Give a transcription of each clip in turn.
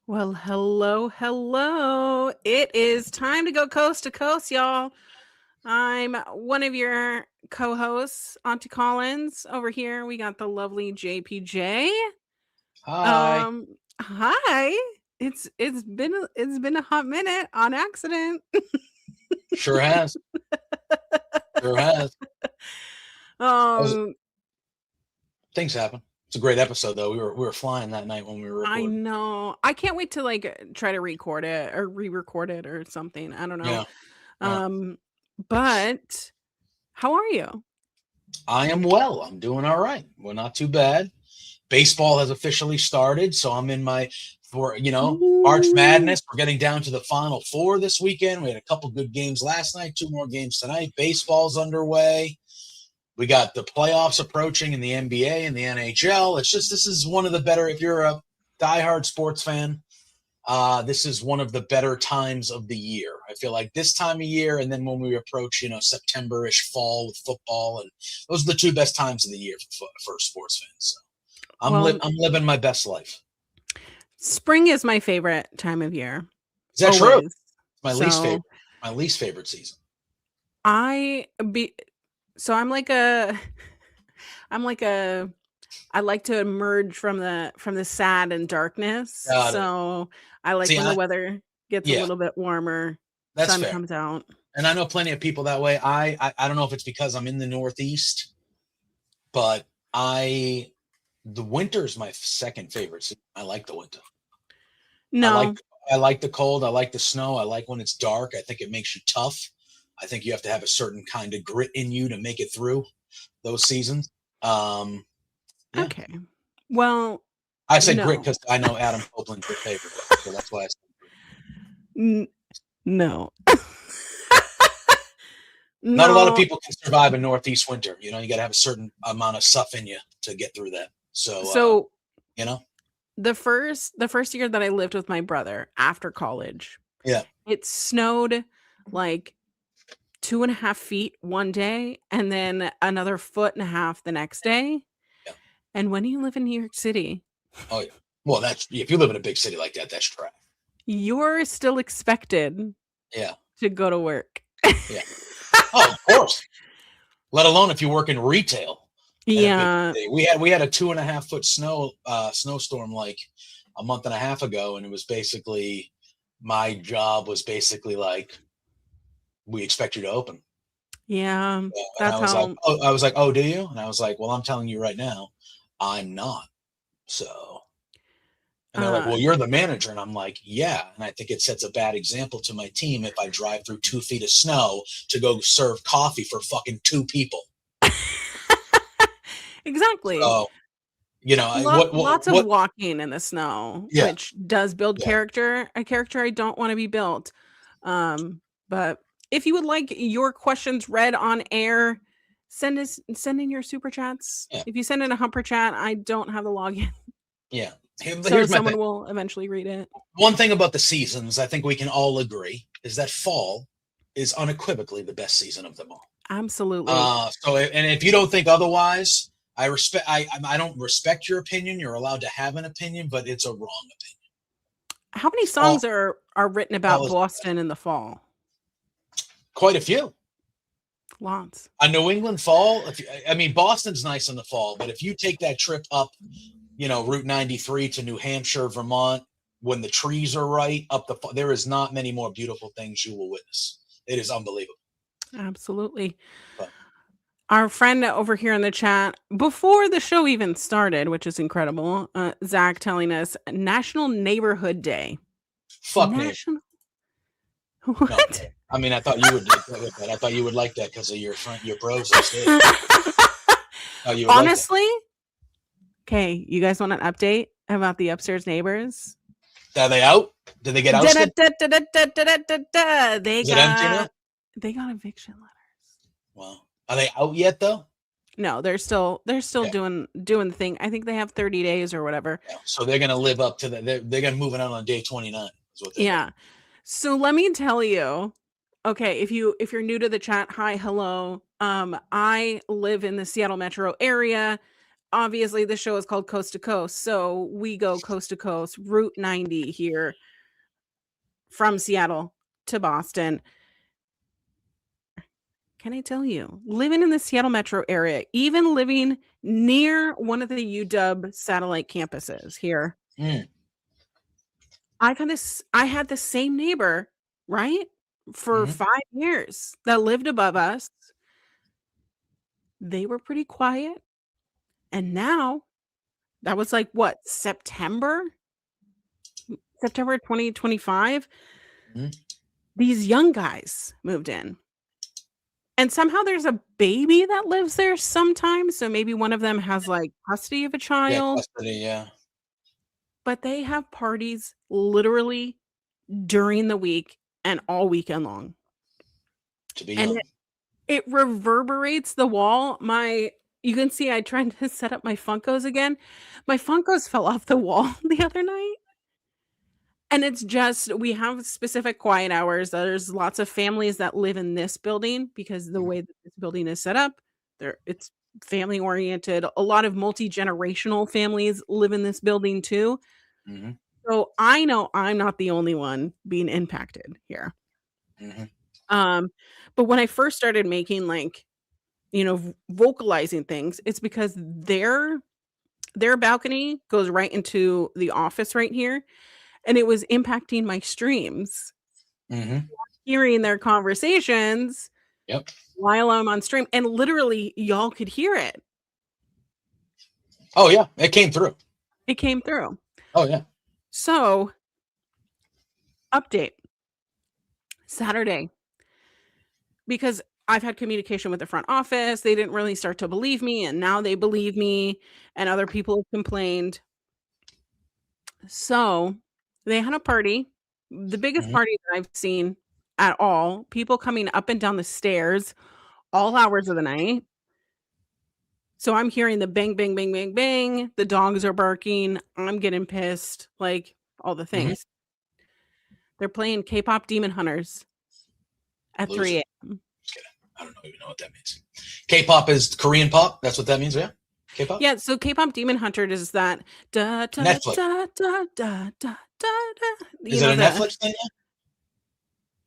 Well, hello, hello. It is time to go coast to coast, y'all. I'm one of your co-hosts, Auntie Collins. Over here, we got the lovely JPJ. Hi. Hi. It's been a hot minute on accident. Sure has. Sure has. Those um, things happen. It's a great episode though. We were flying that night when we were I recording. know. I can't wait to try to record it or re-record it or something. I don't know. Yeah. Yeah. Um, but how are you? I am well. I'm doing all right. We're not too bad. Baseball has officially started, so I'm in my for March Ooh. Madness. We're getting down to the Final Four this weekend. We had a couple good games last night, two more games tonight. Baseball's underway. We got the playoffs approaching in the NBA and the NHL. It's just this is one of the better. If you're a diehard sports fan, this is one of the better times of the year. I feel like this time of year, and then when we approach, September-ish fall with football, and those are the two best times of the year for sports fans. So Well, I'm living my best life. spring is my favorite time of year, Is that true? always. It's my least So favorite. My least favorite season. I be so I'm like a I'm like a I like to emerge from the sad and darkness. Got it. So I like See, when the weather gets a yeah, little bit warmer, that's sun fair. comes out. And I know plenty of people that way. I don't know if it's because I'm in the Northeast, but the winter's my second favorite season. I like the winter. I like No. I like the cold. I like the snow. I like when it's dark. I think it makes you tough. I think you have to have a certain kind of grit in you to make it through those seasons. Um, yeah, Okay. Well, I said grit no. because I know Adam Copeland's your favorite, so that's why I said grit. N- no. Not a lot of No. people can survive a Northeast winter. You got to have a certain amount of stuff in you to get through that. So, So you know, the first year that I lived with my brother after college, yeah, it snowed like 2.5 feet one day and then another foot and a half the next day. yeah, And when you live in New York City, oh yeah. Well, that's if you live in a big city like that, that's trash. you're still expected Yeah, to go to work. yeah. Oh, of course. Let alone if you work in retail in a big Yeah. city. We had a 2.5 foot snowstorm like a month and a half ago, and it was basically my job was basically like we expect you to open. Yeah. And That's how I was like, oh, do you? And I was like, well, I'm telling you right now, I'm not. So, and they're like, uh well, you're the manager, and I'm like, yeah. And I think it sets a bad example to my team if I drive through 2 feet of snow to go serve coffee for fucking two people. exactly. So, Lots of what? walking in the snow, Yeah, which does build yeah. character, a character I don't want to be built. But if you would like your questions read on air, send in your super chats. Yeah, If you send in a humper chat, I don't have the login, yeah. so Here's my thing. someone will eventually read it. One thing about the seasons, I think we can all agree, is that fall is unequivocally the best season of them all. Absolutely. And if you don't think otherwise, I respect. I don't respect your opinion. You're allowed to have an opinion, but it's a wrong opinion. How many songs Fall, are written fall about is Boston in the fall? quite a few. Lots. A New England fall. I mean, Boston's nice in the fall, but if you take that trip up, Route 93 to New Hampshire, Vermont, when the trees are right up there is not many more beautiful things you will witness. It is unbelievable. Absolutely. But Our friend over here in the chat, before the show even started, which is incredible, Zach telling us National Neighborhood Day. fuck neighbor. National No, what? I mean, I thought you would like that. I thought you would like that because of your bros upstairs. Oh, you would like that. Honestly, okay, you guys want an update about the upstairs neighbors? Are they out? Did they get ousted? Da-da-da-da-da-da-da-da. They Is it empty now? got eviction letters. Well, are they out yet though? No, they're still Yeah. doing the thing. I think they have 30 days or whatever. Yeah. So they're gonna live up to that. They're gonna move it out on day 29. Is what they're doing. Yeah. So let me tell you, okay, if you're new to the chat, hi, hello. I live in the Seattle metro area. obviously the show is called Coast to Coast, so we go coast to coast, Route 90 here from Seattle to Boston. Can I tell you, living in the Seattle metro area, even living near one of the UW satellite campuses here, Mm. I had the same neighbor, right? For Mm-hmm. 5 years that lived above us. They were pretty quiet. And now that was like what, September? September 2025? Mm-hmm. These young guys moved in. And somehow there's a baby that lives there sometimes, so maybe one of them has, like, custody of a Yeah, child, custody, yeah. but they have parties literally during the week and all weekend long. To be And young. it reverberates the wall. You can see I tried to set up my Funkos again. My Funkos fell off the wall the other night. And it's just we have specific quiet hours. There's lots of families that live in this building because the way that this building is set up, it's family oriented. A lot of multi-generational families live in this building too. Mm-hmm. So I know I'm not the only one being impacted here. Mm-hmm. But when I first started making like, vocalizing things, it's because their balcony goes right into the office right here, and it was impacting my streams. Mm-hmm. Hearing their conversations Yep. while I'm on stream, and literally y'all could hear it. Oh yeah, it came through. It came through. Oh yeah. So, update. Saturday. Because I've had communication with the front office, they didn't really start to believe me, and now they believe me, and other people have complained. So, they had a party, the biggest Mm-hmm. party that I've seen at all, people coming up and down the stairs all hours of the night. So I'm hearing the bang, bang, bang, bang, bang, the dogs are barking, I'm getting pissed, like, all the Mm-hmm. things. They're playing K-pop Demon Hunters at Loser. 3 AM. Just kidding. I don't even know what that means. K-pop is Korean pop. That's what that means, yeah? K-pop? Yeah, so K-pop Demon Hunter is that da da Netflix. da da da da da. Is it a Netflix thing?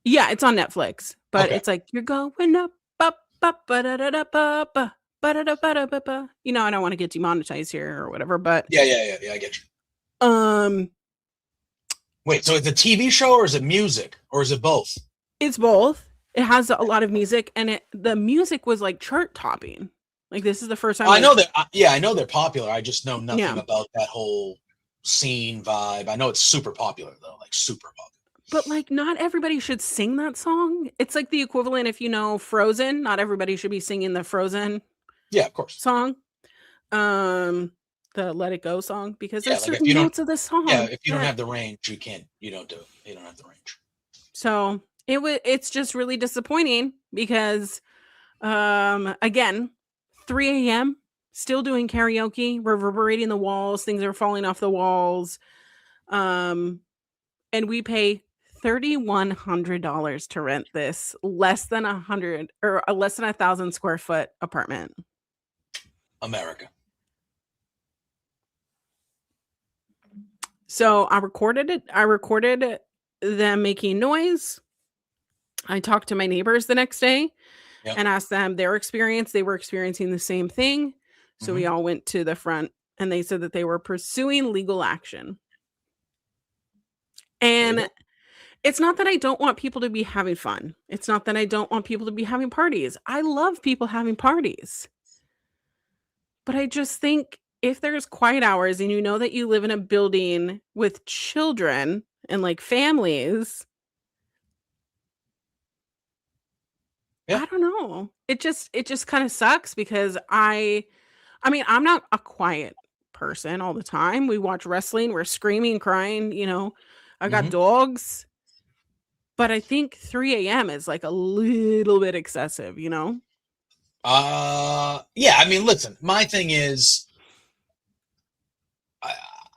Yeah, it's on Netflix, but Okay. it's like you're going up, up, up, ba da da da ba ba ba da da ba da ba ba. I don't want to get demonetized here or whatever, but Yeah, I get you. Wait, so it's a TV show or is it music or is it both? It's both. It has a lot of music, and the music was like chart topping. Like this is the first time I know that. Yeah, I know they're popular. I just know nothing Yeah. about that whole scene vibe. I know it's super popular though, like super popular. But like not everybody should sing that song. It's like the equivalent if you know Frozen, not everybody should be singing the Frozen Yeah, of course. song. The Let It Go song because Yeah, there's like if certain you don't, notes of the song. yeah, if you don't that- have the range, you can't. You don't do it. You don't have the range. So it's just really disappointing because again, 3 AM, still doing karaoke, reverberating the walls, things are falling off the walls. And we pay $3,100 to rent this less than 1,000 square foot apartment. America. So I recorded it. I recorded them making noise. I talked to my neighbors the next day and asked them their experience. They were experiencing the same thing. So we all went to the front and they said that they were pursuing legal action. And it's not that I don't want people to be having fun. It's not that I don't want people to be having parties. I love people having parties. But I just think if there's quiet hours and you know that you live in a building with children and like families, Yeah. I don't know. It just kind of sucks because I mean, I'm not a quiet person all the time. We watch wrestling, we're screaming, crying, I got dogs. But I think 3 AM is like a little bit excessive, Yeah, I mean, listen, my thing is,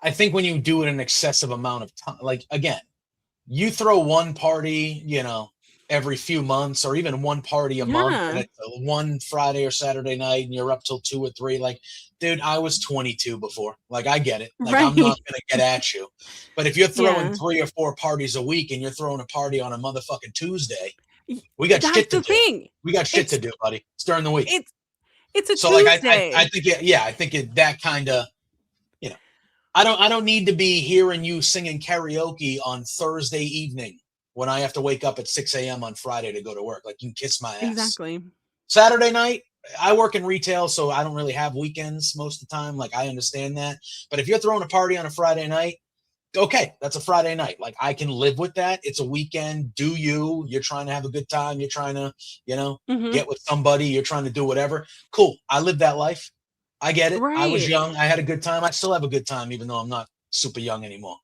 I think when you do it an excessive amount of time, like again, you throw one party, every few months or even one party a month, and Yeah. it's one Friday or Saturday night and you're up till 2 or 3. Like, dude, I was 22 before. Like, I get it. Like, I'm Right. not gonna get at you. But if you're throwing Yeah. 3 or 4 parties a week and you're throwing a party on a motherfucking Tuesday, Y- we got That's shit to the do. thing. We got shit to It's do, buddy. It's during the week. it's it's a So like I Tuesday. think I think that kind of, you know, I don't need to be hearing you singing karaoke on Thursday evening when I have to wake up at 6 a.m. on Friday to go to work. Like, you can kiss my ass. Exactly. Saturday night, I work in retail, so I don't really have weekends most of the time. Like, I understand that. But if you're throwing a party on a Friday night, okay, that's a Friday night. Like, I can live with that. It's a weekend. Do you? You're trying to have a good time. You're trying to, Hmm. get with somebody. You're trying to do whatever. Cool. I live that life. I get it. I was Right. young. I had a good time. I still have a good time, even though I'm not super young anymore.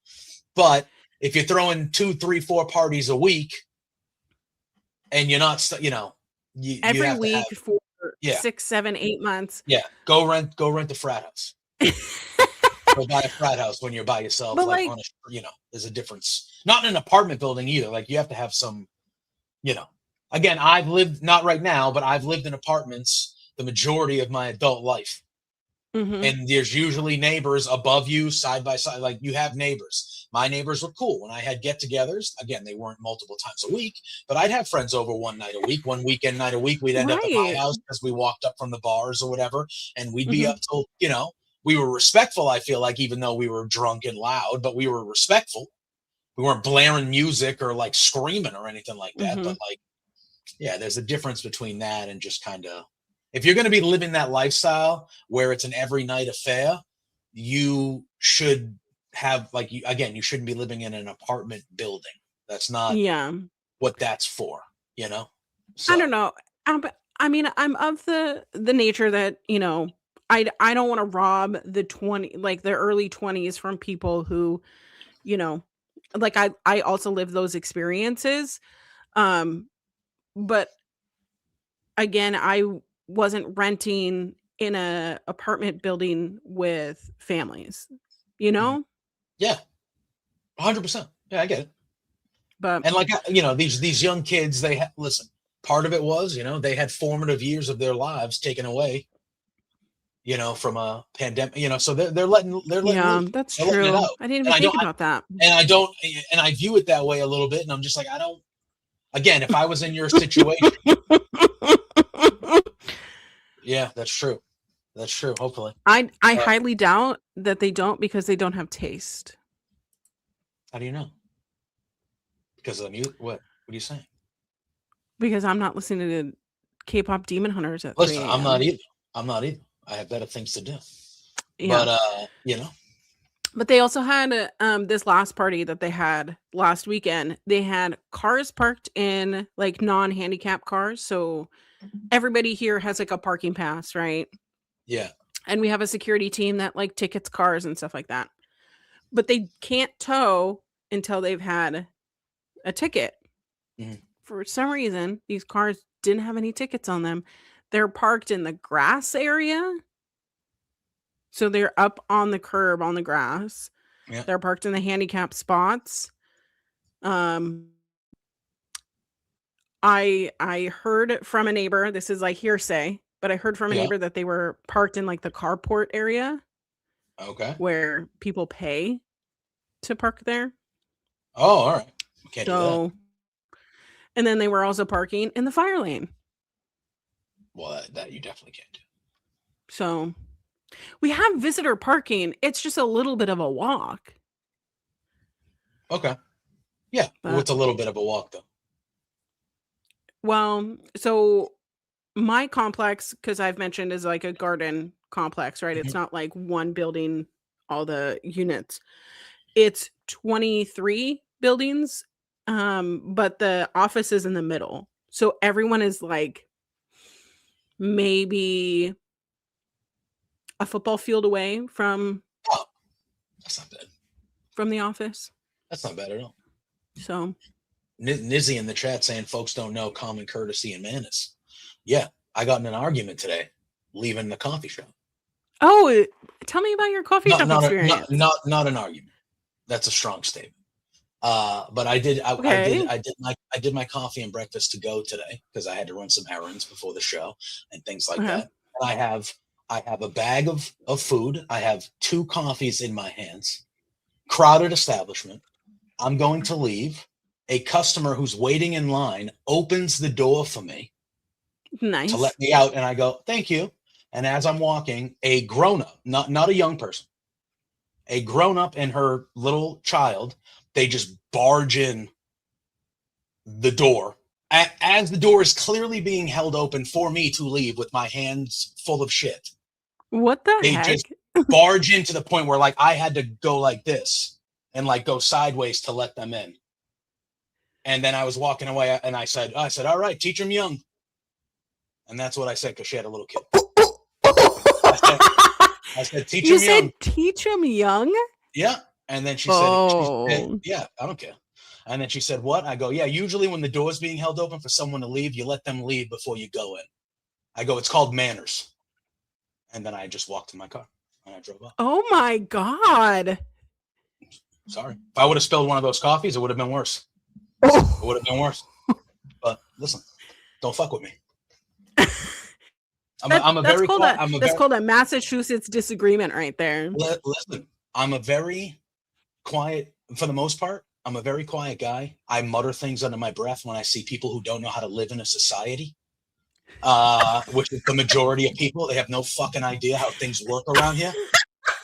But if you're throwing 2, 3, 4 parties a week and you're not, you Every have to have, week for yeah, 6, 7, 8 months. yeah. Go rent a frat house. Go buy a frat house when you're by yourself, But like like, on there's a difference. Not in an apartment building either. Like, you have to have some, again, I've lived, not right now, but I've lived in apartments the majority of my adult life. mhm. And there's usually neighbors above you, side by side. Like, you have neighbors. My neighbors were cool. When I had get-togethers, again, they weren't multiple times a week, but I'd have friends over one night a week, one weekend night a week. We'd end up at my Right. house because we walked up from the bars or whatever, and we'd be Mhm. up till, we were respectful, I feel like, even though we were drunk and loud, but we were respectful. We weren't blaring music or like screaming or anything like that. But Mhm. like, yeah, there's a difference between that and just kind of, if you're going to be living that lifestyle where it's an every night affair, you should have, like, you shouldn't be living in an apartment building. That's not Yeah. what that's for, I So, don't know. But I mean, I'm of the nature that, I don't want to rob the early 20s from people who, you know, like I also live those experiences. Um, but again, wasn't renting in a apartment building with families, you mhm. know? Yeah, 100%. Yeah, I get it. But And like, these young kids, listen, part of it was, they had formative years of their lives taken away, from a pandemic, so they're letting yeah, loose. that's They're letting it true. out. I didn't And even I don't, think about that. and I don't, and I view it that way a little bit. And I'm just like, I don't, again, if I was in your situation, yeah, that's true. That's true. Hopefully. I But highly doubt that they don't because they don't have taste. how do you know? Because of the mute? What are you saying? Because I'm not listening to K-pop Demon Hunters at Listen, 3 I'm not AM. either. I'm not either. I have better things to do. Yeah. But, But they also had, this last party that they had last weekend, they had cars parked in, like, non-handicap cars, so everybody here has, like, a parking pass, right? yeah. And we have a security team that, like, tickets cars and stuff like that. But they can't tow until they've had a ticket. Mhm. For some reason, these cars didn't have any tickets on them. They're parked in the grass area. So they're up on the curb on the grass. Yeah. They're parked in the handicap spots. Um, I heard from a neighbor, this is like hearsay, but I heard from a Yeah. neighbor that they were parked in like the carport area Okay. where people pay to park there. Oh, all right. Can't do that. So, and then they were also parking in the fire lane. Well, that you definitely can't do. So, we have visitor parking. It's just a little bit of a walk. Okay. Yeah. Well, But it's a little bit of a walk, though. well, so my complex, because I've mentioned, is like a garden complex, right? It's Mhm. not like one building, all the units. It's 23 buildings, but the office is in the middle. So everyone is like maybe a football field away Oh, that's not bad. from the office. That's not bad at all. So Nizzy in the chat saying folks don't know common courtesy and manners. Yeah, I got in an argument today leaving the coffee shop. oh, tell me about your coffee Not shop not a, not experience. not not an argument. That's a strong statement. But I did Okay. I did my coffee and breakfast to go today because I had to run some errands before the show and things like Okay. that. And I have a bag of food. I have 2 coffees in my hands. Crowded establishment. I'm going to leave. A customer who's waiting in line opens the door for me to Nice. let me out, and I go, "Thank you." And as I'm walking, a grown-up, not a young person, a grown-up and her little child, they just barge in the door as the door is clearly being held open for me to leave with my hands full of shit. What the They heck? just barge in to the point where like I had to go like this and like go sideways to let them in. And then I was walking away and I said, all right, teach them young. And that's what I said because she had a little kid. I said, teach You them young. said teach them young? Yeah. And then she Oh. said, yeah, I don't care. And then she said, what? I go, yeah, usually when the door's being held open for someone to leave, you let them leave before you go in. I go, it's called manners. And then I just walked to my car and I drove off. Oh my God. Sorry. If I would have spilled one of those coffees, it would have been worse. It would have been worse. But listen, don't fuck with me. That's called a Massachusetts disagreement right there. Listen, I'm a very quiet, for the most part, I'm a very quiet guy. I mutter things under my breath when I see people who don't know how to live in a society, which is the majority of people. They have no fucking idea how things work around here.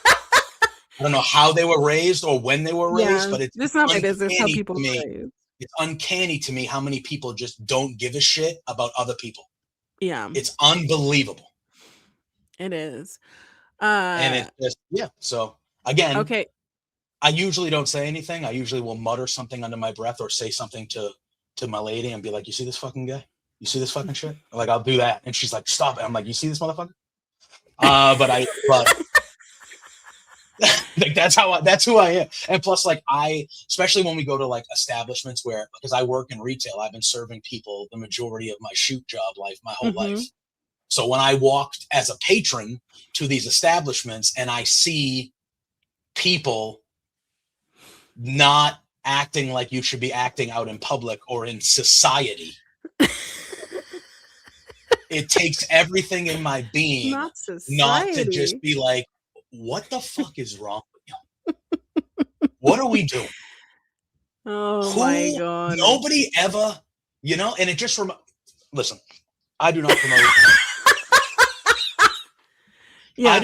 I don't know how they were raised or when they were raised, but it's not my business how people are raised. It's uncanny to me how many people just don't give a shit about other people. Yeah. It's unbelievable. It is. And it's just, yeah. So again, okay. I usually don't say anything. I usually will mutter something under my breath or say something to my lady and be like, you see this fucking guy? You see this fucking shit? Like, I'll do that. And she's like, stop it. I'm like, you see this motherfucker? But like that's who I am. And plus, like especially when we go to like establishments where, because I work in retail, I've been serving people the majority of my shoot job life, my whole life. So when I walked as a patron to these establishments and I see people not acting like you should be acting out in public or in society, it takes everything in my being not to just be like, what the fuck is wrong with you? What are we doing? Oh my God. Nobody ever, and it just listen, I do not promote I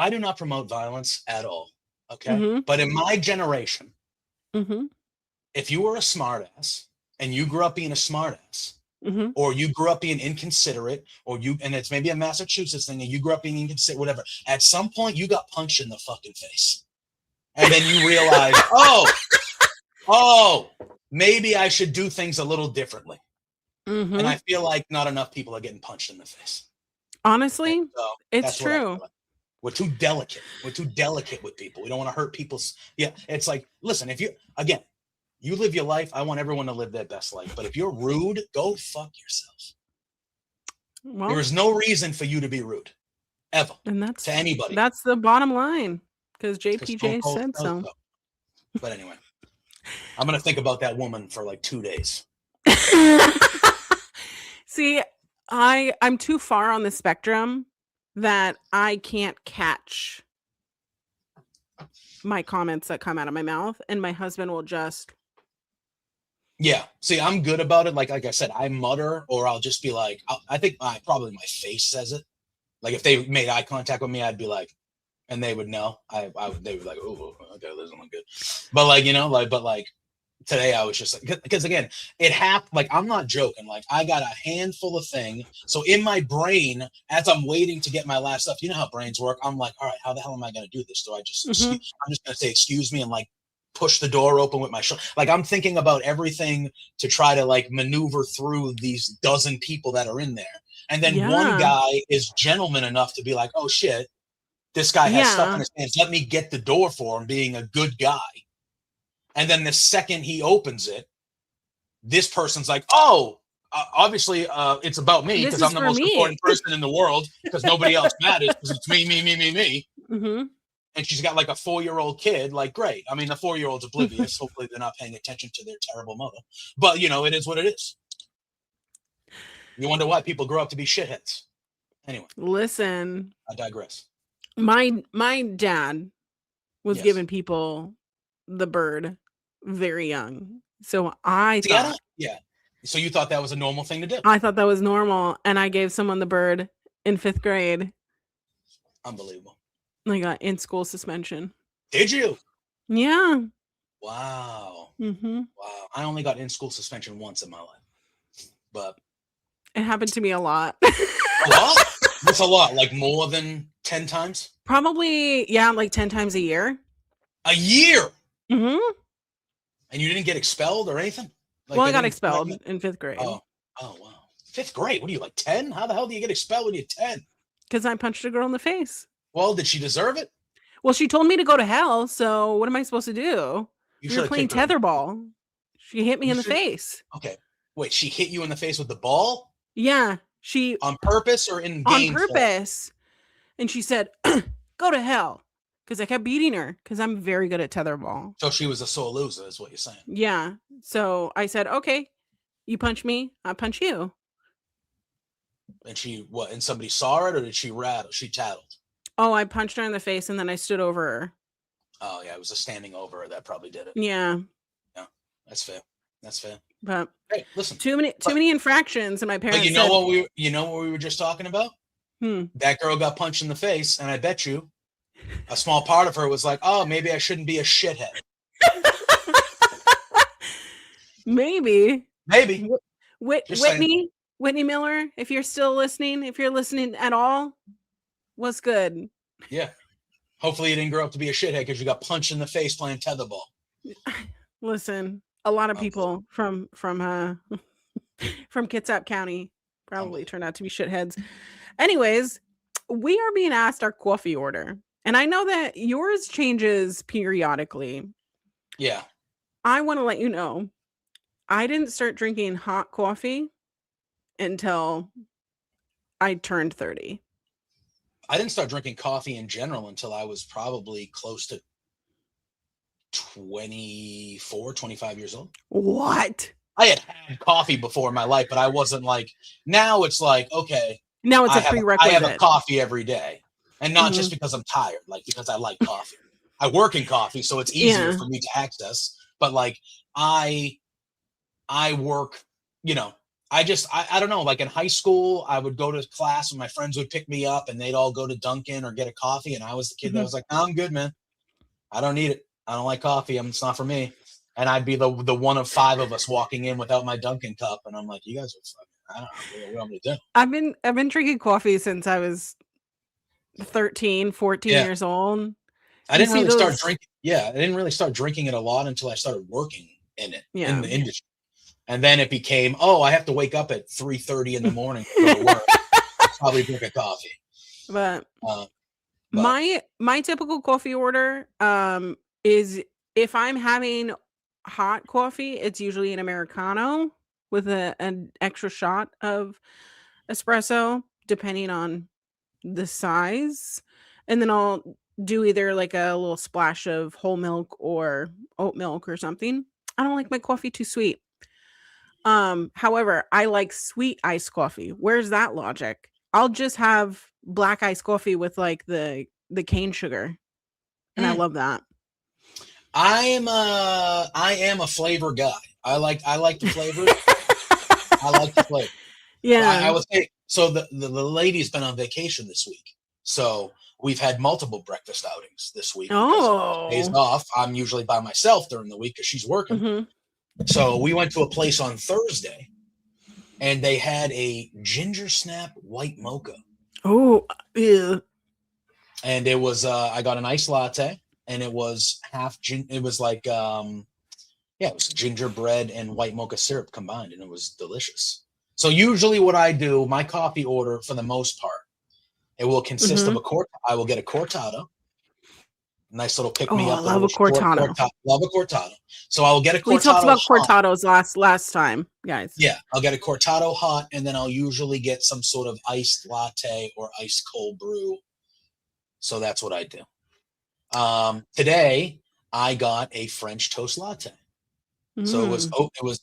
do not promote violence at all. Okay. But in my generation, if you were a smartass and you grew up being a smartass, or you grew up being inconsiderate, and it's maybe a Massachusetts thing, and you grew up being inconsiderate, whatever, at some point you got punched in the fucking face. And then you realize, oh, maybe I should do things a little differently. And I feel like not enough people are getting punched in the face. Honestly, it's true. We're too delicate. We're too delicate with people. We don't want to hurt people's. Yeah, it's like, listen, if you live your life, I want everyone to live their best life. But if you're rude, go fuck yourself. Well, there is no reason for you to be rude, ever, to anybody. That's the bottom line, because JPJ said so. But anyway, I'm going to think about that woman for like 2 days. See, I'm too far on the spectrum that I can't catch my comments that come out of my mouth, and my husband will just. Yeah. See, I'm good about it. Like I said, I mutter, or I'll just be like, I think probably my face says it. Like if they made eye contact with me, I'd be like, and they would know. They would be like, oh, okay, this doesn't look good. But like, today I was just like, because again, it happened. Like, I'm not joking. Like, I got a handful of thing. So in my brain, as I'm waiting to get my last stuff, you know how brains work. I'm like, all right, how the hell am I going to do this? Do I just, I'm just going to say, excuse me, and like push the door open with my shoulder. Like, I'm thinking about everything to try to like maneuver through these dozen people that are in there. And then one guy is gentleman enough to be like, oh shit, this guy has stuff in his hands. Let me get the door for him, being a good guy. And then the second he opens it, this person's like, oh, obviously it's about me because I'm the most important person in the world because nobody else matters because it's me. and she's got like a 4-year-old kid, like, great. I mean, the 4-year-old's oblivious. Hopefully they're not paying attention to their terrible mother. But, you know, it is what it is. You wonder why people grow up to be shitheads. Anyway. Listen. I digress. My dad was Yes. giving people the bird very young. So I thought... Yeah. So you thought that was a normal thing to do? I thought that was normal. And I gave someone the bird in 5th grade. Unbelievable. I got in-school suspension. Did you? Yeah. Wow. Mm-hmm. Wow. I only got in-school suspension once in my life. But it happened to me a lot. A lot? What's a lot? Like more than 10 times? Probably, yeah, like 10 times a year. A year? Mm-hmm. And you didn't get expelled or anything? Like, well, I got expelled in 5th grade. Oh, wow. 5th grade? What are you, like 10? How the hell do you get expelled when you're 10? Because I punched a girl in the face. Well, did she deserve it? Well, she told me to go to hell, so what am I supposed to do? We were playing tetherball. She hit me in the face. Okay. Wait, she hit you in the face with the ball? Yeah. She... On purpose or in game? On purpose. And she said, go to hell. Because I kept beating her. Because I'm very good at tetherball. So she was a sore loser, is what you're saying. Yeah. So I said, okay, you punch me, I punch you. And she, what, and somebody saw it, or did she rattle? She tattled? Oh, I punched her in the face, and then I stood over her. Oh, yeah, it was a standing over her that probably did it. Yeah. Yeah, that's fair. That's fair. But hey, listen, too many infractions, and my parents. But you know what we were just talking about? That girl got punched in the face, and I bet you a small part of her was like, "Oh, maybe I shouldn't be a shithead." Maybe. Whitney Miller, if you're still listening, if you're listening at all, what's good? Yeah. Hopefully you didn't grow up to be a shithead because you got punched in the face playing tetherball. Listen, a lot of people from Kitsap County probably turned out to be shitheads. Anyways, we are being asked our coffee order. And I know that yours changes periodically. Yeah. I want to let you know, I didn't start drinking hot coffee until I turned 30. I didn't start drinking coffee in general until I was probably close to 24, 25 years old. What? I had coffee before in my life, but I wasn't like, now it's like, okay. Now it's a prerequisite. I have a coffee every day. And not just because I'm tired, like because I like coffee. I work in coffee, so it's easier for me to access. But like I work, you know, I don't know, like in high school, I would go to class and my friends would pick me up and they'd all go to Dunkin' or get a coffee. And I was the kid that was like, no, I'm good, man. I don't need it. I don't like coffee. It's not for me. And I'd be the one of 5 of us walking in without my Dunkin' cup. And I'm like, you guys are fucking, I don't know what I'm going to do. I've been drinking coffee since I was 13, 14 years old. I didn't really start drinking. Yeah. I didn't really start drinking it a lot until I started working in it, in the industry. And then it became, I have to wake up at 3:30 in the morning to go to work. Probably drink a coffee. But my typical coffee order is, if I'm having hot coffee, it's usually an Americano with an extra shot of espresso, depending on the size. And then I'll do either like a little splash of whole milk or oat milk or something. I don't like my coffee too sweet. However, I like sweet iced coffee. Where's that logic? I'll just have black iced coffee with like the cane sugar. And I love that. I am a flavor guy. I like the flavor. I like the flavor. Yeah. I would say, so the lady's been on vacation this week. So we've had multiple breakfast outings this week. Days off. I'm usually by myself during the week because she's working. Mm-hmm. So we went to a place on Thursday and they had a ginger snap white mocha. Oh, yeah. And it was, I got an iced latte and it was it was like, it was gingerbread and white mocha syrup combined and it was delicious. So usually what I do, my coffee order for the most part, it will consist of I will get a cortado. Nice little pick me up. I love a cortado. Love a cortado. So I'll get a cortado. We talked about cortados last time, guys. Yeah, I'll get a cortado hot, and then I'll usually get some sort of iced latte or iced cold brew. So that's what I do. Today I got a French toast latte. So it was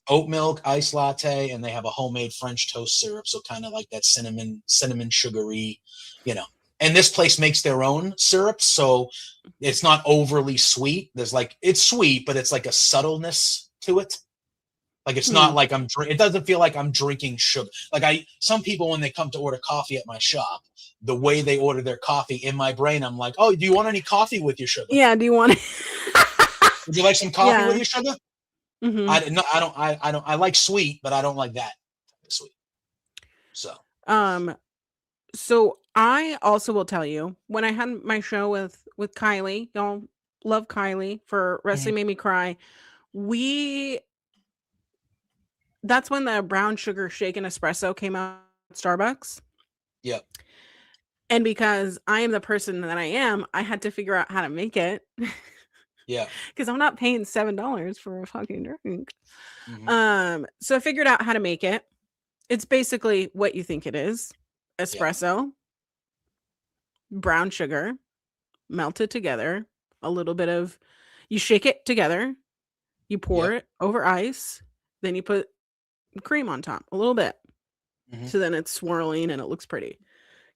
oat milk, iced latte, and they have a homemade French toast syrup. So kind of like that cinnamon sugary, you know. And this place makes their own syrup, so it's not overly sweet. There's like it's sweet, but it's like a subtleness to it. Like it's not like it doesn't feel like I'm drinking sugar. Like some people when they come to order coffee at my shop, the way they order their coffee in my brain, I'm like, oh, do you want any coffee with your sugar? Yeah. Do you want? Would you like some coffee with your sugar? Mm-hmm. I like sweet, but I don't like that sweet. So I also will tell you when I had my show with Kylie, y'all love Kylie for Wrestling Made Me Cry. That's when the brown sugar shaken espresso came out at Starbucks. Yep. And because I am the person that I am, I had to figure out how to make it. Yeah. Because I'm not paying $7 for a fucking drink. So I figured out how to make it. It's basically what you think it is. Espresso, brown sugar, melted together, a little bit of, you shake it together, you pour it over ice, then you put cream on top, a little bit. So then it's swirling and it looks pretty.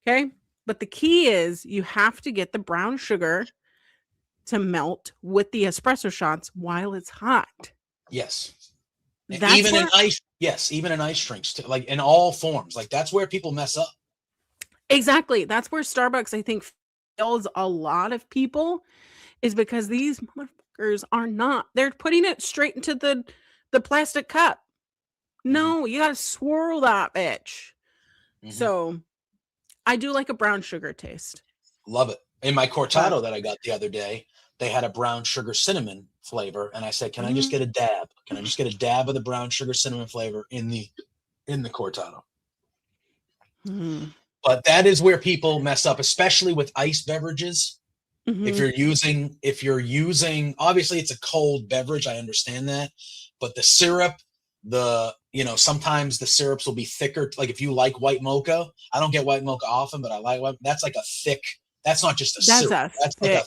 Okay. But the key is you have to get the brown sugar to melt with the espresso shots while it's hot. Yes. Even in ice drinks, too, like in all forms. Like that's where people mess up. Exactly. That's where Starbucks, I think, fails a lot of people, is because these motherfuckers are not. They're putting it straight into the plastic cup. No, you gotta swirl that bitch. So I do like a brown sugar taste. Love it. In my cortado that I got the other day, they had a brown sugar cinnamon flavor, and I said, "Can I just get a dab? Can I just get a dab of the brown sugar cinnamon flavor in the cortado?" But that is where people mess up, especially with iced beverages. If you're using, obviously it's a cold beverage, I understand that, but the syrup, sometimes the syrups will be thicker. Like if you like white mocha, I don't get white mocha often, but I like white. That's like a thick. That's not just a syrup. That's like a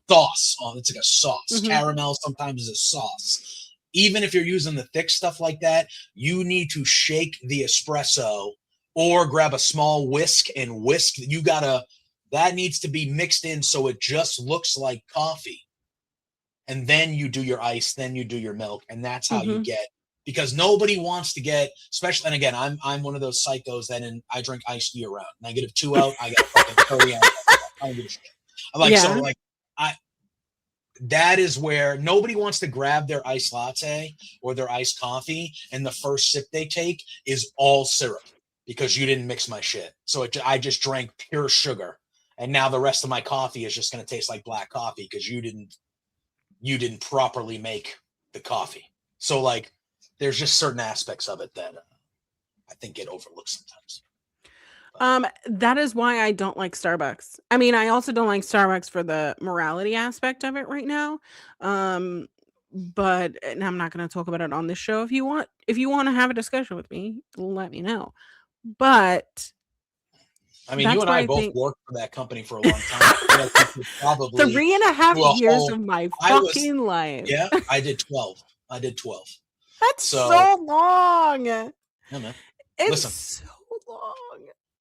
sauce. It's like a sauce. Caramel sometimes is a sauce. Even if you're using the thick stuff like that, you need to shake the espresso or grab a small whisk and whisk. That needs to be mixed in so it just looks like coffee. And then you do your ice, then you do your milk, and that's how you get. Because nobody wants to get, especially, and again, I'm one of those psychos that I drink iced year round. -2 out, I got fucking 30 out. I don't give a shit. I'm like, so like, that is where nobody wants to grab their iced latte or their iced coffee, and the first sip they take is all syrup because you didn't mix my shit. So I just drank pure sugar, and now the rest of my coffee is just going to taste like black coffee because you didn't properly make the coffee. So like, there's just certain aspects of it that I think get overlooked sometimes. That is why I don't like Starbucks. I mean, I also don't like Starbucks for the morality aspect of it right now. But and I'm not going to talk about it on this show. If you want to have a discussion with me, let me know. But I mean, you and I both worked for that company for a long time. Probably 3.5 years of my fucking life. Yeah, I did 12. That's so long. Yeah, man. It's so long.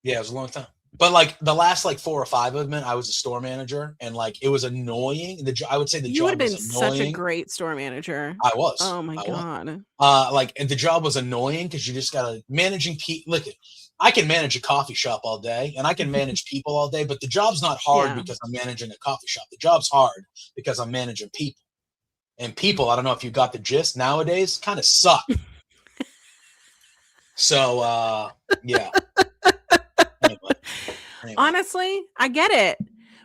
Yeah, it was a long time. But like the last 4 or 5 of them, I was a store manager, and like it was annoying. I would say the job was annoying. You would have been such a great store manager. I was. Oh my god. And the job was annoying because you just gotta managing people. Look, I can manage a coffee shop all day, and I can manage people all day, but the job's not hard because I'm managing a coffee shop. The job's hard because I'm managing people. And people, I don't know if you got the gist, nowadays kind of suck. So, yeah. Anyway. Honestly, I get it.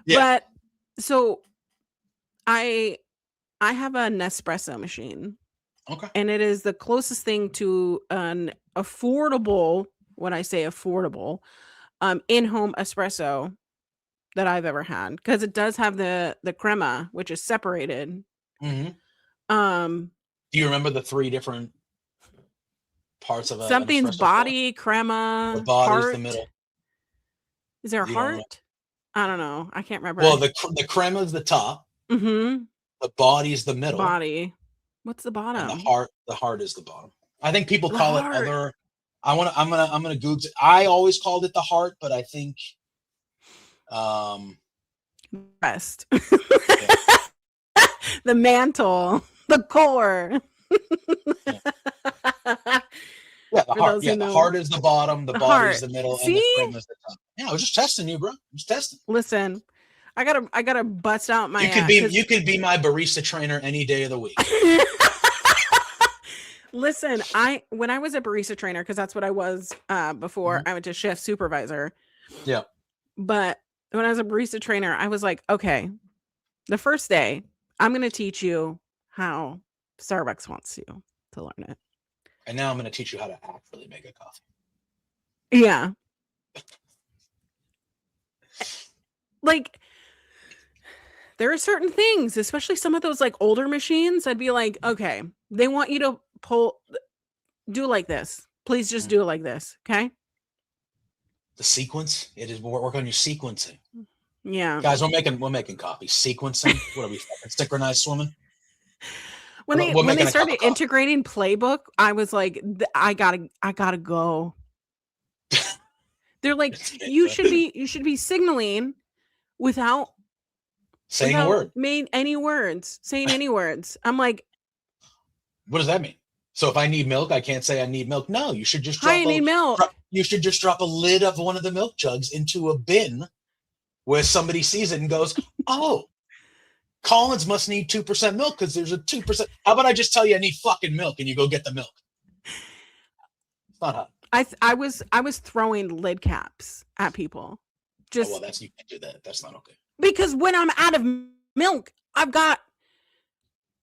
Yeah. But so I have a Nespresso machine. Okay. And it is the closest thing to an affordable, when I say affordable, in-home espresso that I've ever had, because it does have the crema, which is separated. Do you remember the 3 different parts of something's body, crema, the body's heart. The middle. Is there a heart? I don't know. I can't remember. Well, the crema is the top. Mm-hmm. The body's the middle. Body. What's the bottom? And the heart is the bottom. I think people The call heart. it other. I'm gonna Google it. I always called it the heart, but I think Breast. yeah. The mantle. The core. Yeah, the For heart. those Yeah, who the know. heart is the bottom, the body's Heart. the middle, and the See? frame is the top. Yeah, I was just testing you, bro. Just testing. Listen, I gotta bust out my. You could be my barista trainer any day of the week. Listen, when I was a barista trainer, because that's what I was before I went to chef supervisor. Yeah. But when I was a barista trainer, I was like, okay, the first day, I'm gonna teach you how Starbucks wants you to learn it. And now I'm gonna teach you how to actually make a coffee. Yeah. Like, there are certain things, especially some of those like older machines, I'd be like, okay, they want you to do like this. Please just do it like this. Okay. The sequence, it is work on your sequencing. Yeah. Guys, we're making coffee. Sequencing. What are we fucking synchronized swimming? When they started integrating playbook, I was like, I gotta go. They're like, you should be signaling without saying a word. Saying any words. I'm like, what does that mean? So if I need milk, I can't say I need milk. No, you should just you should just drop a lid of one of the milk jugs into a bin where somebody sees it and goes, oh, Collins must need 2% milk because there's a 2%. How about I just tell you I need fucking milk and you go get the milk? It's not hot. I was throwing lid caps at people. Just well, you can't do that. That's not okay. Because when I'm out of milk, I've got.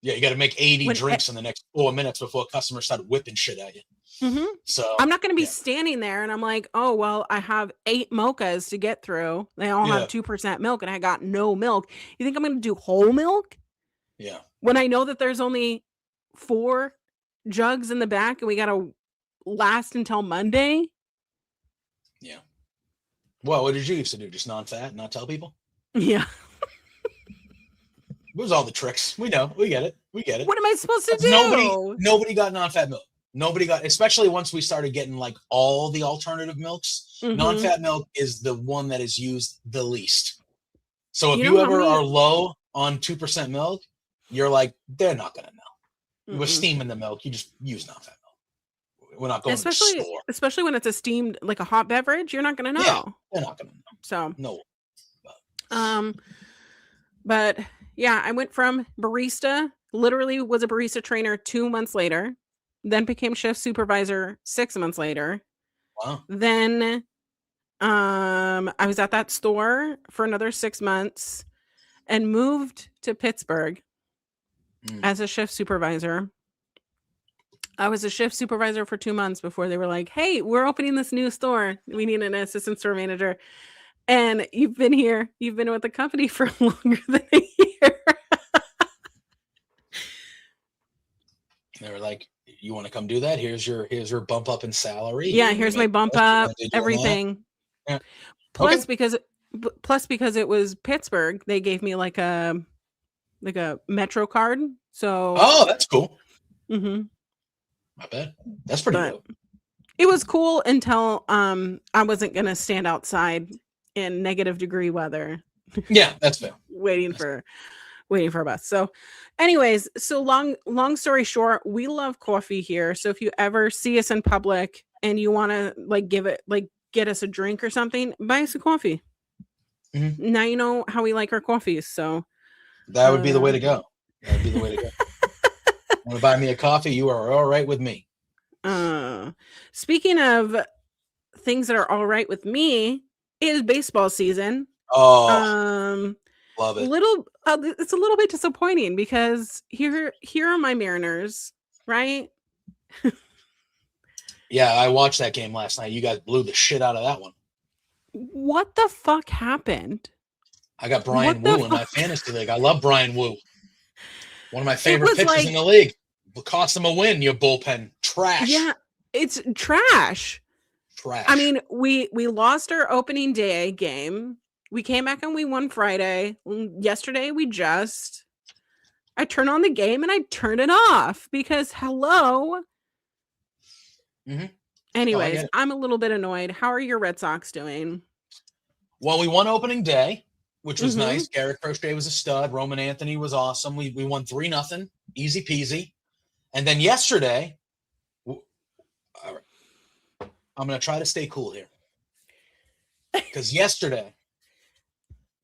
Yeah, you got to make 80 drinks in the next 4 minutes before a customer started whipping shit at you. Mm-hmm. So I'm not going to be standing there and I'm like, oh, well, I have 8 mochas to get through. They all have 2% milk and I got no milk. You think I'm going to do whole milk? Yeah. When I know that there's only 4 jugs in the back and we got to last until Monday? Yeah. Well, what did you used to do? Just non-fat, not tell people? Yeah. What was all the tricks? We know. We get it. What am I supposed to do? Nobody got non-fat milk. Nobody got, especially once we started getting like all the alternative milks. Mm-hmm. Non-fat milk is the one that is used the least. So if you ever are low on 2% milk, you're like, they're not going to know. Mm-hmm. We're steaming the milk. You just use non-fat milk. We're not going to the store. Especially when it's a steamed, like a hot beverage, you're not going to know. Yeah, they're not going to know. So no. But yeah, I went from barista, literally was a barista trainer 2 months later, then became chef supervisor 6 months later. Wow. Then I was at that store for another 6 months and moved to Pittsburgh as a chef supervisor. I was a chef supervisor for 2 months before they were like, hey, we're opening this new store. We need an assistant store manager. And you've been with the company for longer than a year. They were like, you want to come do that? Here's your bump up in salary. Yeah, here's my bump up, everything. Yeah. Plus because it was Pittsburgh, they gave me like a Metro card. So that's cool. Mm-hmm. Not bad. That's pretty good. It was cool until I wasn't gonna stand outside in negative degree weather. Yeah, that's fair. waiting for a bus. So anyways, so long story short, we love coffee here. So if you ever see us in public and you want to like get us a drink or something, buy us a coffee. Mm-hmm. Now you know how we like our coffees. So that would be the way to go. Want to buy me a coffee? You are all right with me. Speaking of things that are all right with me, it is baseball season. Oh, love it. It's a little bit disappointing because here are my Mariners, right? Yeah, I watched that game last night. You guys blew the shit out of that one. What the fuck happened? I got Brian Wu in my fantasy league. I love Brian Wu. One of my favorite pitchers in the league. Cost him a win, your bullpen. Trash. Yeah, it's trash. Trash. I mean, we lost our opening day game. we came back and we won Friday. Yesterday, I turned on the game and I turned it off because hello. Mm-hmm. Anyways, I'm a little bit annoyed. How are your Red Sox doing? Well, we won opening day, which was nice. Garrett Crochet was a stud. Roman Anthony was awesome. We won 3-0, easy peasy. And then yesterday, all right, I'm going to try to stay cool here. Because yesterday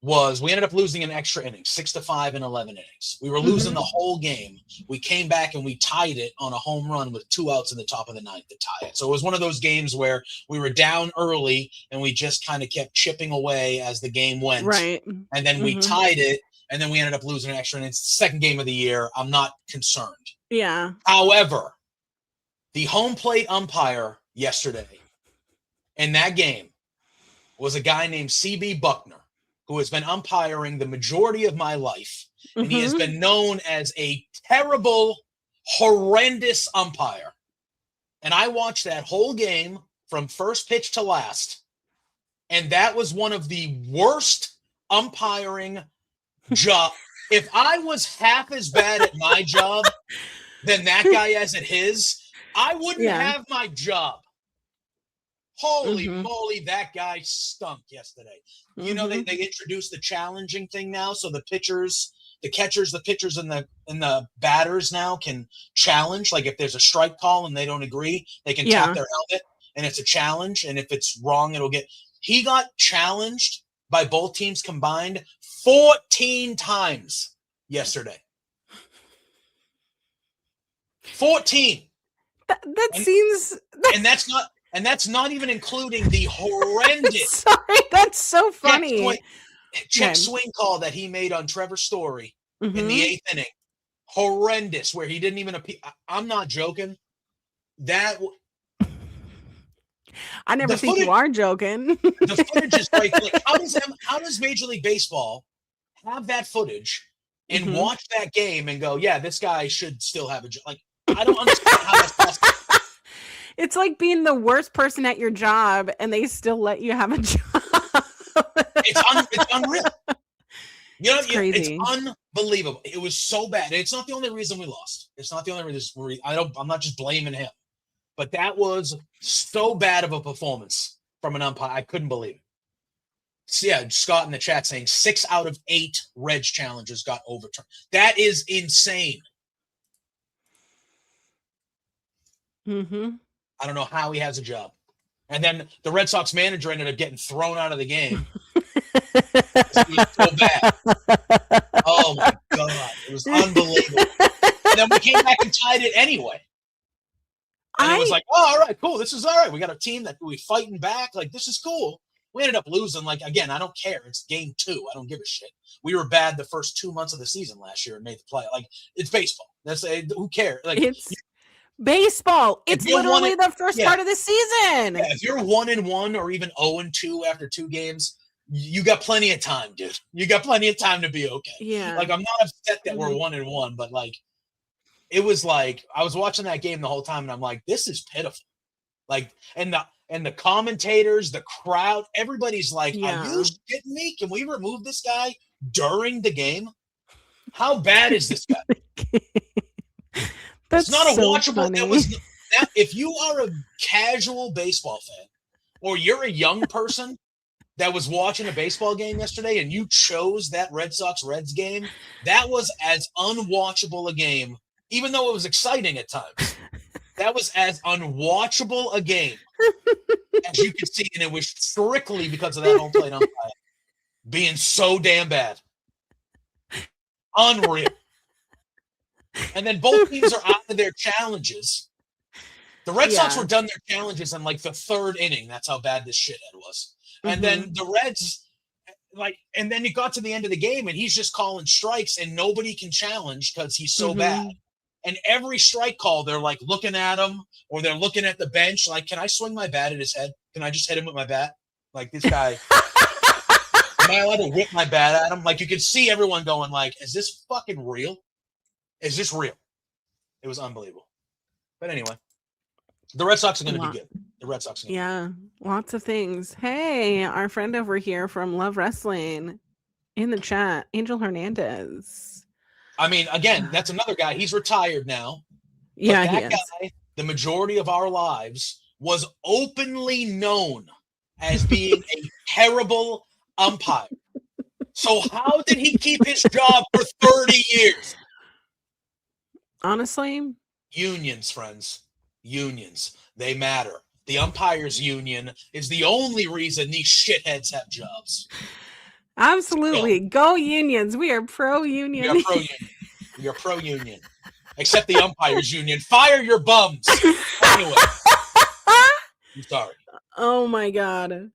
we ended up losing an extra inning, 6-5 in 11 innings. We were losing the whole game. We came back and we tied it on a home run with 2 outs in the top of the ninth to tie it. So it was one of those games where we were down early and we just kind of kept chipping away as the game went. Right. And then we tied it, and then we ended up losing an extra inning. It's the second game of the year. I'm not concerned. Yeah. However, the home plate umpire yesterday in that game was a guy named CB Buckner, who has been umpiring the majority of my life. And he has been known as a terrible, horrendous umpire. And I watched that whole game from first pitch to last. And that was one of the worst umpiring job. If I was half as bad at my job than that guy is at his, I wouldn't have my job. Holy moly, that guy stunk yesterday. You know, they introduced the challenging thing now, so the pitchers, the catchers, the pitchers, and the batters now can challenge. Like if there's a strike call and they don't agree, they can tap their helmet, and it's a challenge. And if it's wrong, he got challenged by both teams combined 14 times yesterday. 14. And that's not even including the horrendous. Sorry, that's so funny. Check swing call that he made on Trevor Story in the 8th inning. Horrendous, where he didn't even appear. I'm not joking. I never think you are joking. The footage is like how does Major League Baseball have that footage and watch that game and go, yeah, this guy should still have a job? Like, I don't understand how that's possible. It's like being the worst person at your job and they still let you have a job. It's unreal. You know, it's crazy. It's unbelievable. It was so bad. It's not the only reason we lost. It's not the only reason. I'm not just blaming him, but that was so bad of a performance from an umpire. I couldn't believe it. So yeah, Scott in the chat saying 6 out of 8 Reds challenges got overturned. That is insane. I don't know how he has a job. And then the Red Sox manager ended up getting thrown out of the game. It was so bad. Oh, my God. It was unbelievable. And then we came back and tied it anyway. And it was like, oh, all right, cool. This is all right. We got a team that we fighting back. Like, this is cool. We ended up losing. Like, again, I don't care. It's game 2. I don't give a shit. We were bad the first 2 months of the season last year and made the play. Like, it's baseball. Who cares? Like, it's baseball. It's literally the first part of the season. Yeah, if you're 1-1 or even 0-2 after 2 games, you got plenty of time, dude. You got plenty of time to be okay. Yeah. Like, I'm not upset that we're 1-1, but like, it was like I was watching that game the whole time, and I'm like, this is pitiful. Like, and the commentators, the crowd, everybody's like, are you kidding me? Can we remove this guy during the game? How bad is this guy? That's it's not a so watchable. Funny. If you are a casual baseball fan, or you're a young person that was watching a baseball game yesterday and you chose that Red Sox Reds game, that was as unwatchable a game, even though it was exciting at times. That was as unwatchable a game as you could see, and it was strictly because of that home plate umpire being so damn bad. Unreal. And then both teams are out of their challenges. The Red Sox were done their challenges in like the 3rd inning. That's how bad this shithead was. And then the Reds, and then it got to the end of the game, and he's just calling strikes, and nobody can challenge because he's so bad. And every strike call, they're like looking at him, or they're looking at the bench. Like, can I swing my bat at his head? Can I just hit him with my bat? Like, this guy, am I allowed to whip my bat at him? Like, you could see everyone going like, is this fucking real? Is this real? It was unbelievable. But anyway, the Red Sox are going to be good. The Red Sox. Yeah, lots of things. Hey, our friend over here from Love Wrestling in the chat, Angel Hernandez. I mean, again, that's another guy. He's retired now. Yeah, But he that is. guy, the majority of our lives, was openly known as being a terrible umpire. So how did he keep his job for 30 years? Honestly, Unions, friends. Unions. They matter. The umpires union is the only reason these shitheads have jobs. absolutely. Still, Go Unions. We are pro-union. we are pro-union. We are pro-union. Except the umpires union. Fire your bums. Anyway. I'm sorry. Oh my god.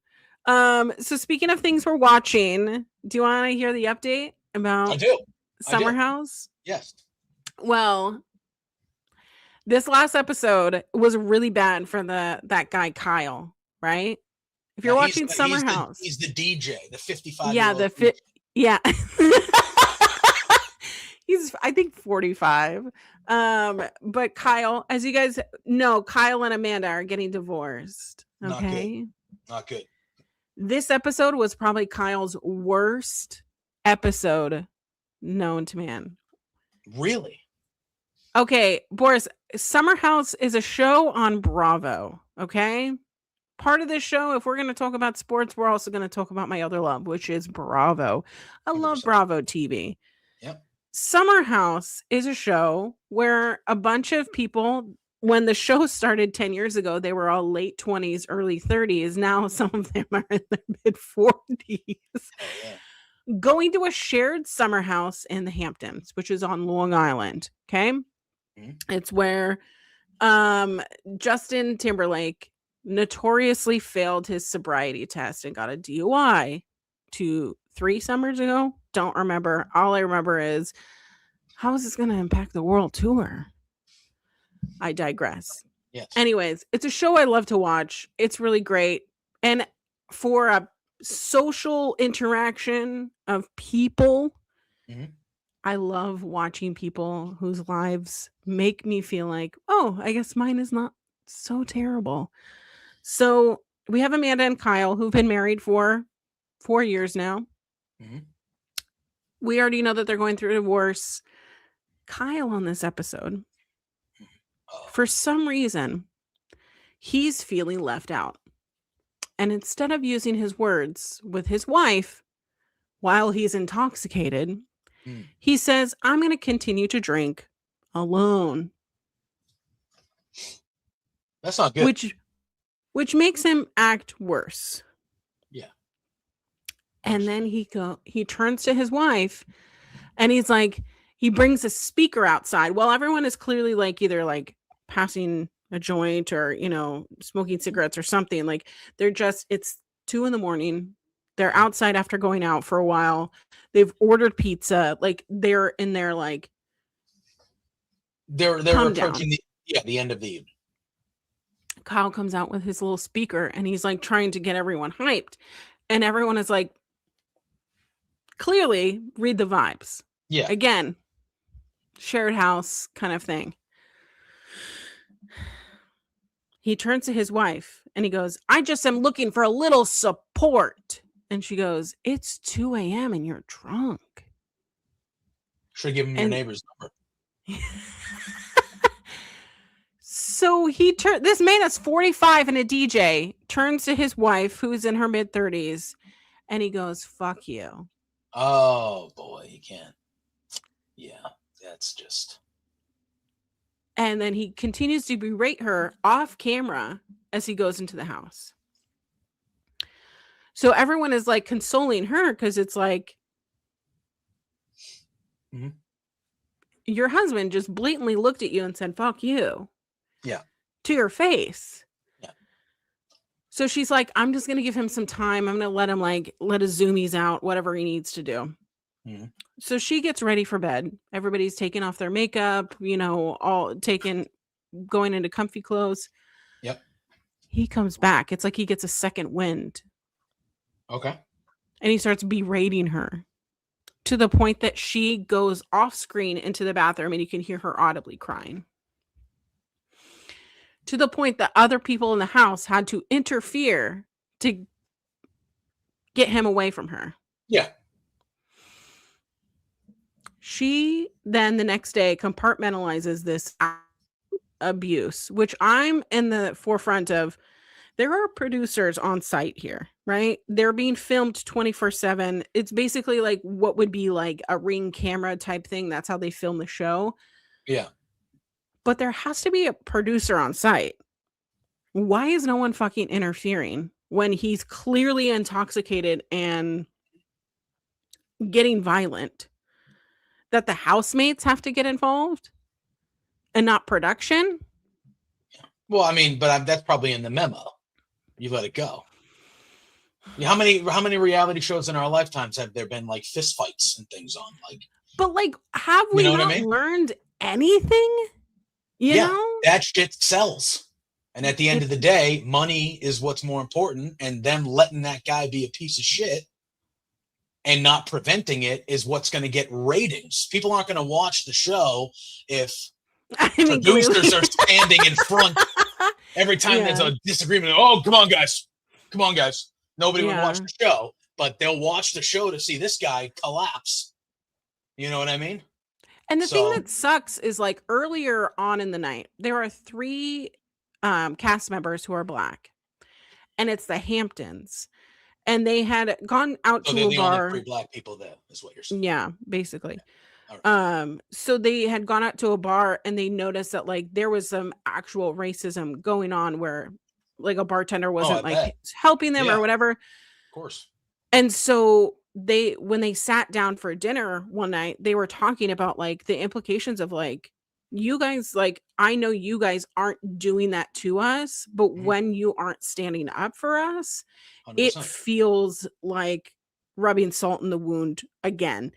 So speaking of things we're watching, do you want to hear the update about I do. Summer House? Yes. Well, this last episode was really bad for that guy Kyle, right? If you're watching Summer House, he's the DJ, the 55. yeah, yeah. He's I think 45. But Kyle, as you guys know, Kyle and Amanda are getting divorced. Okay. Not good. This episode was probably Kyle's worst episode known to man. Really? Okay, Boris, Summer House is a show on Bravo, okay? Part of this show, if we're going to talk about sports, we're also going to talk about my other love, which is Bravo. I 100%. love Bravo TV. Yep. Summer House is a show where a bunch of people, when the show started 10 years ago, they were all late 20s, early 30s. Now some of them are in their mid 40s. Oh, yeah. Going to a shared summer house in the Hamptons, which is on Long Island. Okay. Mm-hmm. It's where Justin Timberlake notoriously failed his sobriety test and got a DUI 3 summers ago. Don't remember. All I remember is, how is this going to impact the world tour? I digress. Yes. Anyways, it's a show I love to watch. It's really great. And for a social interaction of people, mm-hmm. I love watching people whose lives make me feel like, oh, I guess mine is not so terrible. So we have Amanda and Kyle who've been married for 4 years now. Mm-hmm. We already know that they're going through a divorce. Kyle on this episode, for some reason, he's feeling left out. And instead of using his words with his wife while he's intoxicated, he says, I'm going to continue to drink alone. That's not good. Which makes him act worse. Yeah. And then he turns to his wife and he's like, he brings a speaker outside while everyone is clearly like either like passing a joint or, you know, smoking cigarettes or something. Like it's 2 a.m. They're outside after going out for a while. They've ordered pizza. Like they're in there, like they're approaching the end of the evening. Kyle comes out with his little speaker and he's like trying to get everyone hyped. And everyone is like, clearly read the vibes. Yeah. Again, shared house kind of thing. He turns to his wife and he goes, I just am looking for a little support. And she goes, it's 2 a.m. and you're drunk. Should give him your neighbor's number. So this man is 45 and a DJ, turns to his wife who's in her mid 30s and he goes, fuck you. Oh boy, he can't. Yeah, that's just. And then he continues to berate her off camera as he goes into the house. So everyone is like consoling her because it's like, mm-hmm. Your husband just blatantly looked at you and said, fuck you. Yeah. To your face. Yeah. So she's like, I'm just going to give him some time. I'm going to let him let his zoomies out, whatever he needs to do. Mm-hmm. So she gets ready for bed. Everybody's taking off their makeup, you know, going into comfy clothes. Yep. He comes back. It's like he gets a second wind. Okay. And he starts berating her to the point that she goes off screen into the bathroom and you can hear her audibly crying. to the point that other people in the house had to interfere to get him away from her. Yeah. She then the next day compartmentalizes this abuse, which I'm in the forefront of. There are producers on site here, right? They're being filmed 24/7. It's basically like what would be like a Ring camera type thing. That's how they film the show. Yeah. But there has to be a producer on site. Why is no one fucking interfering when he's clearly intoxicated and getting violent? That the housemates have to get involved and not production? Well, I mean, but that's probably in the memo. You let it go. How many reality shows in our lifetimes have there been like fist fights and things on? Like, but like, have we not learned anything? You know? That shit sells. And at the end of the day, money is what's more important. And them letting that guy be a piece of shit and not preventing it is what's going to get ratings. People aren't going to watch the show if producers are standing in front every time there's a disagreement. Oh, come on, guys. Come on, guys. Nobody would watch the show, but they'll watch the show to see this guy collapse. You know what I mean? And the thing that sucks is like earlier on in the night, there are 3 cast members who are Black, and it's the Hamptons. And they had gone out to a bar. Only 3 Black people there, is what you're saying. Yeah, basically. Right. So they had gone out to a bar and they noticed that like there was some actual racism going on where like a bartender wasn't helping them or whatever. Of course. And so when they sat down for dinner one night, they were talking about like the implications of like, you guys, like, I know you guys aren't doing that to us, but when you aren't standing up for us, 100%. It feels like rubbing salt in the wound again.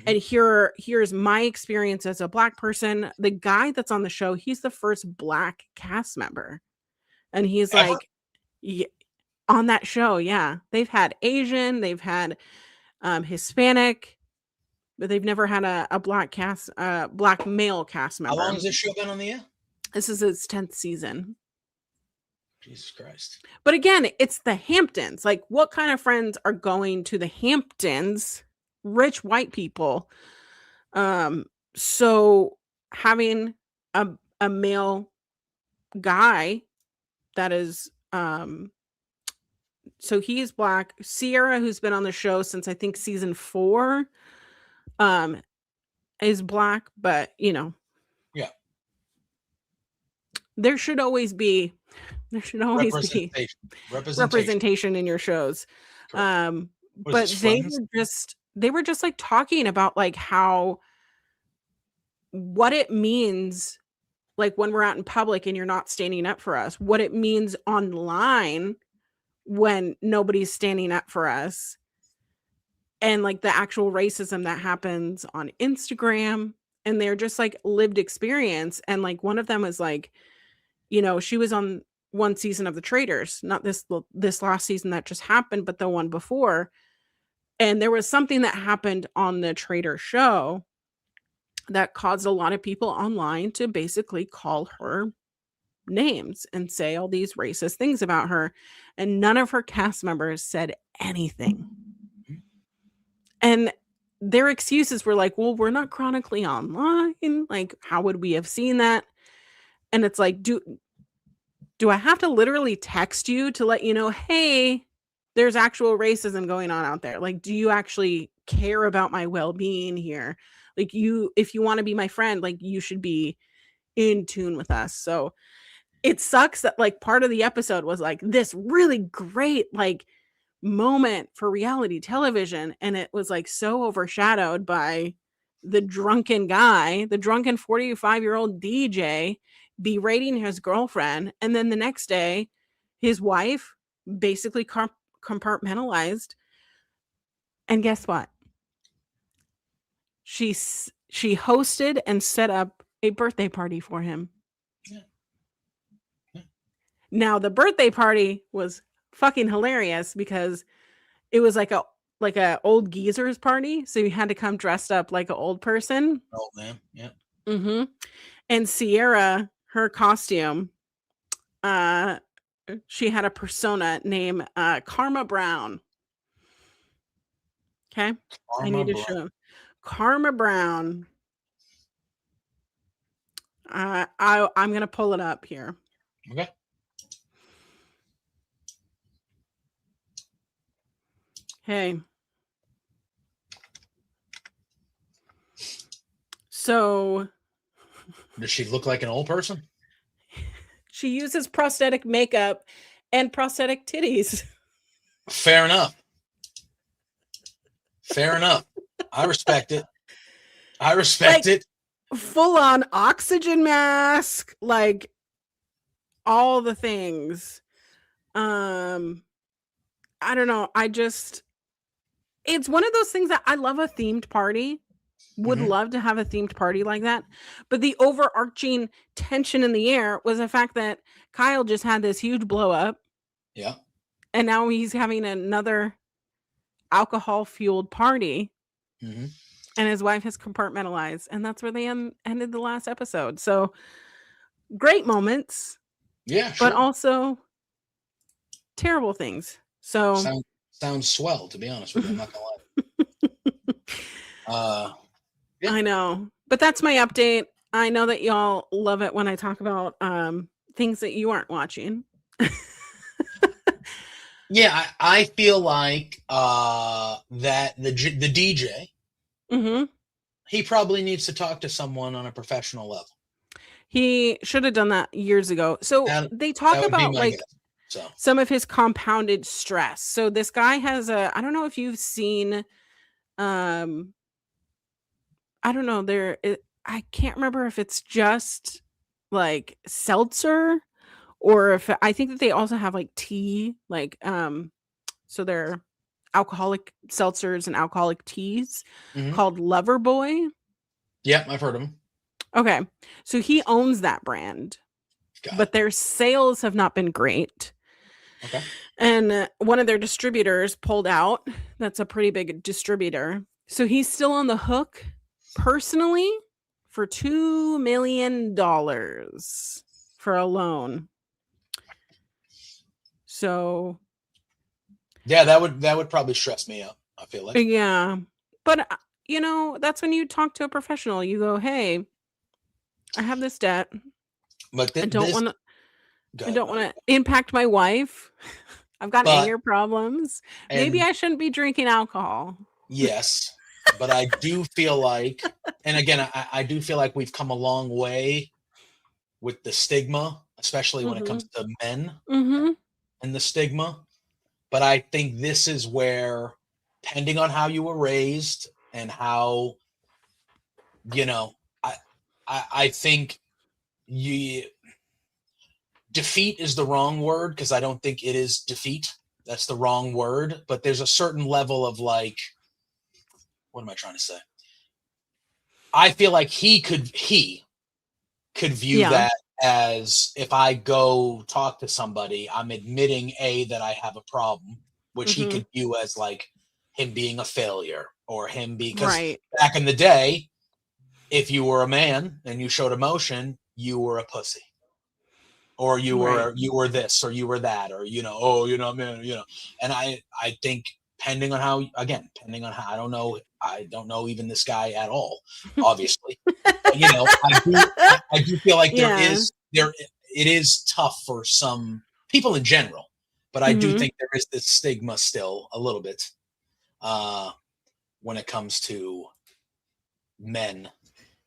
And here's my experience as a Black person. The guy that's on the show, he's the first Black cast member. And he's like, on that show, they've had Asian, they've had Hispanic, but they've never had a Black Black male cast member. How long has this show been on the air? This is its 10th season. Jesus Christ. But again, it's the Hamptons. Like, what kind of friends are going to the Hamptons? Rich white people. So having a male guy that is so he is Black. Sierra, who's been on the show since I think season 4, is Black, but you know, there should always be representation in your shows. But they were just like talking about like how what it means, like when we're out in public and you're not standing up for us, what it means online when nobody's standing up for us, and like the actual racism that happens on Instagram. And they're just like lived experience. And like one of them is like, you know, she was on one season of The Traitors, not this last season that just happened, but the one before. And there was something that happened on the Traitor show that caused a lot of people online to basically call her names and say all these racist things about her. And none of her cast members said anything. And their excuses were like, well, we're not chronically online. Like, how would we have seen that? And it's like, do I have to literally text you to let you know, hey, there's actual racism going on out there? Like, do you actually care about my well-being here? Like, if you want to be my friend, like, you should be in tune with us. So it sucks that like part of the episode was like this really great like moment for reality television, and it was like so overshadowed by the drunken 45-year-old DJ berating his girlfriend, and then the next day his wife basically compartmentalized. And guess what? She hosted and set up a birthday party for him. Now the birthday party was fucking hilarious because it was like a old geezer's party, so you had to come dressed up like an old person. Oh man, yeah. And Sierra, her costume she had a persona named Karma Brown. Okay. I Karma need to Brown. show Karma Brown. I'm going to pull it up here. Okay. Hey. So Does she look like an old person? she uses prosthetic makeup and prosthetic titties. Fair enough. Fair enough. I respect it. I respect it. Full on oxygen mask, like all the things. I don't know. It's one of those things that I love a themed party. Would love to have a themed party like that. But the overarching tension in the air was the fact that Kyle just had this huge blow up. Yeah. And now he's having another alcohol fueled party. Mm-hmm. And his wife has compartmentalized. And that's where they ended the last episode. So great moments. Yeah, sure. But also terrible things. So sounds swell, to be honest with you. I'm not gonna lie. Yeah. I know. But that's my update. I know that y'all love it when I talk about things that you aren't watching. Yeah, I feel like that the DJ, he probably needs to talk to someone on a professional level. He should have done that years ago. So they talk about like some of his compounded stress. So this guy has I don't know if you've seen, I don't know, I can't remember if it's just like seltzer or if I think that they also have like tea, like so they're alcoholic seltzers and alcoholic teas called Lover Boy. Yeah, I've heard of them. Okay. So he owns that brand. But their sales have not been great. Okay. And one of their distributors pulled out. That's a pretty big distributor. So he's still on the hook personally for $2 million for a loan. So yeah, that would probably stress me out, I feel like. Yeah. But you know, that's when you talk to a professional. You go, "Hey, I have this debt. But I don't want to impact my wife. I've got anger problems. Maybe I shouldn't be drinking alcohol." Yes, but I do feel like, and again, I do feel like we've come a long way with the stigma, especially when it comes to men and the stigma. But I think this is where, depending on how you were raised and how, I think defeat is the wrong word, because I don't think it is defeat. That's the wrong word. But there's a certain level of like, what am I trying to say? I feel like he could view that as, if I go talk to somebody, I'm admitting that I have a problem, which he could view as like him being a failure, or him because back in the day, if you were a man and you showed emotion, you were a pussy, or you were this, or you were that, or oh, you're not man, And I think depending on how I don't know even this guy at all, obviously. But, I do feel like it is tough for some people in general, but I do think there is this stigma still a little bit when it comes to men,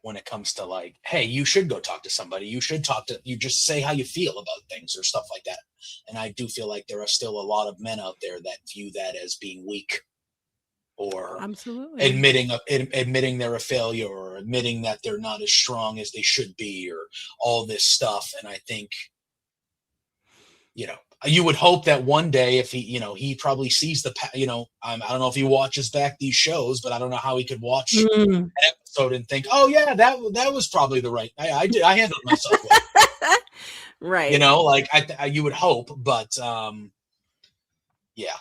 when it comes to like, hey, you should go talk to somebody. You just say how you feel about things or stuff like that. And I do feel like there are still a lot of men out there that view that as being weak, or absolutely admitting they're a failure, or admitting that they're not as strong as they should be, or all this stuff. And I think, you would hope that one day, if he probably sees I don't know if he watches back these shows, but I don't know how he could watch an episode and think, oh yeah, that was probably the right. I handled myself well. Right. You would hope, but yeah,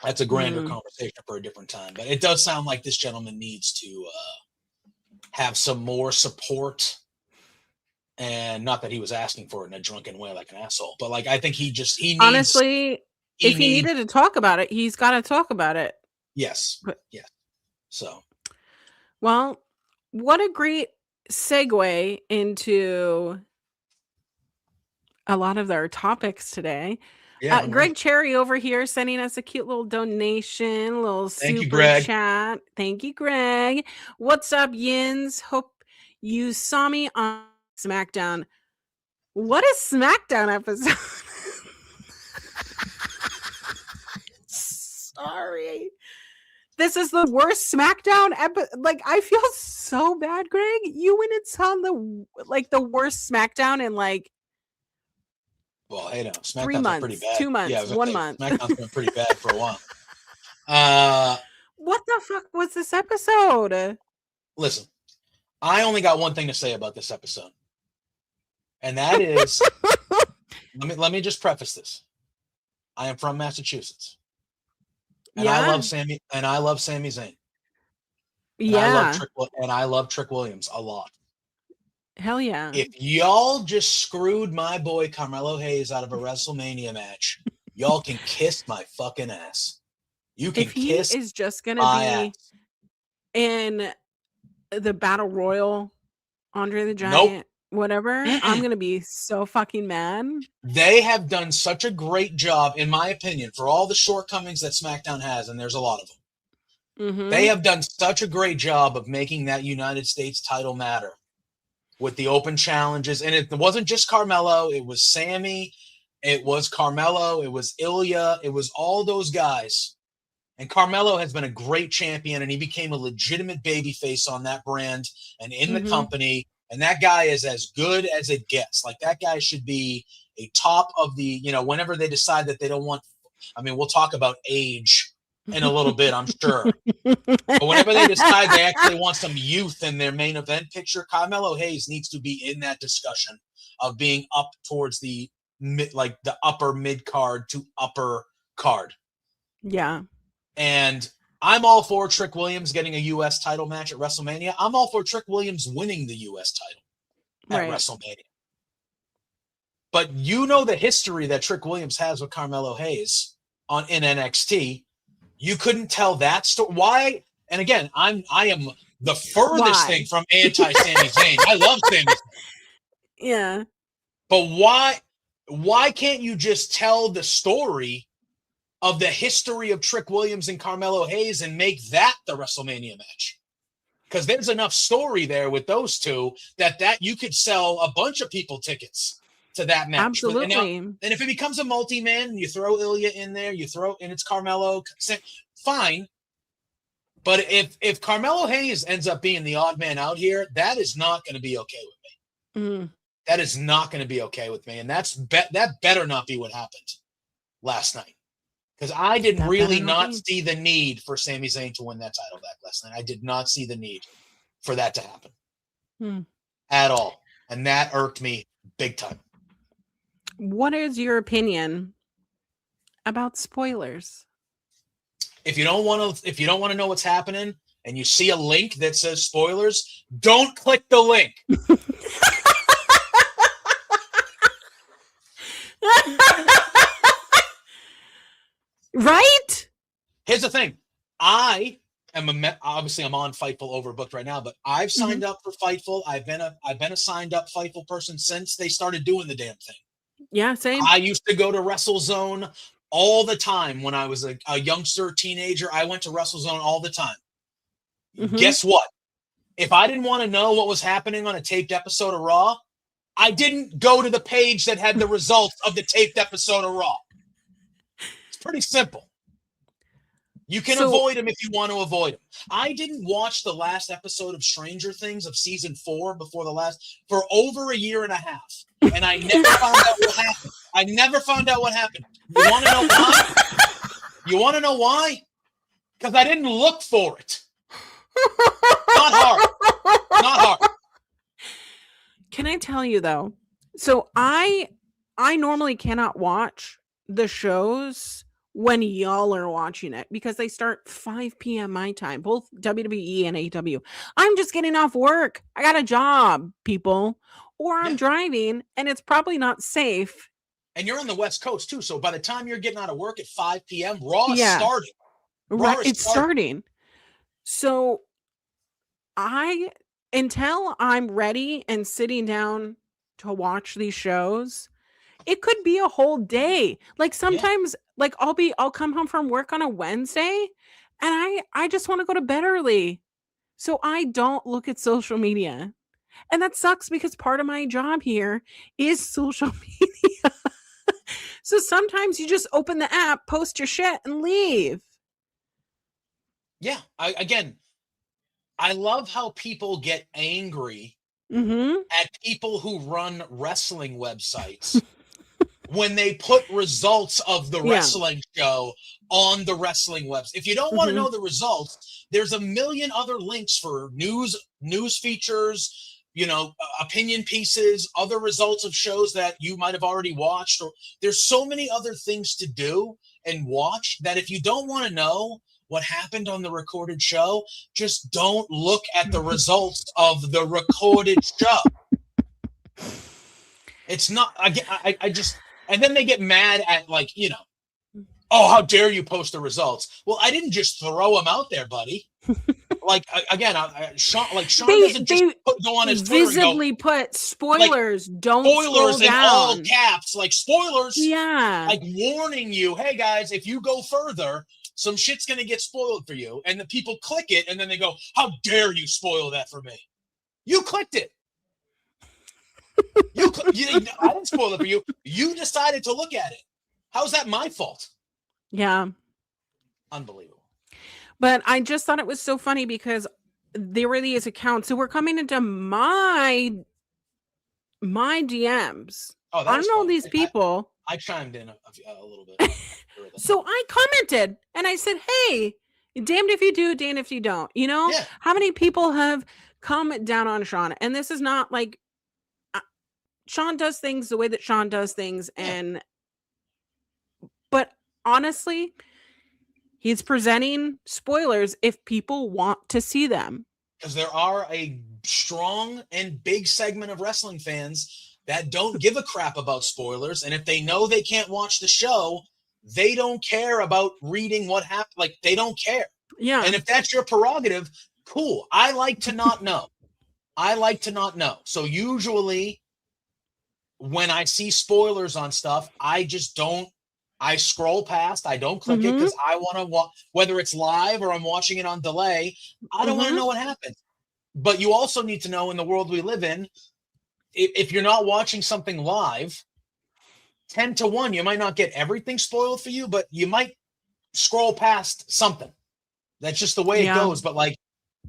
that's a grander conversation for a different time. But it does sound like this gentleman needs to have some more support And not that he was asking for it in a drunken way like an asshole, but like I think he Honestly, if he needs needed to talk about it, he's got to talk about it. yes. But, Yes. So well, what a great segue into a lot of our topics today. yeah, all right. Greg Cherry over here sending us a cute little donation, little Thank you, super Greg. chat. Thank you, Greg. What's up, Yins? Hope you saw me on SmackDown. What a SmackDown episode. Sorry. This is the worst SmackDown episode. Like, I feel so bad, Greg. You went and saw the worst SmackDown in like Well, hey, no, 3 SmackDown's been pretty months, bad. 2 months, Yeah, I was 1 gonna say month. SmackDown's been pretty bad for a while. What the fuck was this episode? Listen, I only got one thing to say about this episode, and that is, let me just preface this. I am from Massachusetts, and I love Sami Zayn. Yeah. I love Trick Williams a lot. Hell yeah. If y'all just screwed my boy Carmelo Hayes out of a WrestleMania match, y'all can kiss my fucking ass. You can If he kiss is just gonna my be ass. in the Battle Royal, Andre the Nope. Giant, whatever, I'm gonna be so fucking mad. They have done such a great job, in my opinion, for all the shortcomings that SmackDown has, and there's a lot of them. Mhm. They have done such a great job of making that United States title matter with the open challenges. And it wasn't just Carmelo. It was Sammy. It was Carmelo. It was Ilya. It was all those guys. And Carmelo has been a great champion, and he became a legitimate babyface on that brand and in the company. And that guy is as good as it gets. Like, that guy should be a top of the, whenever they decide that they don't want, I mean, we'll talk about age in a little bit, I'm sure. But whenever they decide they actually want some youth in their main event picture, Carmelo Hayes needs to be in that discussion of being up towards the the upper mid card to upper card. Yeah. And I'm all for Trick Williams getting a U.S. title match at WrestleMania. I'm all for Trick Williams winning the U.S. title at WrestleMania. But you know the history that Trick Williams has with Carmelo Hayes in NXT. You couldn't tell that story. Why? And again, I am the furthest thing from anti-Sami Zayn. I love Sami Zayn. Yeah. But why can't you just tell the story of the history of Trick Williams and Carmelo Hayes and make that the WrestleMania match? Because there's enough story there with those two that you could sell a bunch of people tickets to that match. Absolutely. And if it becomes a multi-man, you throw Ilya in there, and it's Carmelo, fine. But if Carmelo Hayes ends up being the odd man out here, that is not going to be okay with me. That is not going to be okay with me. And that better not be what happened last night. Because I did really not see the need for Sami Zayn to win that title back last night. I did not see the need for that to happen at all. And that irked me big time. What is your opinion about spoilers? If you don't want to know what's happening and you see a link that says spoilers, don't click the link. Right? Here's the thing. Obviously I'm on Fightful Overbooked right now, but I've signed up for Fightful. I've been a signed up Fightful person since they started doing the damn thing. Yeah, same. I used to go to WrestleZone all the time when I was a youngster, teenager. I went to WrestleZone all the time. Guess what? If I didn't want to know what was happening on a taped episode of Raw, I didn't go to the page that had the results of the taped episode of Raw. It's pretty simple. You can avoid them if you want to avoid them. I didn't watch the last episode of Stranger Things of season 4 for over a year and a half. And I never found out what happened. I never found out what happened. You want to know why? You want to know why? Because I didn't look for it. Not hard. Not hard. Can I tell you though? So I normally cannot watch the shows when y'all are watching it because they start 5 p.m. my time, both WWE and AEW. I'm just getting off work. I got a job, people. Or I'm Yeah. driving and it's probably not safe. And you're on the West Coast too. So by the time you're getting out of work at 5 p.m., Raw is Yeah. starting. Right. It's starting. So until I'm ready and sitting down to watch these shows, it could be a whole day. Like sometimes, like I'll come home from work on a Wednesday and I just want to go to bed early. So I don't look at social media. And that sucks because part of my job here is social media. So sometimes you just open the app, post your shit, and leave. Yeah. I love how people get angry Mm-hmm. at people who run wrestling websites when they put results of the wrestling show on the wrestling website. If you don't want to know the results, there's a million other links for news features, opinion pieces, other results of shows that you might have already watched. Or there's so many other things to do and watch that if you don't want to know what happened on the recorded show, just don't look at the results of the recorded show. It's not, I just, and then they get mad at oh, how dare you post the results? Well, I didn't just throw them out there, buddy. Sean doesn't just go on his Twitter visibly and go, put spoilers. Don't spoilers scroll in down. all caps, like spoilers. Yeah, like warning you, hey guys, if you go further, some shit's gonna get spoiled for you. And the people click it, and then they go, how dare you spoil that for me? You clicked it. I didn't spoil it for you. You decided to look at it. How's that my fault? Yeah. Unbelievable. But I just thought it was so funny because there were these accounts. So we're coming into my DMs. Oh, I don't know funny. these people. I chimed in a little bit. So I commented and I said, hey, damned if you do, damned if you don't. How many people have come down on Sean? And this is not like Sean does things the way that Sean does things. But honestly, he's presenting spoilers if people want to see them. Because there are a strong and big segment of wrestling fans that don't give a crap about spoilers. And if they know they can't watch the show, they don't care about reading what happened. Like, they don't care. Yeah. And if that's your prerogative, cool. I like to not know. So usually when I see spoilers on stuff, I scroll past. I don't click it because I want to watch, whether it's live or I'm watching it on delay. I don't want to know what happens. But you also need to know, in the world we live in, if you're not watching something live, 10-1, you might not get everything spoiled for you, but you might scroll past something. That's just the way it goes. But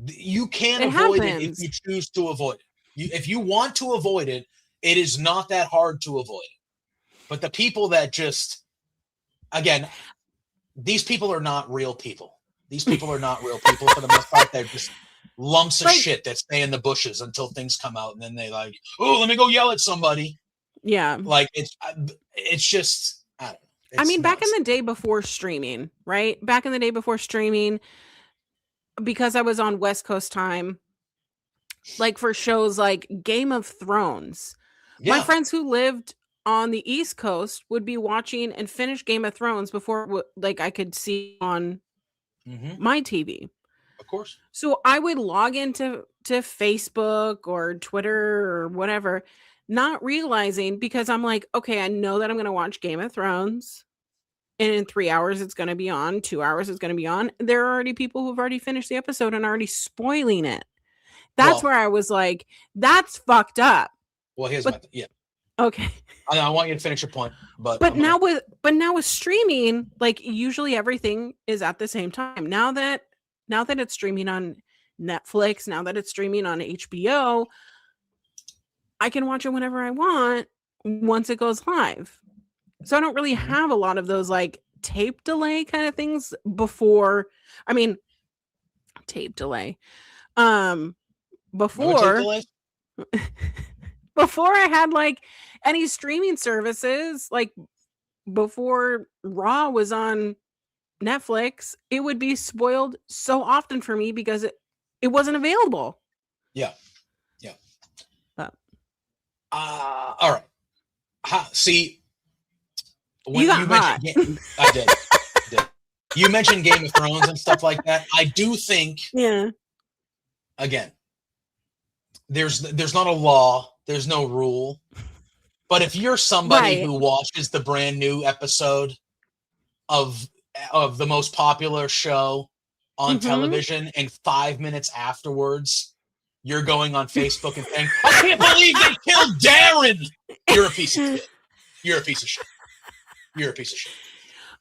you can avoid it if you choose to avoid it. If you want to avoid it, it is not that hard to avoid it. But the people that just, again, these people are not real people. These people are not real people for the most part. They're just lumps of shit that stay in the bushes until things come out, and then they oh, let me go yell at somebody. Yeah. It's just, I don't know. I mean, back in the day before streaming, right? Back in the day before streaming, because I was on West Coast time, like for shows like Game of Thrones, my friends who lived on the East Coast would be watching and finish Game of Thrones before I could see on my TV. Of course. So I would log into Facebook or Twitter or whatever, not realizing, because I'm like, okay, I know that I'm going to watch Game of Thrones. And in 3 hours, it's going to be on. 2 hours, it's going to be on. There are already people who've already finished the episode and already spoiling it. That's where I was like, that's fucked up. Well, here's Okay. I want you to finish your point, but now with streaming, like usually everything is at the same time. Now that it's streaming on Netflix, now that it's streaming on HBO, I can watch it whenever I want once it goes live. So I don't really have a lot of those like tape delay kind of things before. I mean, tape delay. Before I had like any streaming services, like before Raw was on Netflix, it would be spoiled so often for me because it wasn't available. Yeah. Yeah. But All right. See, when you got you hot. mentioned, I did. You mentioned Game of Thrones and stuff like that. I do think, Yeah. again, there's not a law, there's no rule. But if you're somebody who watches the brand new episode of the most popular show on television, and 5 minutes afterwards you're going on Facebook and saying, I can't believe they killed Darren, you're a piece of shit. You're a piece of shit. You're a piece of shit.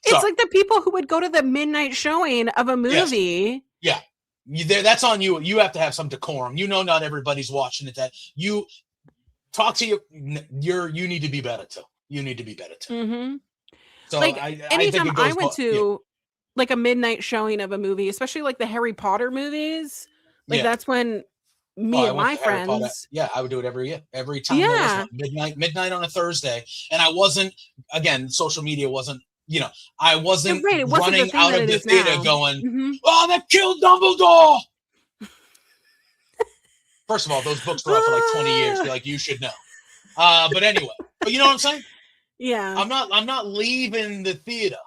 It's like the people who would go to the midnight showing of a movie. Yes. Yeah. That's on you. You have to have some decorum. You know, not everybody's watching it. That you talk to you need to be better too. You need to be better too. Mm-hmm. So like anytime I went to like a midnight showing of a movie, especially like the Harry Potter movies, like that's when me and my friends. I would do it every time. Yeah. Midnight on a Thursday. And I wasn't, again, social media wasn't, I wasn't running out of the theater going, oh, they killed Dumbledore. First of all, those books were out for like 20 years. You're like, you should know. But anyway, but you know what I'm saying? Yeah. I'm not leaving the theater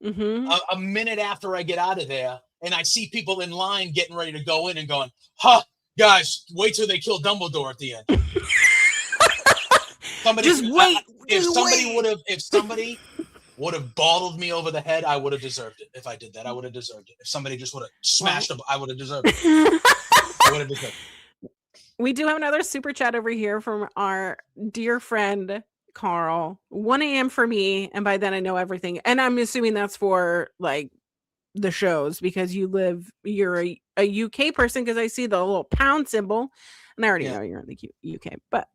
a minute after I get out of there, and I see people in line getting ready to go in and going, guys, wait till they kill Dumbledore at the end. If somebody would have bottled me over the head, I would have deserved it. If I did that, I would have deserved it. If somebody just would have smashed them, I would have deserved it. I would have deserved it. We do have another super chat over here from our dear friend Carl. 1 a.m. for me, and by then I know everything. And I'm assuming that's for like the shows because you're a UK person because I see the little pound symbol, and I already know you're in the UK. But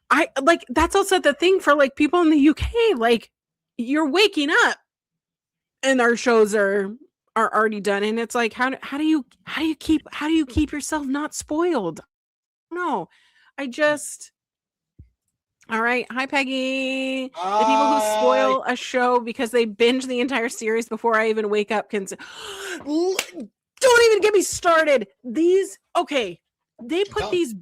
I like that's also the thing for like people in the UK. Like you're waking up, and our shows are already done, and it's like how do you keep yourself not spoiled? No, all right. Hi, Peggy. The people who spoil a show because they binge the entire series before I even wake up can don't even get me started. They put these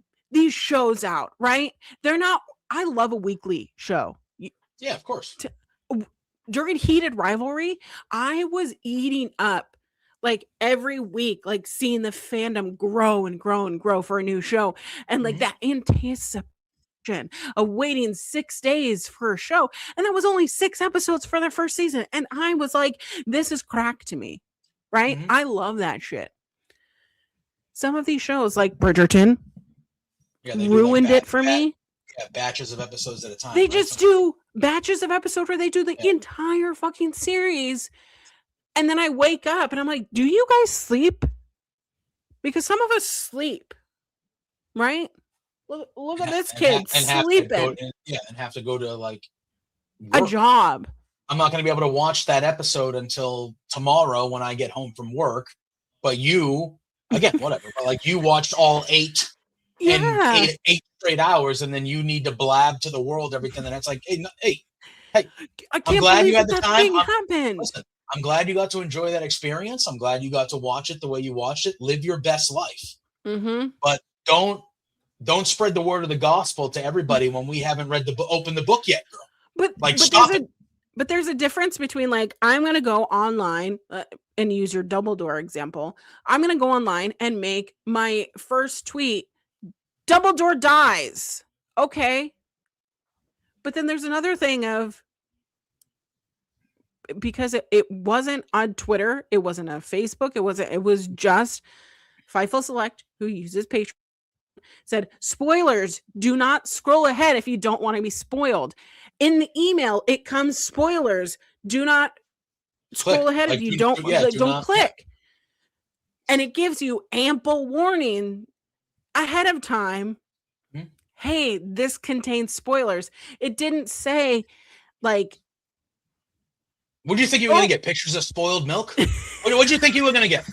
shows out, right? They're not. I love a weekly show. Yeah, of course. During Heated Rivalry, I was eating up like every week, like seeing the fandom grow and grow and grow for a new show, and like that anticipation of waiting 6 days for a show, and that was only 6 episodes for their first season, and I was like, this is crack to me, right? I love that shit. Some of these shows like Bridgerton ruined it for me. Batches of episodes at a time. They just do batches of episodes where they do the entire fucking series, and then I wake up and I'm like, do you guys sleep? Because some of us sleep, right? Look at this kid sleeping. And have to go to like work. A job. I'm not going to be able to watch that episode until tomorrow when I get home from work. But you, again, whatever. But like you watched all 8 in 8 straight hours, and then you need to blab to the world everything. And it's like, hey, I'm glad you had the time. Listen, I'm glad you got to enjoy that experience. I'm glad you got to watch it the way you watched it. Live your best life. But don't spread the word of the gospel to everybody when we haven't read opened the book yet, girl. But there's a difference between like, I'm going to go online and use your Dumbledore example. I'm going to go online and make my first tweet, Dumbledore dies. Okay. But then there's another thing of, because it wasn't on Twitter, it wasn't on Facebook, it was just Fightful Select, who uses Patreon, said, spoilers, do not scroll ahead if you don't want to be spoiled. In the email, it comes, spoilers, do not scroll ahead if you don't click. And it gives you ample warning ahead of time. Hey, this contains spoilers. It didn't say like, what do you think you were going to get? Pictures of spoiled milk? What do you think you were going to get?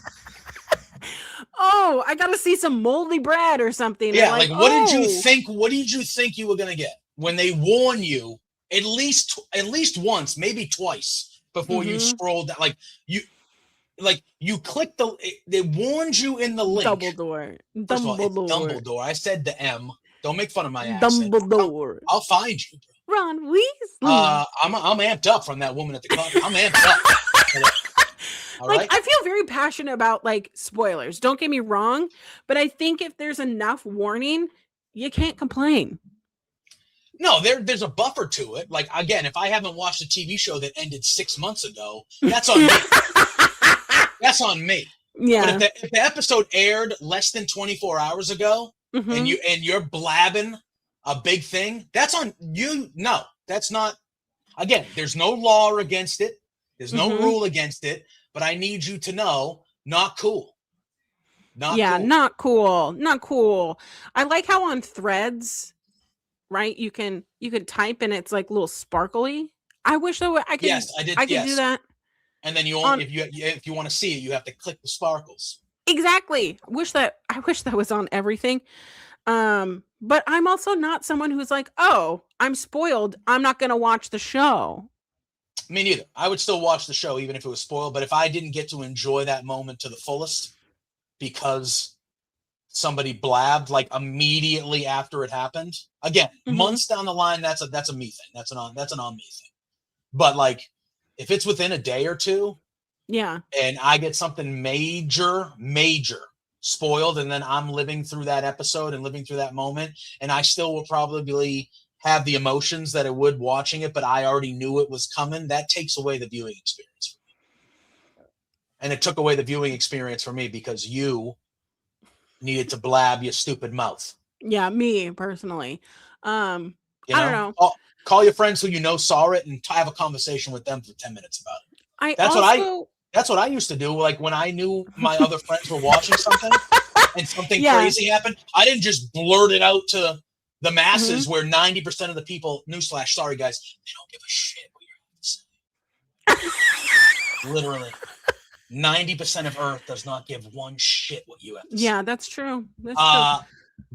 Oh, I got to see some moldy bread or something. Yeah, like what did you think? What did you think you were going to get when they warn you at least once, maybe twice before you scroll down. You click it warns you in the link. Dumbledore. First of all, it's Dumbledore. I said the M. Don't make fun of my accent. Dumbledore. I'll find you, bro. Ron Weasley. I'm amped up from that woman at the coffee. I'm amped up. All right? I feel very passionate about like spoilers. Don't get me wrong, but I think if there's enough warning, you can't complain. No, there's a buffer to it. Like, again, if I haven't watched a TV show that ended 6 months ago, that's on me. That's on me. Yeah. But if the episode aired less than 24 hours ago, and you're blabbing a big thing, that's on you. No, that's not. Again, there's no law against it. There's no rule against it. But I need you to know, not cool. Not cool. Not cool. I like how on Threads, right? You can type and it's like a little sparkly. I wish I could. Yes, I did. I could do that. And then if you want to see it, you have to click the sparkles. Exactly. I wish that was on everything. But I'm also not someone who's like, oh, I'm spoiled, I'm not gonna watch the show. Me neither. I would still watch the show even if it was spoiled. But if I didn't get to enjoy that moment to the fullest because somebody blabbed like immediately after it happened, again, months down the line, that's a me thing. That's an on me thing. But like, if it's within a day or two, yeah, and I get something major spoiled, and then I'm living through that episode and living through that moment, and I still will probably have the emotions that I would watching it, but I already knew it was coming, that takes away the viewing experience for me. And it took away the viewing experience for me because you needed to blab your stupid mouth. Yeah, me personally. I don't know. Call your friends who you know saw it and have a conversation with them for 10 minutes about it. That's what I used to do. Like when I knew my other friends were watching something and something crazy happened, I didn't just blurt it out to the masses where 90% of the people, newsflash, sorry guys, they don't give a shit what you're saying. Literally. 90% of Earth does not give one shit what you have to say. Yeah, that's true. That's true.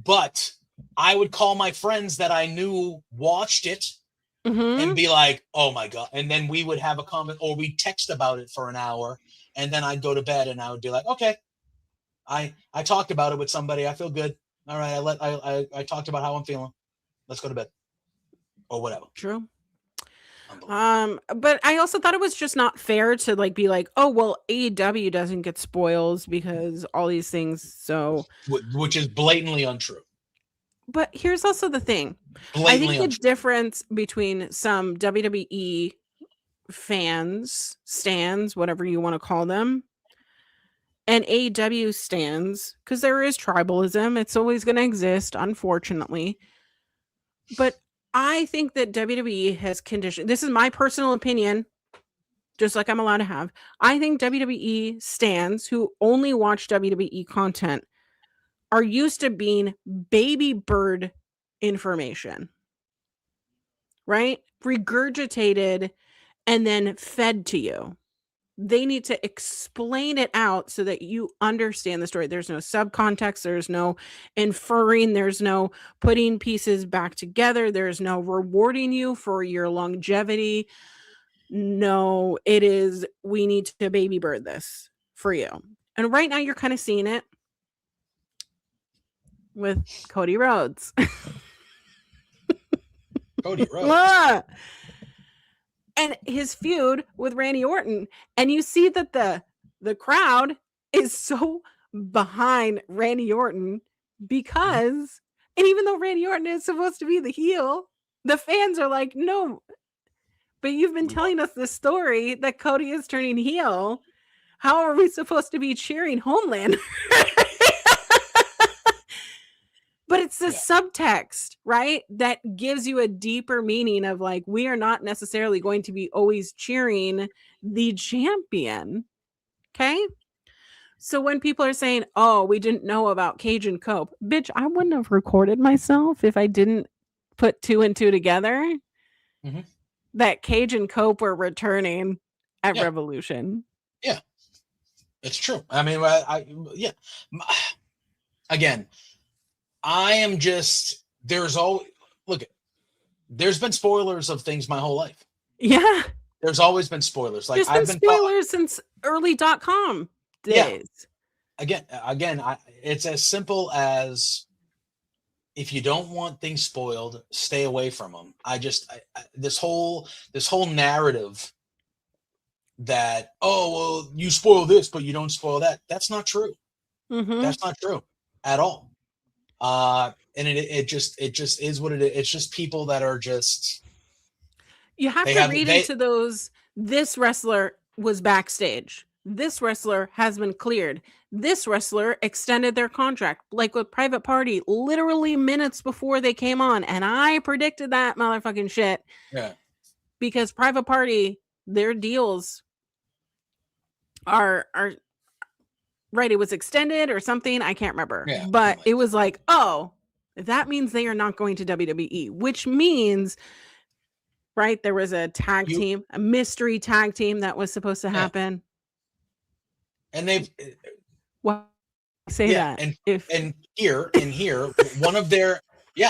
But I would call my friends that I knew watched it and be like, oh my God. And then we would have a comment or we'd text about it for an hour. And then I'd go to bed and I would be like, okay, I talked about it with somebody. I feel good. All right. I talked about how I'm feeling. Let's go to bed or whatever. True. But I also thought it was just not fair to like be like, oh well, AEW doesn't get spoils because all these things. So, which is blatantly untrue. But here's also the thing. I think the difference between some WWE stands, whatever you want to call them, and AEW stands, because there is tribalism. It's always going to exist, unfortunately. But I think that WWE has conditioned. This is my personal opinion, just like I'm allowed to have. I think WWE stands who only watch WWE content are used to being baby bird information, right? Regurgitated and then fed to you. They need to explain it out so that you understand the story. There's no subcontext. There's no inferring. There's no putting pieces back together. There's no rewarding you for your longevity. No, it is, we need to baby bird this for you. And right now you're kind of seeing it with Cody Rhodes. Cody Rhodes. And his feud with Randy Orton. And you see that the crowd is so behind Randy Orton because, and even though Randy Orton is supposed to be the heel, the fans are like, no, but you've been telling us this story that Cody is turning heel. How are we supposed to be cheering Homelander? But it's the subtext, right? That gives you a deeper meaning of like, we are not necessarily going to be always cheering the champion. Okay. So when people are saying, oh, we didn't know about Cage and Cope, bitch, I wouldn't have recorded myself if I didn't put two and two together that Cage and Cope were returning at Revolution. Yeah, it's true. I mean, again, I am just, there's always, look, there's been spoilers of things my whole life. Yeah. There's always been spoilers. Like There's I've been been spoilers since early.com yeah. days. Again, it's as simple as if you don't want things spoiled, stay away from them. This whole narrative that, oh well, you spoil this but you don't spoil that. That's not true. Mm-hmm. That's not true at all. And it just is what it is. It's just people that are just You have to read into those. This wrestler was backstage. This wrestler has been cleared. This wrestler extended their contract, like with Private Party, literally minutes before they came on. And I predicted that motherfucking shit. Yeah. Because Private Party, their deals are right. It was extended or something. I can't remember. Yeah, but it was like, oh, that means they are not going to WWE, which means, right, there was a a mystery tag team that was supposed to happen. And they've say that. And here, one of their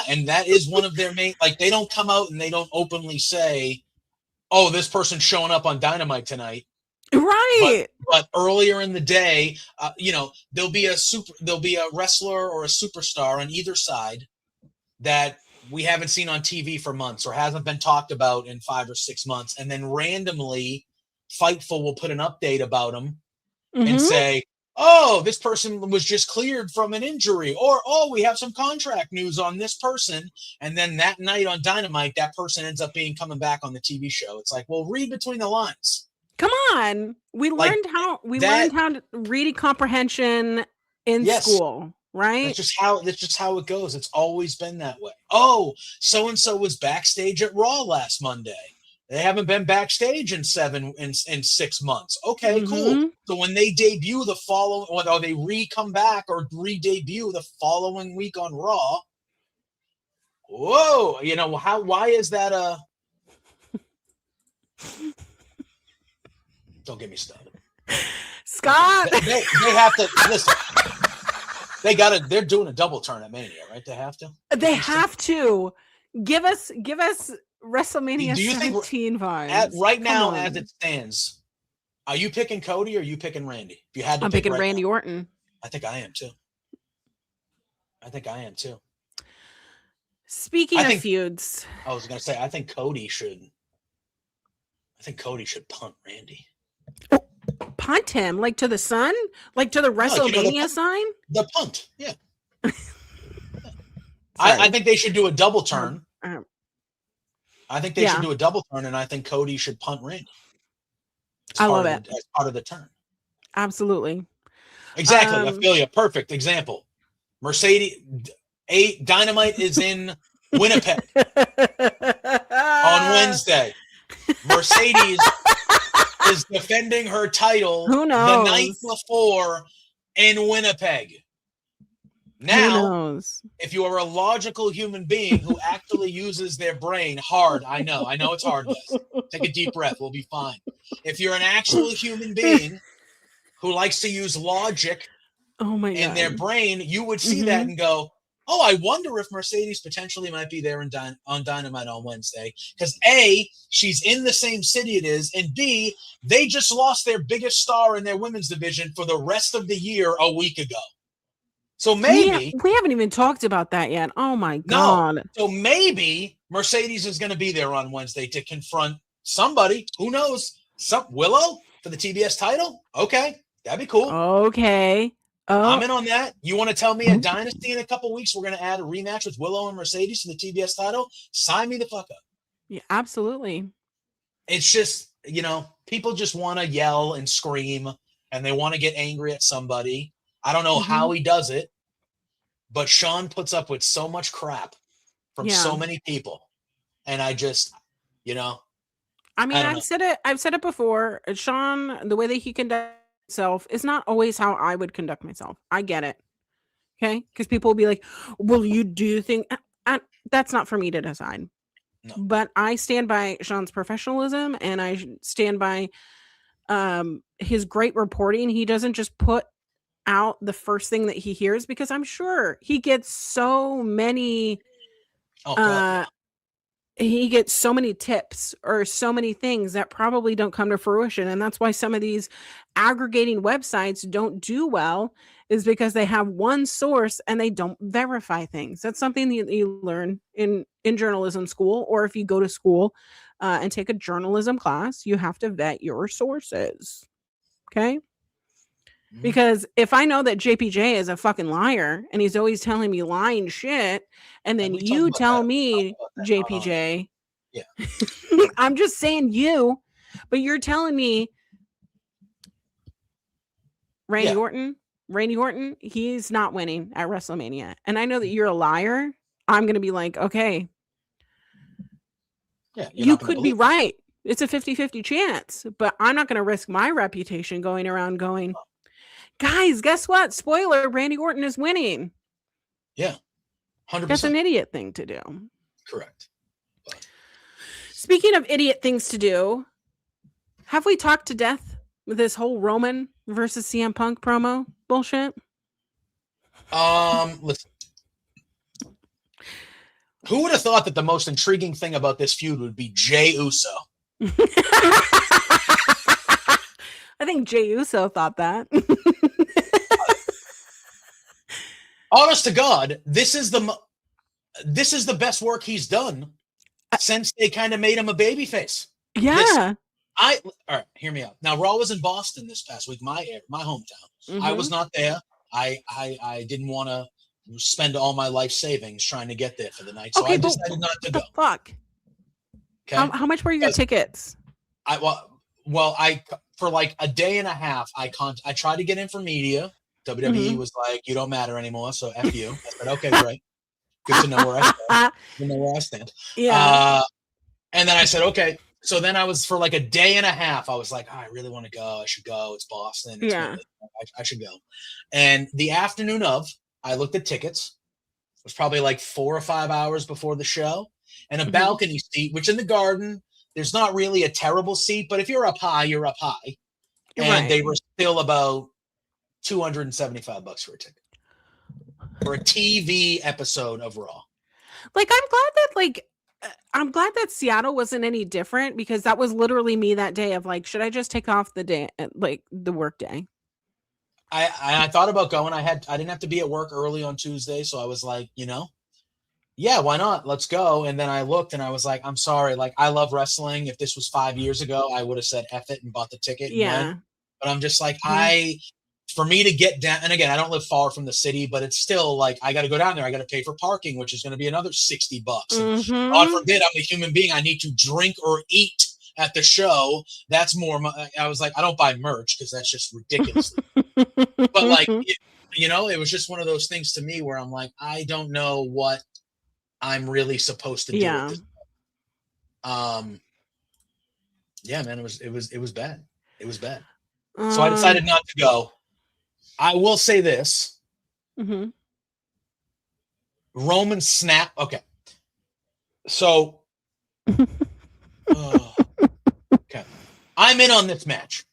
and that is one of their main, like, they don't come out and they don't openly say, oh, this person's showing up on Dynamite tonight. Right. But earlier in the day, there'll be a wrestler or a superstar on either side that we haven't seen on TV for months or hasn't been talked about in 5 or 6 months. And then randomly Fightful will put an update about them and say, oh, this person was just cleared from an injury, or, oh, we have some contract news on this person. And then that night on Dynamite, that person ends up coming back on the TV show. It's like, well, read between the lines. Come on. We learned how to read comprehension in school, right? That's just how it goes. It's always been that way. Oh, so-and-so was backstage at Raw last Monday. They haven't been backstage in 6 months. Okay, cool. So when they debut the following, or they come back or re-debut the following week on Raw, whoa, why is that don't get me started. Scott! They have to, listen, they're doing a double turn at Mania, right? They have to? They have to. Give us WrestleMania 17 vibes. Right now, as it stands, are you picking Cody or are you picking Randy? If you had to, I'm picking Randy Orton. I think I am too. Speaking of feuds, I was going to say I think Cody should punt Randy. Punt him like to the sun, like to the WrestleMania sign. The punt, yeah. I think they should do a double turn. I think they should do a double turn, and I think Cody should punt Randy. I love it. As part of the turn. Absolutely. Exactly. I feel you. Perfect example. Dynamite is in Winnipeg on Wednesday. Mercedes is defending her title the night before in Winnipeg. Now, if you are a logical human being who actually uses their brain hard, I know it's hard, guys. Take a deep breath. We'll be fine. If you're an actual human being who likes to use logic in their brain, you would see that and go, oh, I wonder if Mercedes potentially might be there on Dynamite on Wednesday. Because A, she's in the same city it is, and B, they just lost their biggest star in their women's division for the rest of the year a week ago. So maybe we haven't even talked about that yet. Oh my God. No. So maybe Mercedes is going to be there on Wednesday to confront somebody. Who knows? Willow for the TBS title? Okay. That'd be cool. Okay. I'm in on that. You want to tell me a Dynasty in a couple weeks we're going to add a rematch with Willow and Mercedes for the TBS title? Sign me the fuck up. Yeah, absolutely. It's just, people just want to yell and scream and they want to get angry at somebody. I don't know how he does it, but Sean puts up with so much crap from so many people. And I just, I mean, I've said it before. Sean, the way that he conducts himself is not always how I would conduct myself. I get it. Okay? Because people will be like, well, you do think that's not for me to decide. No. But I stand by Sean's professionalism and I stand by his great reporting. He doesn't just put out the first thing that he hears, because I'm sure he gets so many he gets so many tips or so many things that probably don't come to fruition. And that's why some of these aggregating websites don't do well, is because they have one source and they don't verify things. That's something that you learn in journalism school, or if you go to school and take a journalism class, you have to vet your sources. Okay. Because if I know that JPJ is a fucking liar and he's always telling me lying shit, and then we talked you about tell that. me, Not on. JPJ, Yeah. I'm just saying you, but you're telling me Randy Orton, he's not winning at WrestleMania. And I know that you're a liar. I'm going to be like, okay, Yeah, you could be right. It's a 50-50 chance, but I'm not going to risk my reputation going around going, guys, guess what? Spoiler, Randy Orton is winning. Yeah, 100%. That's an idiot thing to do. Correct. Speaking of idiot things to do, have we talked to death with this whole Roman versus CM Punk promo bullshit? Listen. Who would have thought that the most intriguing thing about this feud would be Jey Uso? I think Jey Uso thought that. Honest to God, this is the best work he's done since they kind of made him a babyface. Yeah. All right, hear me out. Now, Raw was in Boston this past week, my hometown. Mm-hmm. I was not there. I didn't want to spend all my life savings trying to get there for the night, so I decided not to go. Fuck. Okay. How much were your tickets? I for like a day and a half, I tried to get in for media. WWE was like, you don't matter anymore, so F you. I said, okay, great. Good to know where I stand. Yeah. And then I said, okay. So then I was, for like a day and a half, I was like, I really want to go. I should go. It's Boston. I should go. And the afternoon of, I looked at tickets. It was probably like 4 or 5 hours before the show. And a balcony seat, which in the Garden, there's not really a terrible seat, but if you're up high, you're up high. And they were still about $275 for a ticket. For a TV episode of Raw. Like, I'm glad that Seattle wasn't any different, because that was literally me that day of like, should I just take off the day, like the work day? I thought about going. I didn't have to be at work early on Tuesday, so I was like, yeah, why not? Let's go. And then I looked and I was like, I'm sorry, like, I love wrestling. If this was 5 years ago, I would have said F it and bought the ticket. Yeah. But I'm just like, for me to get down, and again, I don't live far from the city, but it's still like, I got to go down there. I got to pay for parking, which is going to be another $60. And God forbid, I'm a human being. I need to drink or eat at the show. That's more. I was like, I don't buy merch because that's just ridiculous. But like, it was just one of those things to me where I'm like, I don't know what I'm really supposed to do. Yeah. With this. Yeah, man, it was bad. It was bad. So I decided not to go. I will say this. Roman snap. Okay. So, okay. I'm in on this match.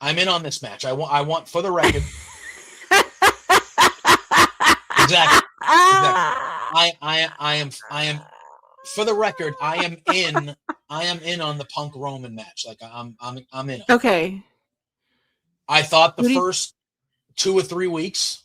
I want for the record. Exactly. I am for the record. I am in on the Punk Roman match. Like I'm in. Okay. I thought the first 2 or 3 weeks,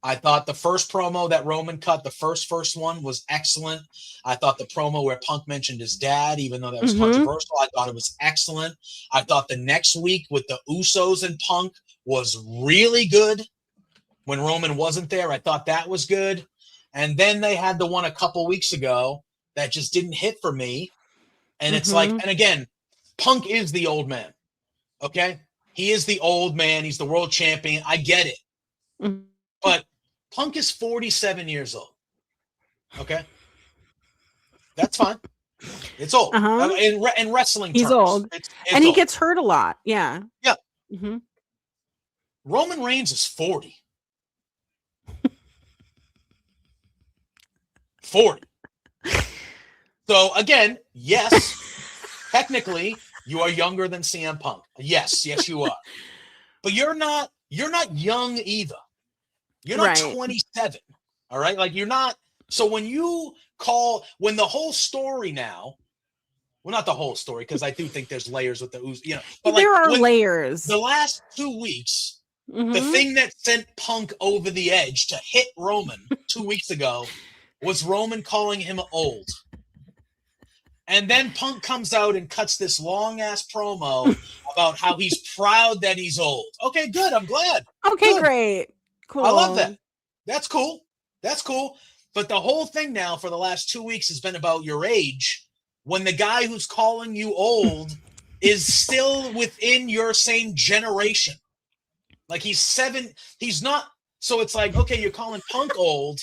I thought the first promo that Roman cut, the first one, was excellent. I thought the promo where Punk mentioned his dad, even though that was controversial, I thought it was excellent. I thought the next week with the Usos and Punk was really good. When Roman wasn't there, I thought that was good. And then they had the one a couple weeks ago that just didn't hit for me. And it's like, and again, Punk is the old man. Okay? He is the old man. He's the world champion. I get it. But Punk is 47 years old. Okay? That's fine. It's old. In wrestling He's terms. Old. It's and he old. gets hurt a lot. Yeah. Yeah. Roman Reigns is 40. 40. So again, yes, technically you are younger than CM Punk. Yes, you are. But you're not young either. You're not 27. All right? Like, you're not. So when the whole story now Well, not the whole story, because I do think there's layers with the Usos, But There are layers. The last 2 weeks, Mm-hmm. the thing that sent Punk over the edge to hit Roman 2 weeks ago was Roman calling him old. And then Punk comes out and cuts this long-ass promo about how he's proud that he's old. Okay, good. I'm glad. Okay, good. Great. Cool. I love that. That's cool. That's cool. But the whole thing now for the last 2 weeks has been about your age, when the guy who's calling you old is still within your same generation. Like he's 7. He's not. So it's like, okay, you're calling Punk old,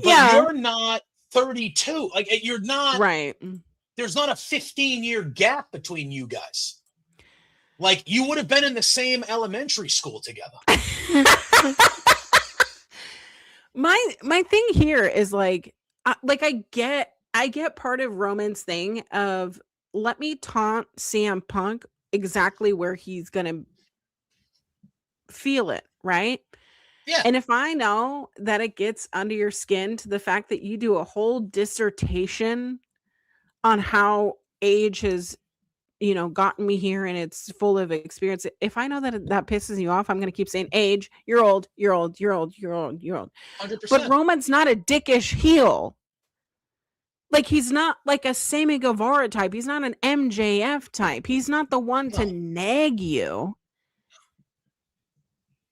but you're not 32. Like you're not. Right. There's not a 15-year gap between you guys. Like you would have been in the same elementary school together. My thing here is like I get part of Roman's thing of let me taunt CM Punk exactly where he's gonna feel it, right? Yeah. And if I know that it gets under your skin to the fact that you do a whole dissertation on how age has, gotten me here and it's full of experience. If I know that pisses you off, I'm going to keep saying age, you're old, you're old, you're old, you're old, you're old. 100%. But Roman's not a dickish heel. Like he's not like a Sammy Guevara type. He's not an MJF type. He's not the one to nag you.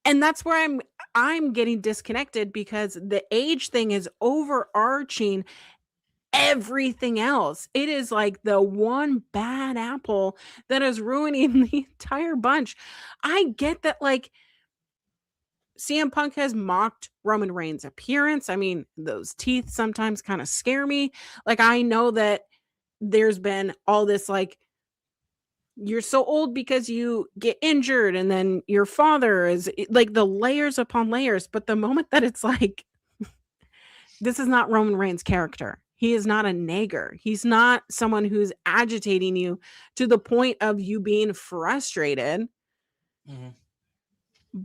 And that's where I'm getting disconnected, because the age thing is overarching everything else. It is like the one bad apple that is ruining the entire bunch. I get that, like, CM Punk has mocked Roman Reigns' appearance. I mean, those teeth sometimes kind of scare me. Like, I know that there's been all this, like, you're so old because you get injured, and then your father is like the layers upon layers. But the moment that it's like, this is not Roman Reigns' character. He is not a nagger. He's not someone who's agitating you to the point of you being frustrated. Mm-hmm.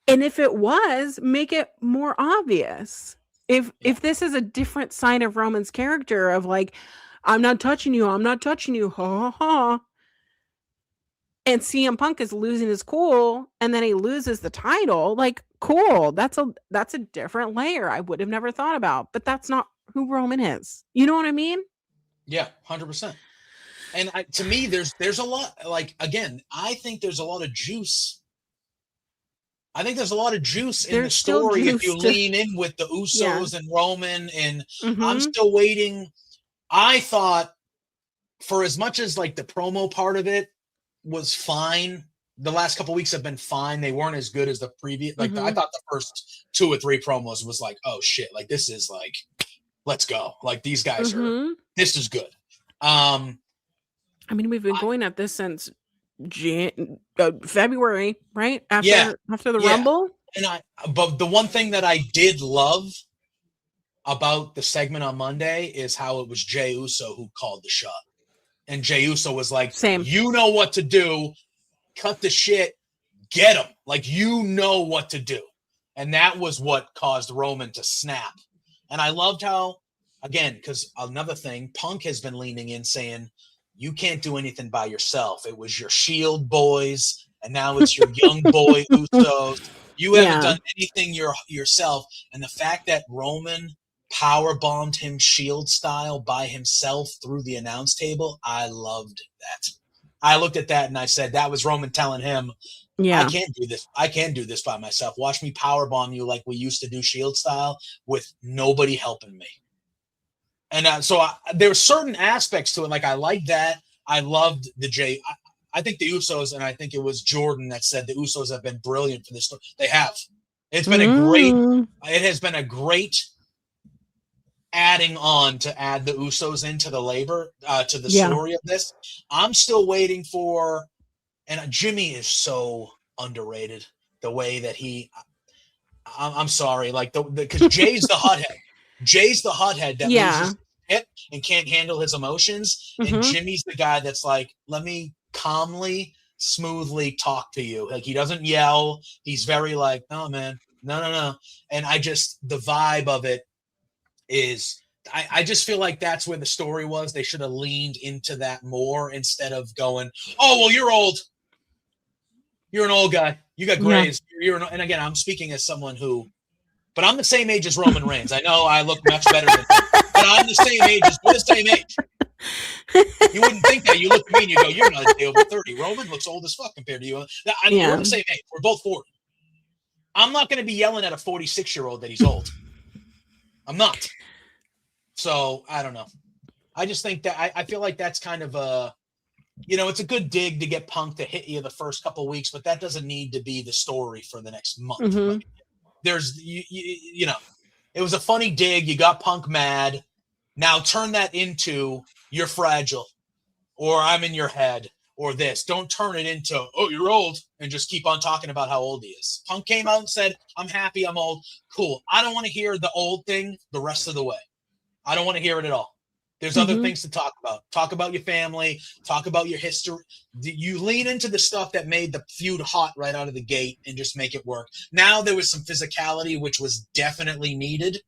And if it was, make it more obvious. If this is a different side of Roman's character of like, I'm not touching you, ha ha ha. And CM Punk is losing his cool, and then he loses the title. Like, cool. That's a different layer I would have never thought about. But that's not who Roman is. You know what I mean? Yeah, 100%. And to me, there's a lot. Like, again, I think there's a lot of juice. I think there's a lot of juice in the story if you lean in with the Usos and Roman. And I'm still waiting. I thought, for as much as like the promo part of it was fine, the last couple of weeks have been fine. They weren't as good as the previous. Like I thought the first 2 or 3 promos was like, oh shit, like this is like, let's go. Like these guys are. This is good. I mean, we've been going at this since February, right? After the Rumble. And but the one thing that I did love about the segment on Monday is how it was Jey Uso who called the shot. And Jey Uso was like, same. You know what to do. Cut the shit. Get him. Like, you know what to do. And that was what caused Roman to snap. And I loved how, again, because another thing, Punk has been leaning in saying, you can't do anything by yourself. It was your Shield boys, and now it's your young boy Usos. You haven't done anything yourself. And the fact that Roman power bombed him Shield style by himself through the announce table, I loved that. I looked at that and I said, that was Roman telling him, I can't do this. I can't do this by myself. Watch me power bomb you like we used to do Shield style with nobody helping me. And so there were certain aspects to it. Like I liked that. I loved the Jey. I think the Usos, and I think it was Jordan that said the Usos have been brilliant for this story. They have. It's been it has been a great adding on to add the Usos into the to the story of this. I'm still waiting for, and Jimmy is so underrated. The way that I'm sorry, like because Jay's the hothead. Jay's the hothead that loses it and can't handle his emotions, and Jimmy's the guy that's like, let me calmly, smoothly talk to you. Like he doesn't yell. He's very like, no man, no. And the vibe of it is I just feel like that's where the story was. They should have leaned into that more instead of going, oh, well, you're old. You're an old guy. You got grays. Yeah. And again, I'm speaking as someone who, but I'm the same age as Roman Reigns. I know I look much better than him, but I'm the same age as, we're the same age. You wouldn't think that. You look at me and you go, you're not a day over 30. Roman looks old as fuck compared to you. I mean, we're the same age. We're both 40. I'm not going to be yelling at a 46-year-old that he's old. I'm not. So I don't know. I just think that I feel like that's kind of a, it's a good dig to get Punk to hit you the first couple of weeks, but that doesn't need to be the story for the next month. Mm-hmm. There's, it was a funny dig. You got Punk mad. Now turn that into you're fragile, or I'm in your head, or this. Don't turn it into, oh, you're old, and just keep on talking about how old he is. Punk came out and said, I'm happy, I'm old. Cool. I don't want to hear the old thing the rest of the way. I don't want to hear it at all. There's other things to talk about. Talk about your family. Talk about your history. You lean into the stuff that made the feud hot right out of the gate and just make it work. Now there was some physicality, which was definitely needed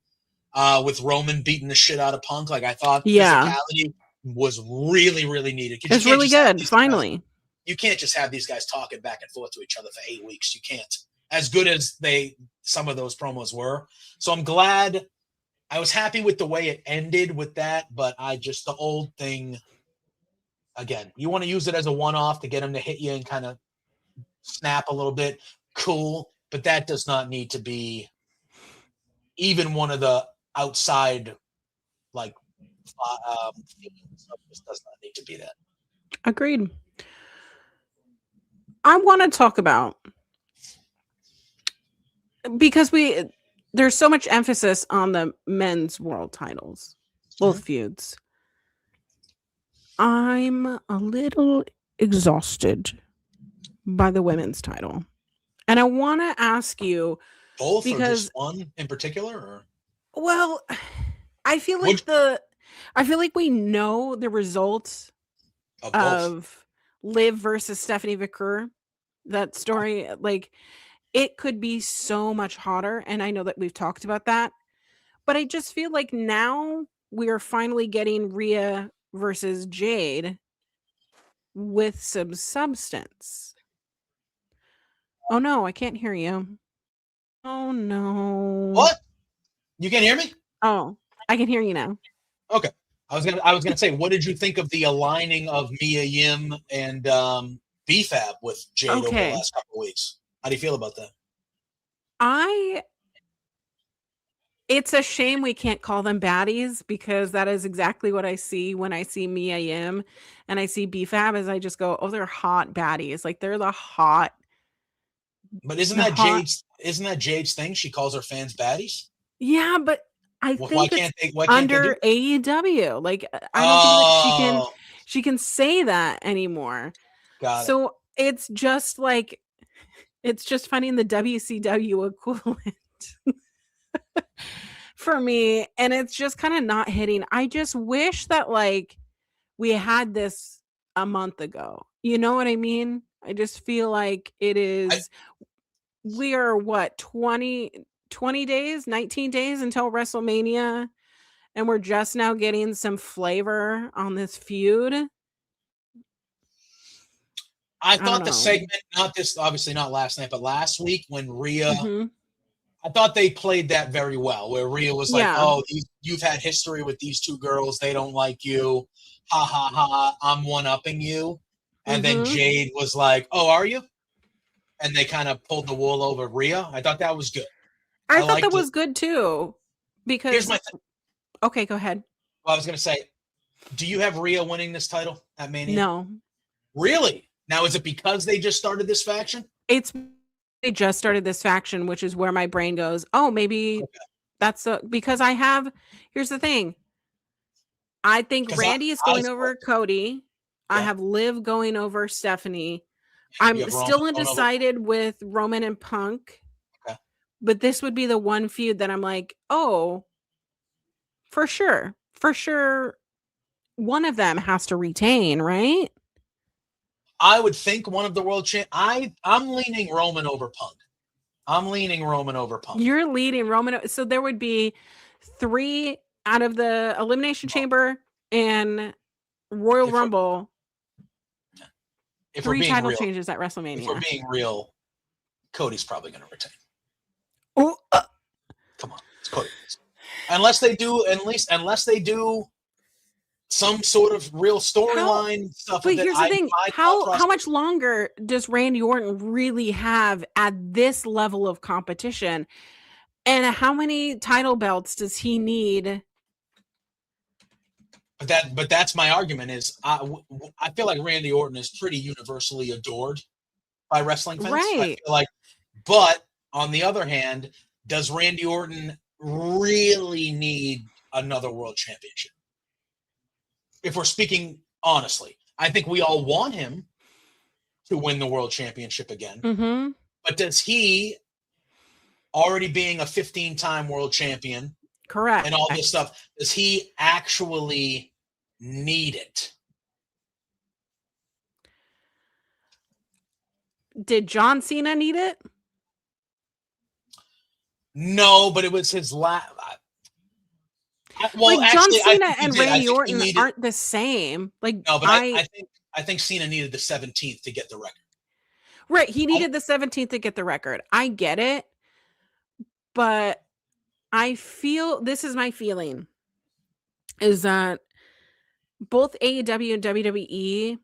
with Roman beating the shit out of Punk. Like, I thought physicality was really, really needed. It's really good, finally. You can't just have these guys talking back and forth to each other for 8 weeks. You can't. As good as some of those promos were. So I'm glad. I was happy with the way it ended with that, but the old thing, again, you want to use it as a one-off to get him to hit you and kind of snap a little bit. Cool. But that does not need to be even one of the outside, like, just does not need to be that. Agreed. I want to talk about, because there's so much emphasis on the men's world titles, both feuds. I'm a little exhausted by the women's title. And I want to ask you, both, or just one in particular? Or? Well, I feel like we know the results of Liv versus Stephanie Vicker. That story, like, it could be so much hotter, and I know that we've talked about that, but I just feel like now we are finally getting Rhea versus Jade with some substance. Oh no, I can't hear you. Oh no. What? You can't hear me? Oh, I can hear you now. Okay. I was gonna say, what did you think of the aligning of Mia Yim and BFAB with Jade over the last couple of weeks? How do you feel about that? It's a shame we can't call them baddies, because that is exactly what I see when I see Mia Yim and I see BFAB, as I just go, oh, they're hot baddies. Like, they're the hot. But isn't that Jade's thing? She calls her fans baddies? Yeah, but I think under AEW. Like, I don't think that she can say that anymore. Got it. So it's just like, it's just finding the WCW equivalent for me, and it's just kind of not hitting. I just wish that, like, we had this a month ago. You know what I mean? I just feel like it is. We are what, 20 days, 19 days until WrestleMania, and we're just now getting some flavor on this feud. I thought the segment, obviously not last night, but last week when Rhea, I thought they played that very well, where Rhea was like, oh, you've had history with these two girls. They don't like you. Ha, ha, ha. I'm one-upping you. And then Jade was like, oh, are you? And they kind of pulled the wool over Rhea. I thought that was good. I thought that was good too. Because here's my thing. Okay, go ahead. Well, I was going to say, do you have Rhea winning this title at Mania? No. Really? Now, is it because they just started this faction? They just started this faction, which is where my brain goes, oh, maybe that's because here's the thing. I think Randy is going over Cody. I have Liv going over Stephanie. I'm still undecided with Roman and Punk. Okay. But this would be the one feud that I'm like, oh, for sure, one of them has to retain, right? I would think one of the world champ. I'm leaning Roman over Punk. You're leading Roman. So there would be 3 out of the Elimination Chamber and Royal Rumble, if 3 we're being title real, changes at if we're WrestleMania. being real, Cody's probably going to retain. Oh, Come on, it's Cody. Unless they do some sort of real storyline stuff. But here's the thing: how much longer does Randy Orton really have at this level of competition, and how many title belts does he need? But that's my argument. Is I feel like Randy Orton is pretty universally adored by wrestling fans. Right. I feel like, but on the other hand, does Randy Orton really need another world championship? If we're speaking honestly, I think we all want him to win the world championship again. Mm-hmm. But does he, already being a 15-time world champion, correct, and all this stuff, does he actually need it? Did John Cena need it? No, but it was his last. Well, like actually, John Cena and Randy Orton aren't the same. Like, no, but I think Cena needed the 17th to get the record. Right, he needed the 17th to get the record. I get it, but I feel this is my feeling is that both AEW and WWE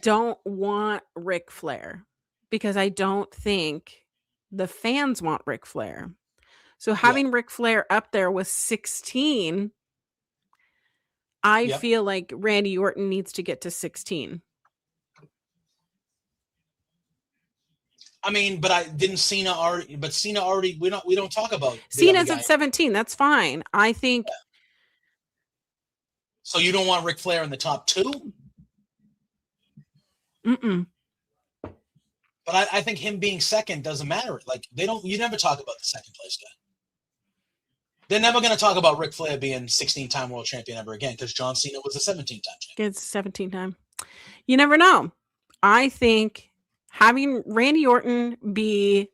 don't want Ric Flair because I don't think the fans want Ric Flair. So having Ric Flair up there with 16, I feel like Randy Orton needs to get to 16. I mean, but Cena already we don't talk about Cena's at 17. That's fine. I think. So you don't want Ric Flair in the top 2? Mm-mm. But I think him being second doesn't matter. Like you never talk about the second place guy. They're never going to talk about Ric Flair being 16-time world champion ever again because John Cena was a 17-time champion. It's 17-time. You never know. I think having Randy Orton be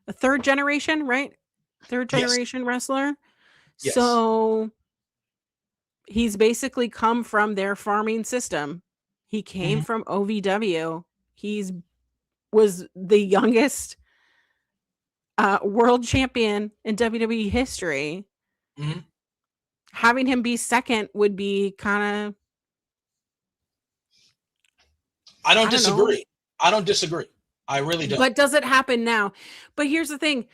a third generation, right? Third generation wrestler. Yes. So he's basically come from their farming system. He came from OVW. Was the youngest world champion in WWE history. Mm-hmm. Having him be second would be kind of. I don't disagree. I don't disagree. I really don't. But does it happen now? But here's the thing.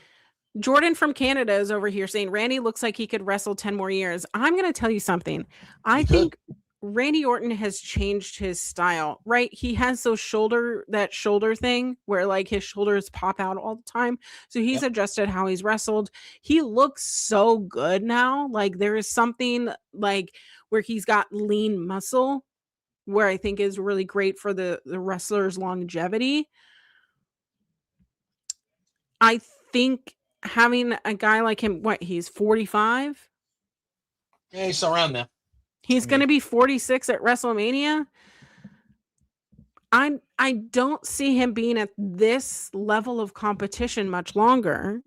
Jordan from Canada is over here saying Randy looks like he could wrestle 10 more years. I'm going to tell you something. I think Randy Orton has changed his style, right? He has that shoulder thing where like his shoulders pop out all the time. So he's adjusted how he's wrestled. He looks so good now. Like there is something like where he's got lean muscle where I think is really great for the wrestler's longevity. I think having a guy like him, he's 45? Yeah, he's around there. He's going to be 46 at WrestleMania. I don't see him being at this level of competition much longer.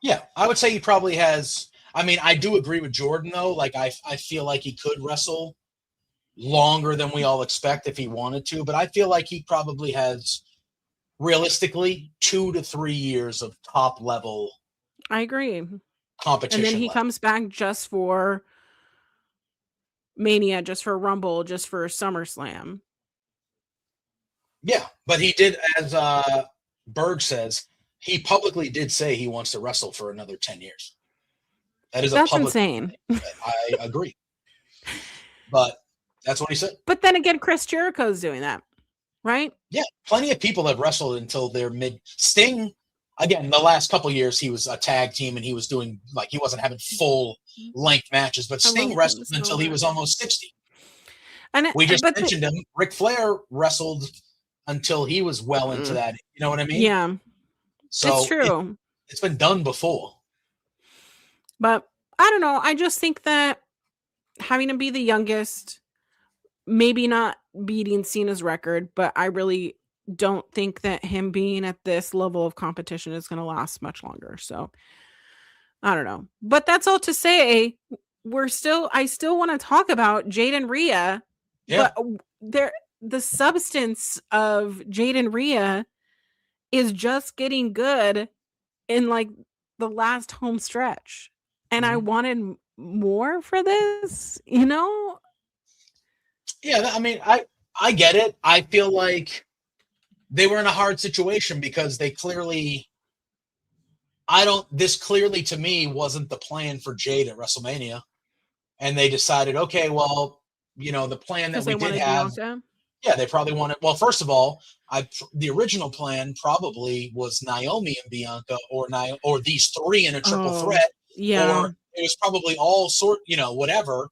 Yeah, I would say he probably has. I mean, I do agree with Jordan, though. Like, I feel like he could wrestle longer than we all expect if he wanted to. But I feel like he probably has, realistically, 2 to 3 years of top level. I agree. Competition. And then he comes back just for Mania, just for Rumble, just for SummerSlam. Yeah, but he did, as Berg says, he publicly did say he wants to wrestle for another 10 years. That's insane. I agree. But that's what he said. But then again, Chris Jericho's doing that, right? Yeah, plenty of people have wrestled until they're mid. Sting, again, the last couple of years, he was a tag team and he was doing, like, he wasn't having full length matches, but Sting wrestled until he was almost 60. And we just mentioned him. Ric Flair wrestled until he was well into that. You know what I mean? Yeah. So it's true. It's been done before. But I don't know. I just think that having him be the youngest, maybe not beating Cena's record, but I really don't think that him being at this level of competition is going to last much longer. So I don't know. But that's all to say, I still want to talk about Jade and Rhea, Yeah. but the substance of Jade and Rhea is just getting good in like the last home stretch. And I Mhm. wanted more for this, you know? Yeah, I mean, I get it. I feel like they were in a hard situation because they clearly I don't this clearly to me wasn't the plan for Jade at WrestleMania. And they decided, okay, well, the plan that Because we they did wanted have, Bianca. yeah, they probably wanted. Well, first of all, the original plan probably was Naomi and Bianca, or these three in a triple Oh, threat, yeah. or it was probably all whatever.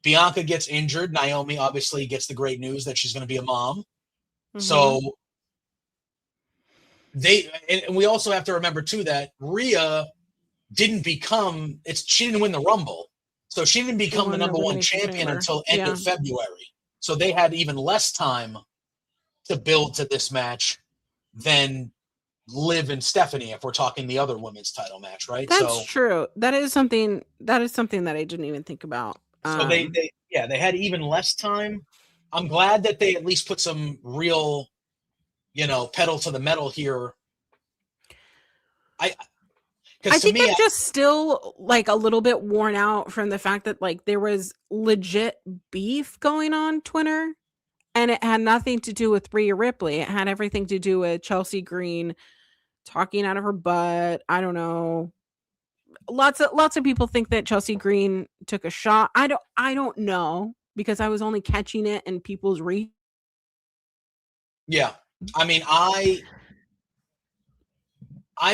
Bianca gets injured. Naomi obviously gets the great news that she's going to be a mom. Mhm. So and we also have to remember too that Rhea didn't become she didn't win the Rumble. So she didn't She become the won the number one elimination champion chamber. until end Yeah. of February. So they had even less time to build to this match than Liv and Stephanie if we're talking the other women's title match, right? That's So true. That is something that I didn't even think about. they had even less time. I'm glad that they at least put some real, pedal to the metal here. I I because to think me, I'm just still like a little bit worn out from the fact that like there was legit beef going on Twitter, and it had nothing to do with Rhea Ripley. It had everything to do with Chelsea Green talking out of her butt. I don't know. Lots of people think that Chelsea Green took a shot. I don't know because I was only catching it in people's yeah, I mean, I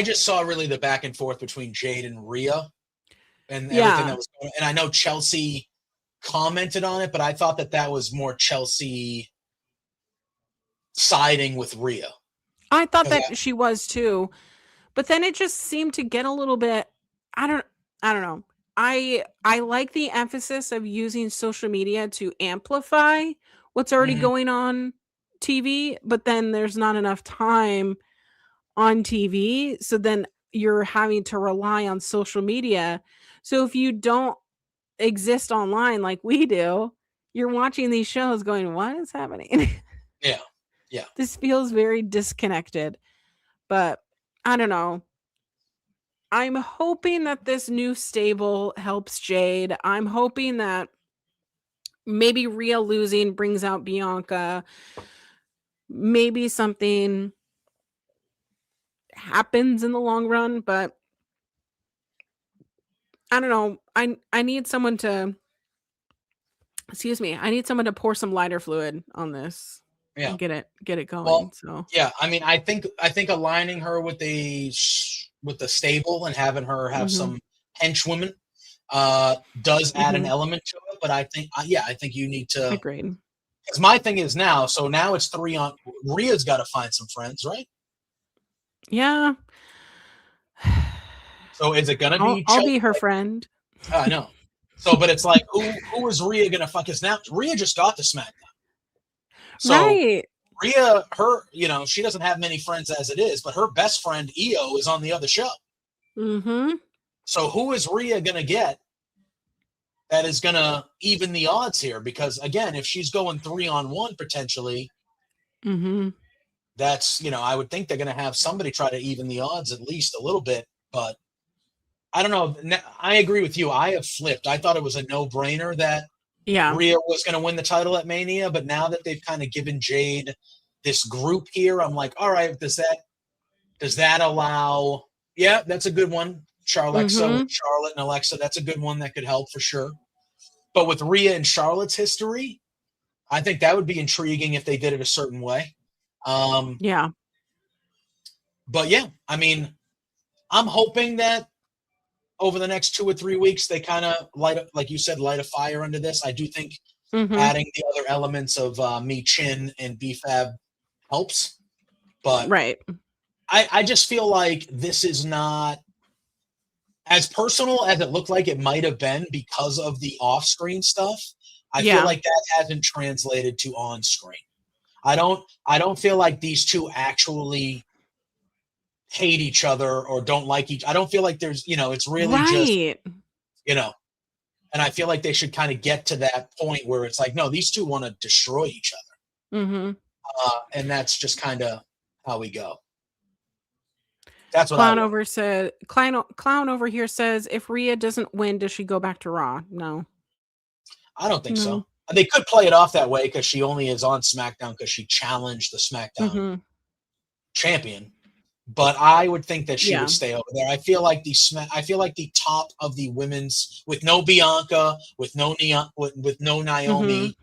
just saw really the back and forth between Jade and Rhea and everything that Yeah. was going on. And I know Chelsea commented on it, but I thought that was more Chelsea siding with Rhea. I thought 'Cause that she was too. But then it just seemed to get a little bit I don't I don't know. I like the emphasis of using social media to amplify what's already Mhm. going on TV, but then there's not enough time on TV, so then you're having to rely on social media. So if you don't exist online like we do, you're watching these shows going, "What is happening?" Yeah, yeah, This feels very disconnected, but I don't know. I'm hoping that this new stable helps Jade. I'm hoping that maybe Rhea losing brings out Bianca. Maybe something happens in the long run, but I don't know. I need someone to excuse me. I need someone to pour some lighter fluid on this yeah. and get it Well, going. So, yeah. I mean, I think aligning her with the stable and having her have mhm. some henchwomen does add an Mhm. element to it. But I think you need to. Agreed. Because my thing is now, so now it's three on. Rhea's got to find some friends, right? Yeah. So is it gonna I'll be I'll Chelsea? be her friend. I know. So, but it's like, who is Rhea gonna fuck? Because now Rhea just got the SmackDown. So Right. Rhea, she doesn't have many friends as it is, but her best friend Io is on the other show. Mhm. So who is Rhea gonna get that is gonna even the odds here? Because again, if she's going 3-on-1 potentially, Mhm. that's I would think they're gonna have somebody try to even the odds at least a little bit. But I don't know. I agree with you. I have flipped. I thought it was a no-brainer that Yeah. Rhea was going to win the title at Mania, but now that they've kind of given Jade this group here, I'm like, all right, does that allow? Yeah, that's a good one. Charlotte Mhm. and Alexa, that's a good one that could help for sure. But with Rhea and Charlotte's history, I think that would be intriguing if they did it a certain way. Um, Yeah. but yeah, I mean, I'm hoping that over the next 2 or 3 weeks they kind of like you said, light a fire under this. I do think Mhm. adding the other elements of Me Chin and BFAB helps. But Right. I just feel like this is not as personal as it looked like it might have been because of the off-screen stuff. I feel Yeah. like that hasn't translated to on-screen. I don't feel like these two actually hate each other or don't like each. I don't feel like there's, it's really just, Right. and I feel like they should kind of get to that point where it's like, no, these two want to destroy each other. Mm-hmm. And that's just kind of how we go. That's what Clown I want. Clown over here says, if Rhea doesn't win, does she go back to Raw? No. I don't think No. so. They could play it off that way because she only is on SmackDown because she challenged the SmackDown champion. But I would think that she would stay over there. I feel like the top of the women's, with no Bianca, with no Naomi.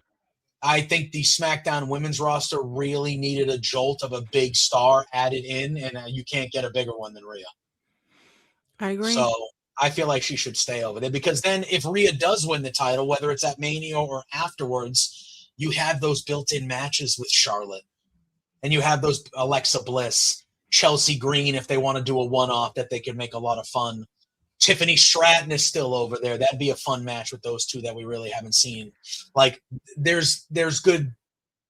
I think the SmackDown women's roster really needed a jolt of a big star added in, and you can't get a bigger one than Rhea. I agree. So I feel like she should stay over there, because then if Rhea does win the title, whether it's at Mania or afterwards, you have those built-in matches with Charlotte, and you have those Alexa Bliss, Chelsea Green, if they want to do a one-off that they could make a lot of fun. Tiffany Stratton is still over there. That'd be a fun match with those two that we really haven't seen. Like, there's good.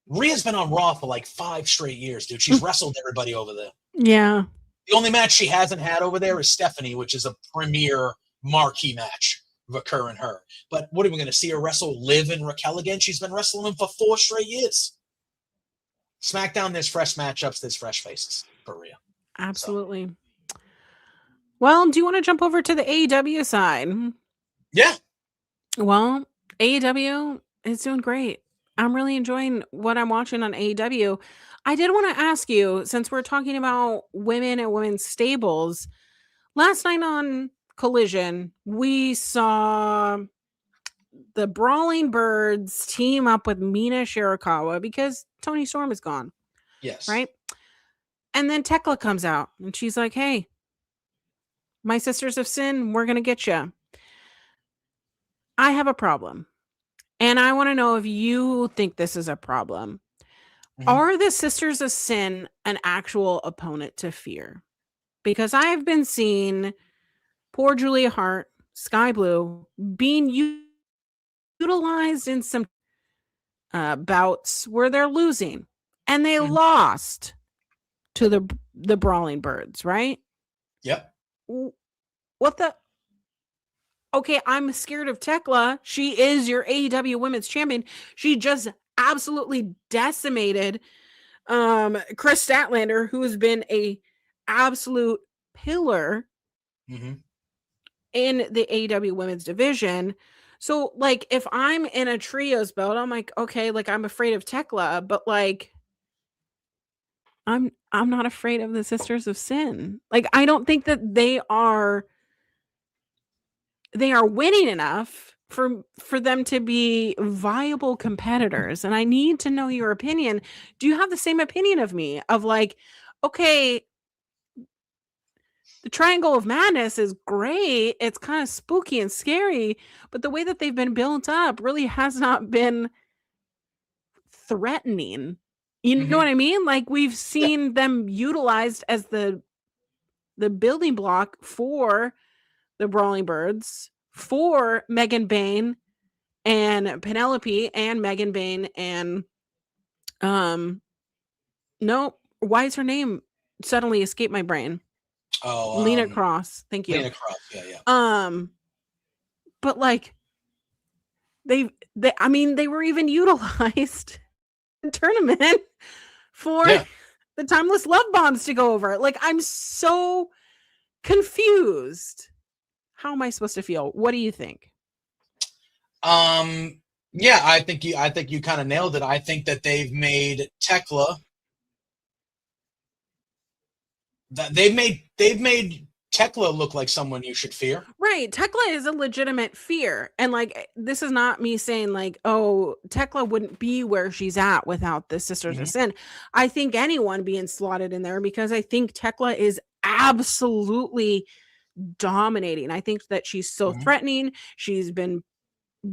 Rhea's been on Raw for like 5 straight years, dude. She's wrestled everybody over there. Yeah. The only match she hasn't had over there is Stephanie, which is a premier marquee match of her and her. But what are we going to see her wrestle Liv and Raquel again? She's been wrestling them for 4 straight years. SmackDown, there's fresh matchups, there's fresh faces for Rhea. Absolutely. So. Well, do you want to jump over to the AEW side? Yeah. Well, AEW is doing great. I'm really enjoying what I'm watching on AEW. I did want to ask you, since we're talking about women and women's stables, last night on Collision, we saw the Brawling Birds team up with Mina Shirakawa because Toni Storm is gone. Yes. Right? And then Tekla comes out and she's like, hey, my sisters of sin, we're going to get you. I have a problem. And I want to know if you think this is a problem. Are the Sisters of Sin an actual opponent to fear? Because I have been seeing poor Julia Hart, Sky Blue, being utilized in some bouts where they're losing. And they lost to the Brawling Birds, right? Yep. What the... Okay, I'm scared of Tekla. She is your AEW Women's Champion. She just absolutely decimated Chris Statlander, who has been a absolute pillar in the AEW Women's Division. So, like, if I'm in a trios belt, I'm like, okay, like, I'm afraid of Tekla, but like, I'm not afraid of the Sisters of Sin. Like, I don't think that they are winning enough for them to be viable competitors. And I need to know your opinion. Do you have the same opinion of me of like, okay, the Triangle of Madness is great. It's kind of spooky and scary, but the way that they've been built up really has not been threatening. You know what I mean? Like, we've seen them utilized as the building block for the Brawling Birds, for Megan Bain and Penelope and Megan Bain and no, why is her name suddenly escaped my brain? Oh, Lena Cross. Thank you. Lena Cross. Yeah. But like they were even utilized in tournament for the Timeless Love Bombs to go over. Like, I'm so confused. How am I supposed to feel? What do you think? Yeah, I think you kind of nailed it. I think that they've made Tekla. They've made Tekla look like someone you should fear. Right. Tekla is a legitimate fear. And like, this is not me saying like, oh, Tekla wouldn't be where she's at without the Sisters of Sin. I think anyone being slotted in there, because I think Tekla is absolutely dominating. I think that she's so threatening. She's been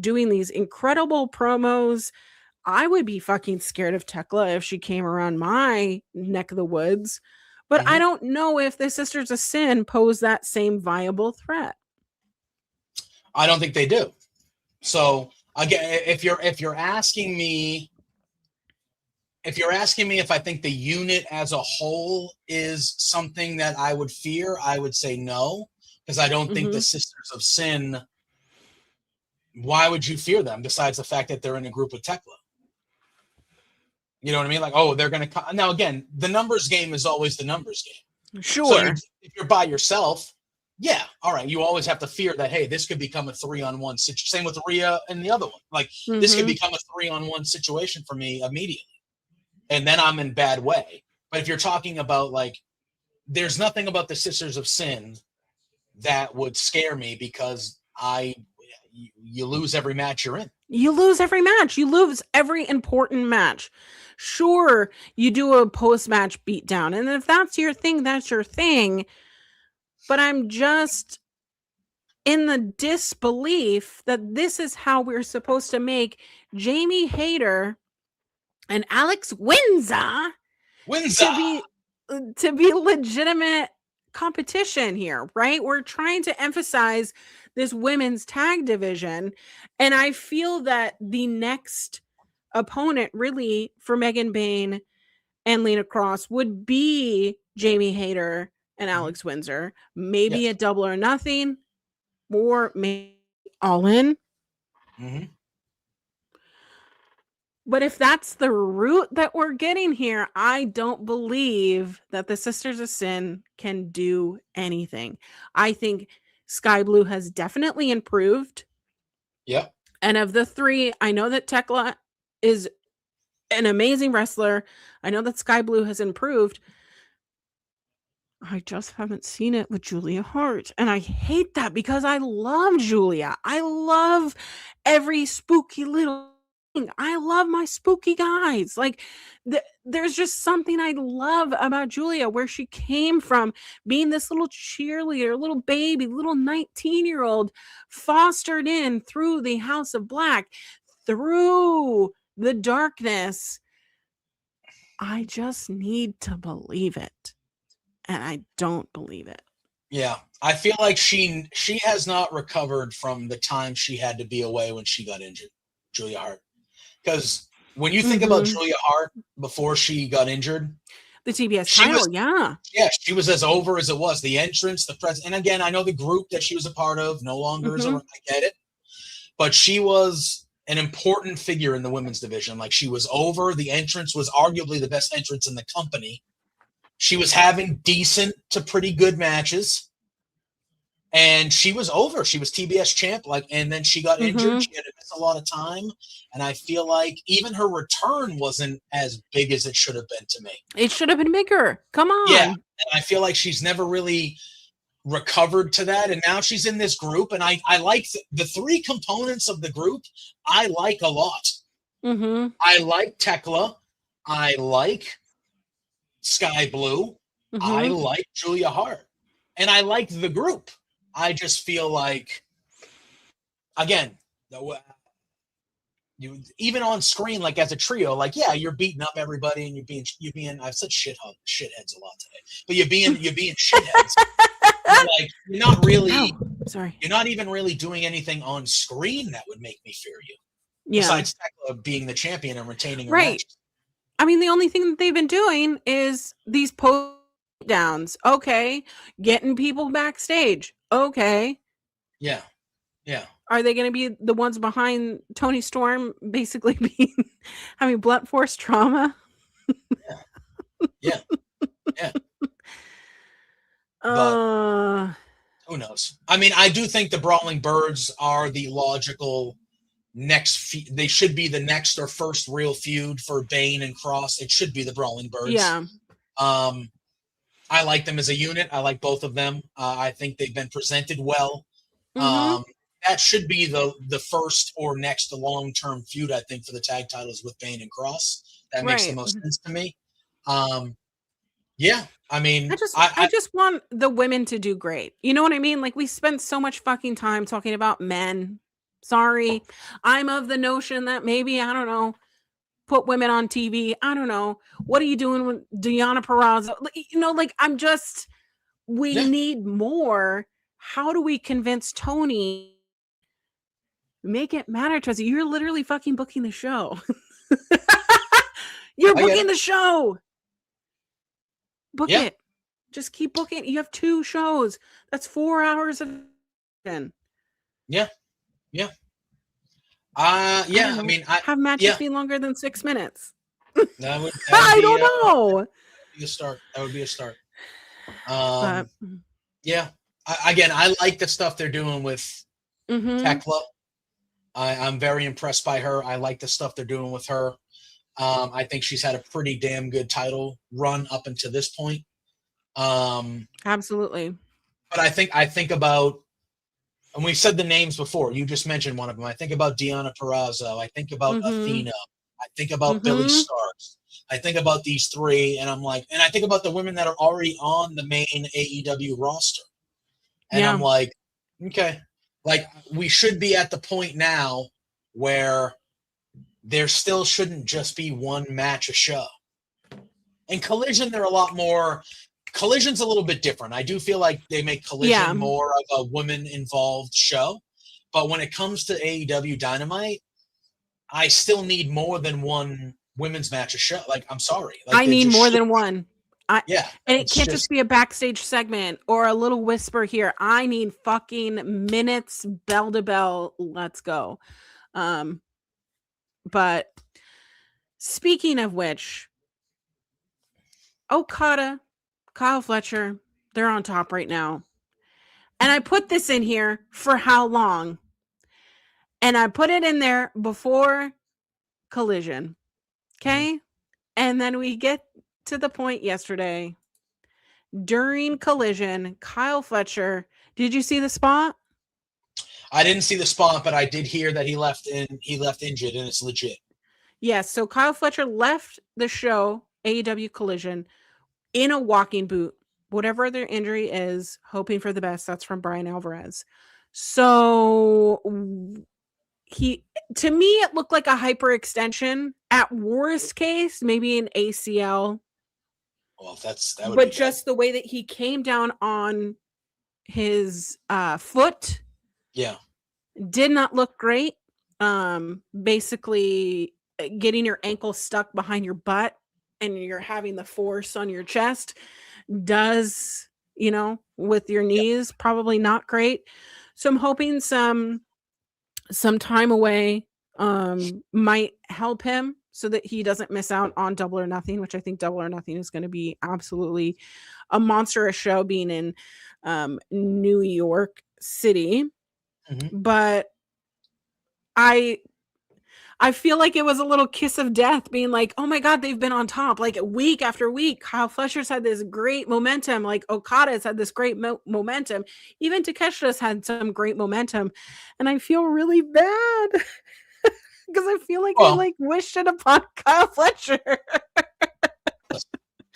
doing these incredible promos. I would be fucking scared of Tekla if she came around my neck of the woods. But I don't know if the Sisters of Sin pose that same viable threat. I don't think they do. So again, if you're asking me if you're asking me if I think the unit as a whole is something that I would fear, I would say no, because I don't think the Sisters of Sin. Why would you fear them besides the fact that they're in a group with Tekla? You know what I mean? Like, oh, they're going to now again. The numbers game is always the numbers game. Sure. So if you're by yourself, yeah, all right. You always have to fear that, hey, this could become a 3-on-1 situation. Same with Rhea and the other one. Like, this could become a 3-on-1 situation for me immediately. And then I'm in bad way. But if you're talking about, like, there's nothing about the Sisters of Sin that would scare me because you lose every match you're in. You lose every match. You lose every important match. Sure, you do a post-match beatdown. And if that's your thing, that's your thing. But I'm just in the disbelief that this is how we're supposed to make Jamie Hayter and Alex Windsor to be legitimate competition here, right? We're trying to emphasize this women's tag division, and I feel that the next opponent really for Megan Bayne and Lena Cross would be Jamie Hayter and Alex Windsor, maybe a double or nothing, or maybe all in. But if that's the route that we're getting here, I don't believe that the Sisters of Sin can do anything. I think Sky Blue has definitely improved. Yep. And of the three, I know that Tekla is an amazing wrestler. I know that Sky Blue has improved. I just haven't seen it with Julia Hart. And I hate that because I love Julia. I love every spooky little thing. I love my spooky guys. Like, there's just something I love about Julia, where she came from being this little cheerleader, little baby, little 19-year-old, fostered in through the House of Black, through the darkness. I just need to believe it. And I don't believe it. Yeah. I feel like she has not recovered from the time she had to be away when she got injured, Julia Hart. Because when you think about Julia Hart before she got injured, the TBS title, yeah, she was as over as it was. The entrance, the press, and again, I know the group that she was a part of no longer is around. I get it, but she was an important figure in the women's division. Like, she was over. The entrance was arguably the best entrance in the company. She was having decent to pretty good matches, and she was over. She was TBS champ, and then she got injured. She had to miss a lot of time, and I feel like even her return wasn't as big as it should have been to me. It should have been bigger. Come on. Yeah, and I feel like she's never really recovered to that, and now she's in this group, and I like the three components of the group. I like a lot. I like Tekla. I like Sky Blue. I like Julia Hart, and I like the group. I just feel like, again, you even on screen, like as a trio, like, yeah, you're beating up everybody, and you're being. I've said shitheads a lot today, but you're being shitheads. Like, you're not really. You're not even really doing anything on screen that would make me fear you. Yeah. Besides Tekla being the champion and retaining her matches. I mean, the only thing that they've been doing is these post downs. Okay. Getting people backstage. Okay. Yeah. Yeah. Are they going to be the ones behind Toni Storm basically having blunt force trauma? Yeah. But who knows? I mean, I do think the Brawling Birds are the logical they should be the next or first real feud for Bayne and Cross. It should be the Brawling Birds. Yeah. I like them as a unit. I like both of them. I think they've been presented well. That should be the first or next long-term feud, I think, for the tag titles with Bayne and Cross. That makes the most sense to me. Yeah, I mean, I just want the women to do great. You know what I mean? Like, we spent so much fucking time talking about men. Sorry. I'm of the notion that maybe, I don't know, put women on TV. I don't know. What are you doing with Deonna Purrazzo? You know, like, we need more. How do we convince Tony? Make it matter to us. You're literally fucking booking the show. You're booking the show. Book Yeah. it. Just keep booking. You have 2 shows. That's 4 hours of. Yeah. Yeah. I mean, have matches be longer than 6 minutes. That would I be, don't know. That would be a start. That would be a start. But, yeah. I like the stuff they're doing with Tekla. I'm very impressed by her. I like the stuff they're doing with her. I think she's had a pretty damn good title run up until this point. Absolutely. But I think about, and we've said the names before. You just mentioned one of them. I think about Deonna Purrazzo. I think about Athena. I think about Billy Starks. I think about these 3, and I'm like, and I think about the women that are already on the main AEW roster. And I'm like, okay, like we should be at the point now where there still shouldn't just be one match a show. And Collision, they're a lot more. Collision's a little bit different. I do feel like they make Collision more of a women-involved show. But when it comes to AEW Dynamite, I still need more than one women's match a show. Like, I'm sorry. Like, I need more than one. And it can't just be a backstage segment or a little whisper here. I need fucking minutes, bell to bell. Let's go. But speaking of which, Okada, Kyle Fletcher, they're on top right now. And I put this in here for how long? And I put it in there before Collision. Okay? And then we get to the point yesterday. During Collision, Kyle Fletcher, did you see the spot? I didn't see the spot, but I did hear that he left injured, and it's legit. Yes, so Kyle Fletcher left the show, AEW Collision, in a walking boot. Whatever their injury is, hoping for the best. That's from Brian Alvarez. So to me, it looked like a hyperextension. At worst case, maybe an ACL. Well, that would but just the way that he came down on his foot, did not look great. Basically, getting your ankle stuck behind your butt and you're having the force on your chest does, with your knees, probably not great. So I'm hoping some time away might help him so that he doesn't miss out on Double or Nothing, which I think Double or Nothing is going to be absolutely a monstrous show being in New York City. But I feel like it was a little kiss of death being like, oh my God, they've been on top. Like week after week, Kyle Fletcher's had this great momentum. Like Okada's had this great momentum. Even Takesha's had some great momentum. And I feel really bad because I feel like I wished it upon Kyle Fletcher.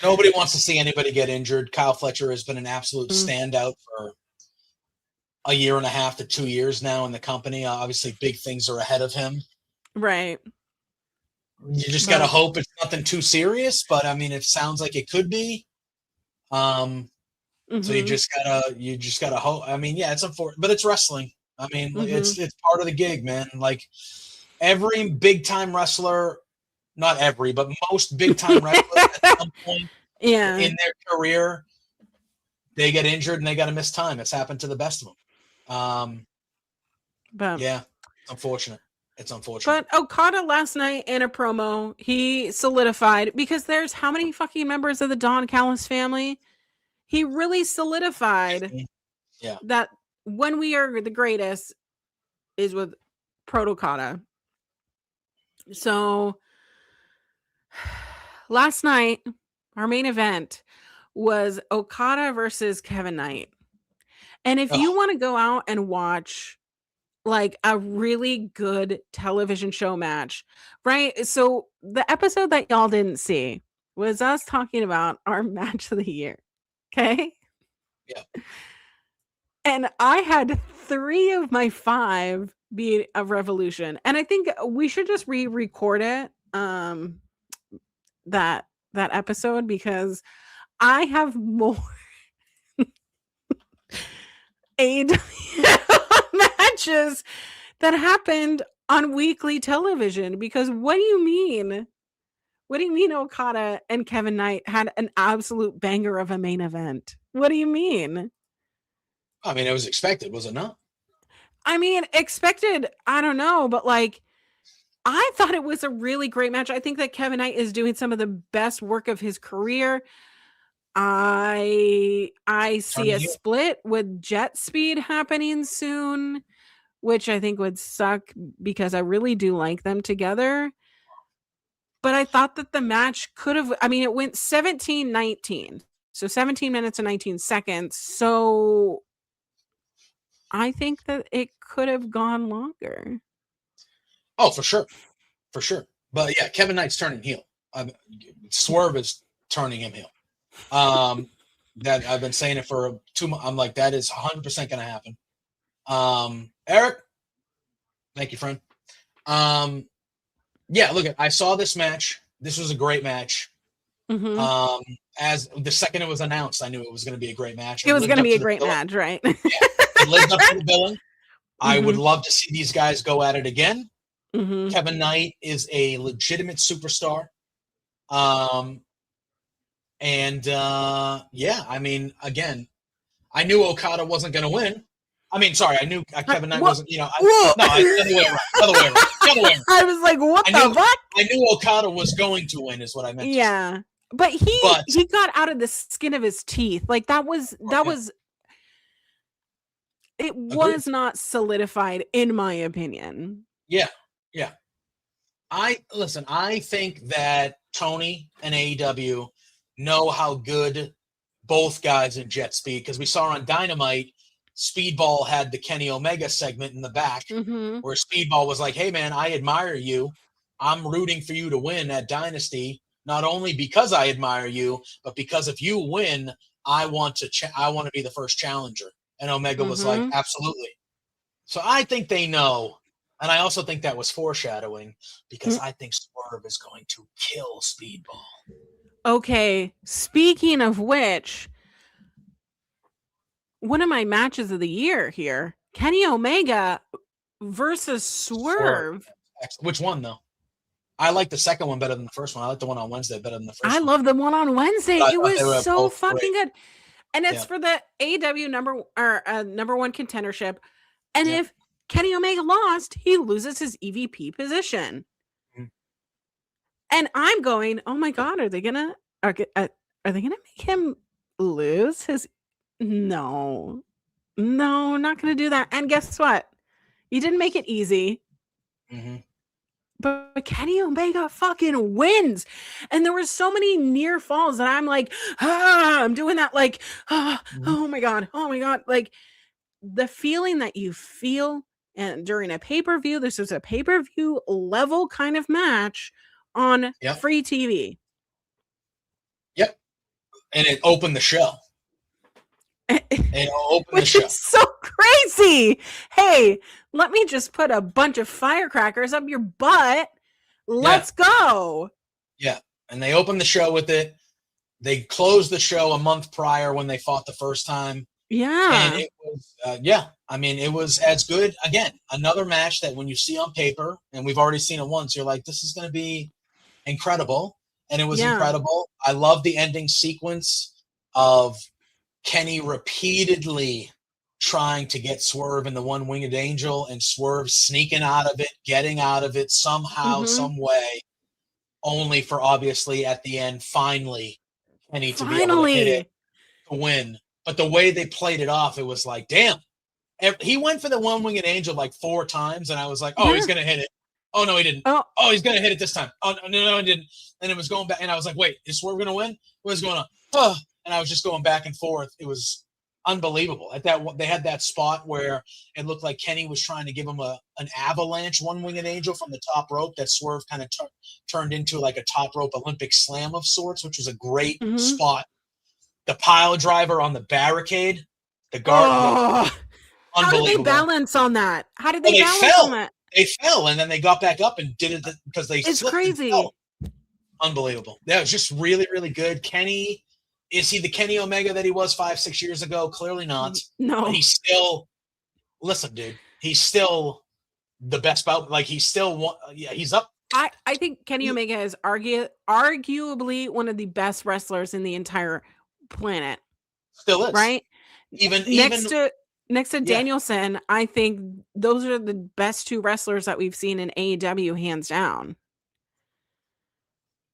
Nobody wants to see anybody get injured. Kyle Fletcher has been an absolute standout for a year and a half to 2 years now in the company. Obviously, big things are ahead of him. Right. You just got to hope it's nothing too serious, but I mean, it sounds like it could be. So you just gotta hope. I mean, yeah, it's unfortunate, but it's wrestling. I mean, it's part of the gig, man. Like every big time wrestler, not every, but most big time wrestlers at some point in their career, they get injured and they got to miss time. It's happened to the best of them. Yeah, it's unfortunate. It's unfortunate. But Okada last night in a promo, he solidified, because there's how many fucking members of the Don Callis family? He really solidified that when we are the greatest is with Proto Okada. So last night, our main event was Okada versus Kevin Knight. And if you want to go out and watch like a really good television show match, right? So the episode that y'all didn't see was us talking about our match of the year. Okay. Yeah. And I had 3 of my 5 be a Revolution. And I think we should just re-record it. That episode, because I have more matches that happened on weekly television. Because what do you mean What do you mean Okada and Kevin Knight had an absolute banger of a main event? What do you mean? I mean, it was expected, was it not? I mean, expected, I don't know, but like, I thought it was a really great match. I think that Kevin Knight is doing some of the best work of his career. I see Turning a heel. split with Jet Speed happening soon, which I think would suck because I really do like them together. But I thought that the match could have, I mean, it went 17-19. So 17 minutes and 19 seconds. So I think that it could have gone longer. Oh, for sure. For sure. But yeah, Kevin Knight's turning heel. Swerve is turning him heel. That I've been saying it for 2 months. I'm like, that is 100% going to happen. Eric, thank you, friend. Yeah, look, I saw this match. This was a great match. Mm-hmm. As the second it was announced, I knew it was going to be a great match. It was going to be a great match, right? Yeah, it lived up to the billing. I would Mhm. love to see these guys go at it again. Mhm. Kevin Knight is a legitimate superstar. Yeah, I mean, again, I knew Okada wasn't going to win. I mean, sorry, I knew Kevin Knight wasn't, the other way around. I was like, what the fuck? I knew Okada was going to win is what I meant to say. Yeah. But he got out of the skin of his teeth. Like that was it was not solidified in my opinion. Yeah. Yeah. I think that Tony and AEW know how good both guys in Jet Speed, because we saw on Dynamite, Speedball had the Kenny Omega segment in the back where Speedball was like, hey man, I admire you. I'm rooting for you to win at Dynasty, not only because I admire you, but because if you win, I want to be the first challenger. And Omega was like, absolutely. So I think they know. And I also think that was foreshadowing, because I think Swerve is going to kill Speedball. Okay, speaking of which, one of my matches of the year here, Kenny Omega versus Swerve. Which one, though? I like the second one better than the first one. I like the one on Wednesday better than the first one. I love the one on Wednesday. It was so fucking good. And it's for the AEW number one contendership. And if Kenny Omega lost, he loses his EVP position. And I'm going, oh my God, are they gonna make him lose his? No, not gonna do that. And guess what? He didn't make it easy. But Kenny Omega fucking wins. And there were so many near falls that I'm like, I'm doing that like, oh my God. Like the feeling that you feel and during a pay-per-view, this is a pay-per-view level kind of match on free TV. Yep. And it opened the show. Which is so crazy. Hey, let me just put a bunch of firecrackers up your butt. Let's go. Yeah. And they opened the show with it. They closed the show a month prior when they fought the first time. Yeah. And it was, I mean, it was as good. Again, another match that when you see on paper, and we've already seen it once, you're like, this is going to be incredible. And it was incredible. I love the ending sequence of Kenny repeatedly trying to get Swerve in the one-winged angel, and Swerve sneaking out of it, getting out of it somehow, some way, only for obviously at the end, finally, Kenny to be able to hit it to win. But the way they played it off, it was like, damn. He went for the one-winged angel like 4 times, and I was like, oh, he's going to hit it. Oh, no, he didn't. Oh, he's going to hit it this time. Oh, no, he didn't. And it was going back, and I was like, wait, is Swerve going to win? What's going on? Oh. And I was just going back and forth. It was unbelievable. They had that spot where it looked like Kenny was trying to give him an avalanche one-winged angel from the top rope that Swerve kind of turned into like a top rope Olympic slam of sorts, which was a great spot. The pile driver on the barricade, the guard. How did they balance on that? How did they balance on that? They fell, and then they got back up and did it because they It's crazy. Unbelievable. That was just really, really good. Kenny. Is he the Kenny Omega that he was 5-6 years ago? Clearly not. No. But he's still, listen, dude, he's still the best bout. Like he's still, he's up I think Kenny Omega is arguably one of the best wrestlers in the entire planet. Still is. Right? Even next to yeah. Danielson, I think those are the best two wrestlers that we've seen in AEW, hands down.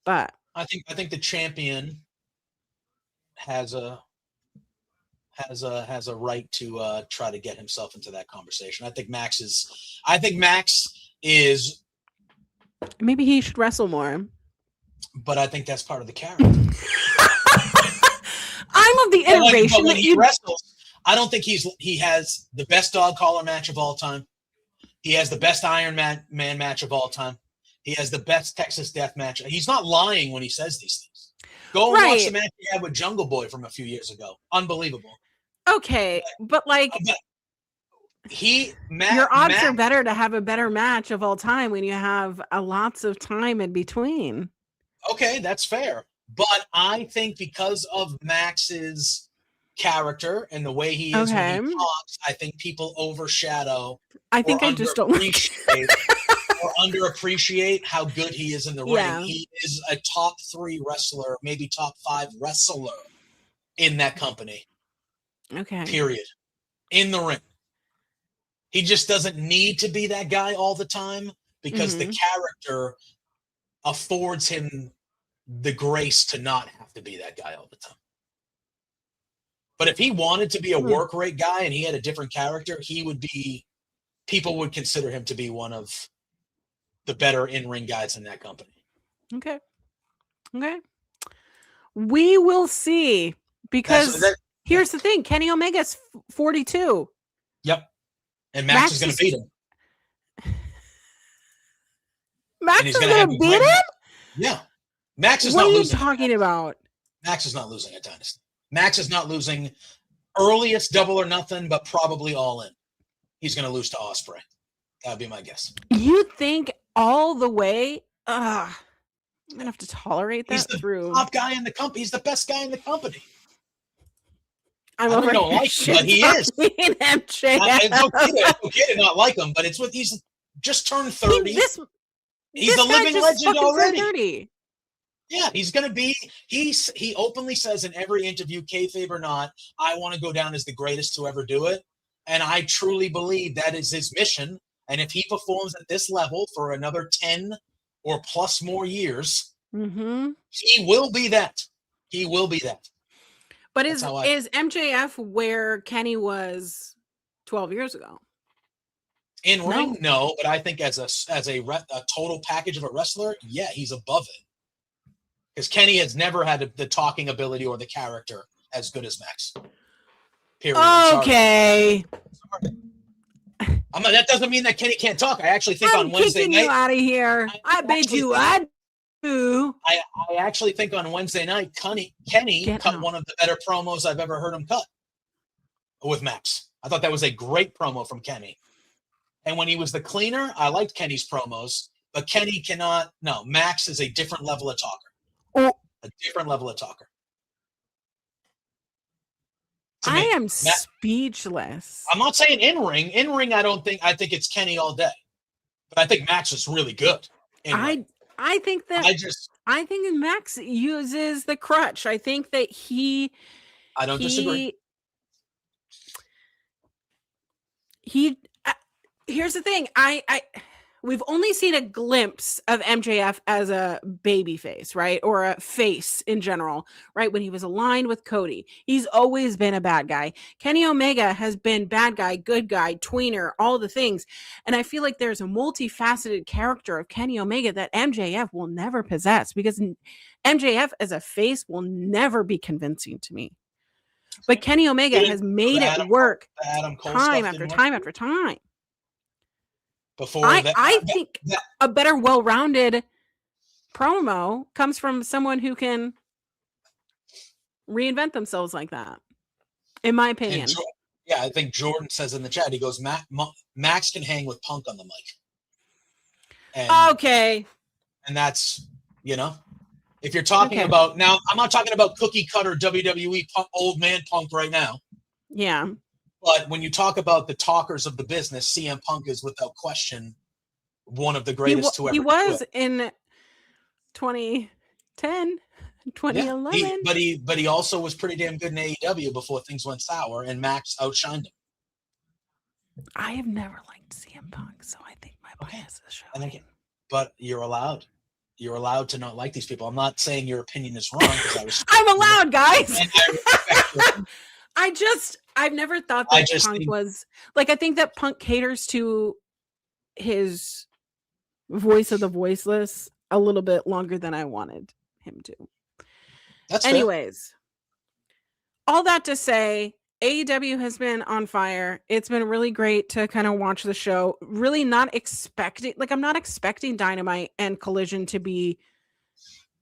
But I think the champion has a right to try to get himself into that conversation. I think Max is maybe he should wrestle more. But I think that's part of the character. I'm of the iteration but when he wrestles, I don't think he has the best dog collar match of all time. He has the best Iron Man match of all time. He has the best Texas Death match. He's not lying when he says these things. Go and watch the match he had with Jungle Boy from a few years ago. Unbelievable. Okay, but like your odds are better to have a better match of all time when you have lots of time in between. Okay, that's fair. But I think because of Max's character and the way he is when he talks, I think people overshadow. I think I just don't or underappreciate how good he is in the ring. He is a top 3 wrestler, maybe top 5 wrestler in that company. Okay. Period. In the ring. He just doesn't need to be that guy all the time because the character affords him the grace to not have to be that guy all the time. But if he wanted to be a work rate guy and he had a different character, people would consider him to be one of the better in-ring guys in that company. Okay. We will see, because here's the thing. Kenny Omega's 42. Yep. And Max is going to beat him. Max is going to beat him? Yeah. Max is not losing. What are you talking about? Max is not losing at Dynasty. Max is not losing earliest Double or Nothing, but probably All In. He's going to lose to Ospreay. That would be my guess. You think all the way? I'm going to have to tolerate that. He's the top guy in the company. He's the best guy in the company. I don't like him, but he is. It's okay to not like him, but he's just turned 30. He's a living legend already. 30. Yeah, he's going to be. He openly says in every interview, kayfabe or not, I want to go down as the greatest to ever do it. And I truly believe that is his mission. And if he performs at this level for another 10 or plus more years, he will be that. He will be that. But is MJF where Kenny was 12 years ago? In ring, no. But I think as a total package of a wrestler, yeah, he's above it. Because Kenny has never had the talking ability or the character as good as Max. Period. Okay. That doesn't mean that Kenny can't talk. I actually think on Wednesday night. I'm kicking you out of here. I bid you adieu. I actually think on Wednesday night, Kenny cut one of the better promos I've ever heard him cut with Max. I thought that was a great promo from Kenny. And when he was the cleaner, I liked Kenny's promos, but Kenny cannot. No, Max is a different level of talker. A different level of talker. I am speechless. I'm not saying in ring. In ring, I think it's Kenny all day. But I think Max is really good. I think that I think Max uses the crutch. I think that I don't disagree. Here's the thing. We've only seen a glimpse of MJF as a baby face, right? Or a face in general, right? When he was aligned with Cody. He's always been a bad guy. Kenny Omega has been bad guy, good guy, tweener, all the things. And I feel like there's a multifaceted character of Kenny Omega that MJF will never possess, because MJF as a face will never be convincing to me. But Kenny Omega has made it work time after time after time. I think a better, well-rounded promo comes from someone who can reinvent themselves like that, in my opinion. Yeah, I think Jordan says in the chat, he goes, Max can hang with Punk on the mic. Okay. And that's, if you're talking about, now, I'm not talking about cookie cutter WWE old man Punk right now. Yeah. But when you talk about the talkers of the business, CM Punk is without question one of the greatest to ever He do was it. in 2010, 2011. Yeah, but he also was pretty damn good in AEW before things went sour, and Max outshined him. I have never liked CM Punk, so I think my bias is showing. And again, but you're allowed. You're allowed to not like these people. I'm not saying your opinion is wrong because I was. I'm allowed, guys. And I respect I've never thought that Punk was like. I think that Punk caters to his voice of the voiceless a little bit longer than I wanted him to. That's anyways fair. All that to say, AEW has been on fire. It's been really great to kind of watch the show. Really not expecting, like, I'm not expecting Dynamite and Collision to be,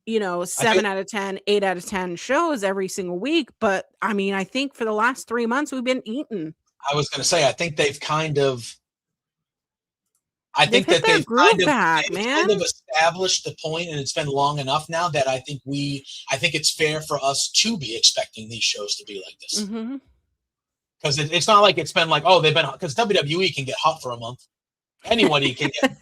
7 out of 10, 8 out of 10 shows every single week. But I mean, I think for the last 3 months we've been eating. I was going to say, I think they've kind of. I think that they've kind of established the point, and it's been long enough now that I think it's fair for us to be expecting these shows to be like this. Mm-hmm. Because it's not like it's been like, oh, they've been, because WWE can get hot for a month. Anybody can get,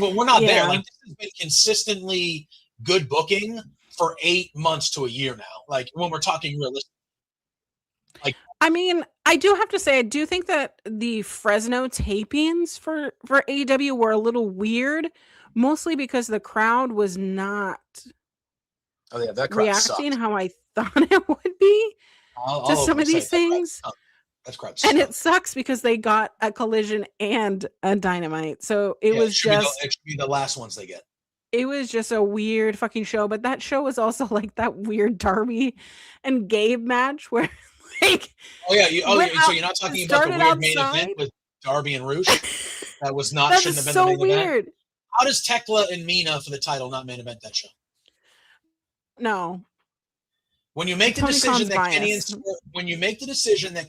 well, we're not there. Like, this has been consistently good booking for 8 months to a year now. Like, when we're talking realistic. Like, I mean, I do have to say, I do think that the Fresno tapings for AEW were a little weird, mostly because the crowd was not that crowd reacting sucked. how I thought it would be to some of these things. That crowd sucked. And it sucks because they got a Collision and a Dynamite. So it should be the last ones they get. It was just a weird fucking show, but that show was also like that weird Darby and Gabe match where like, so you're not talking about the weird main event with Darby and Roosh? That was not, shouldn't have been so the main weird. Event? How does Tekla and Mina for the title not main event that show? No. When you make the decision that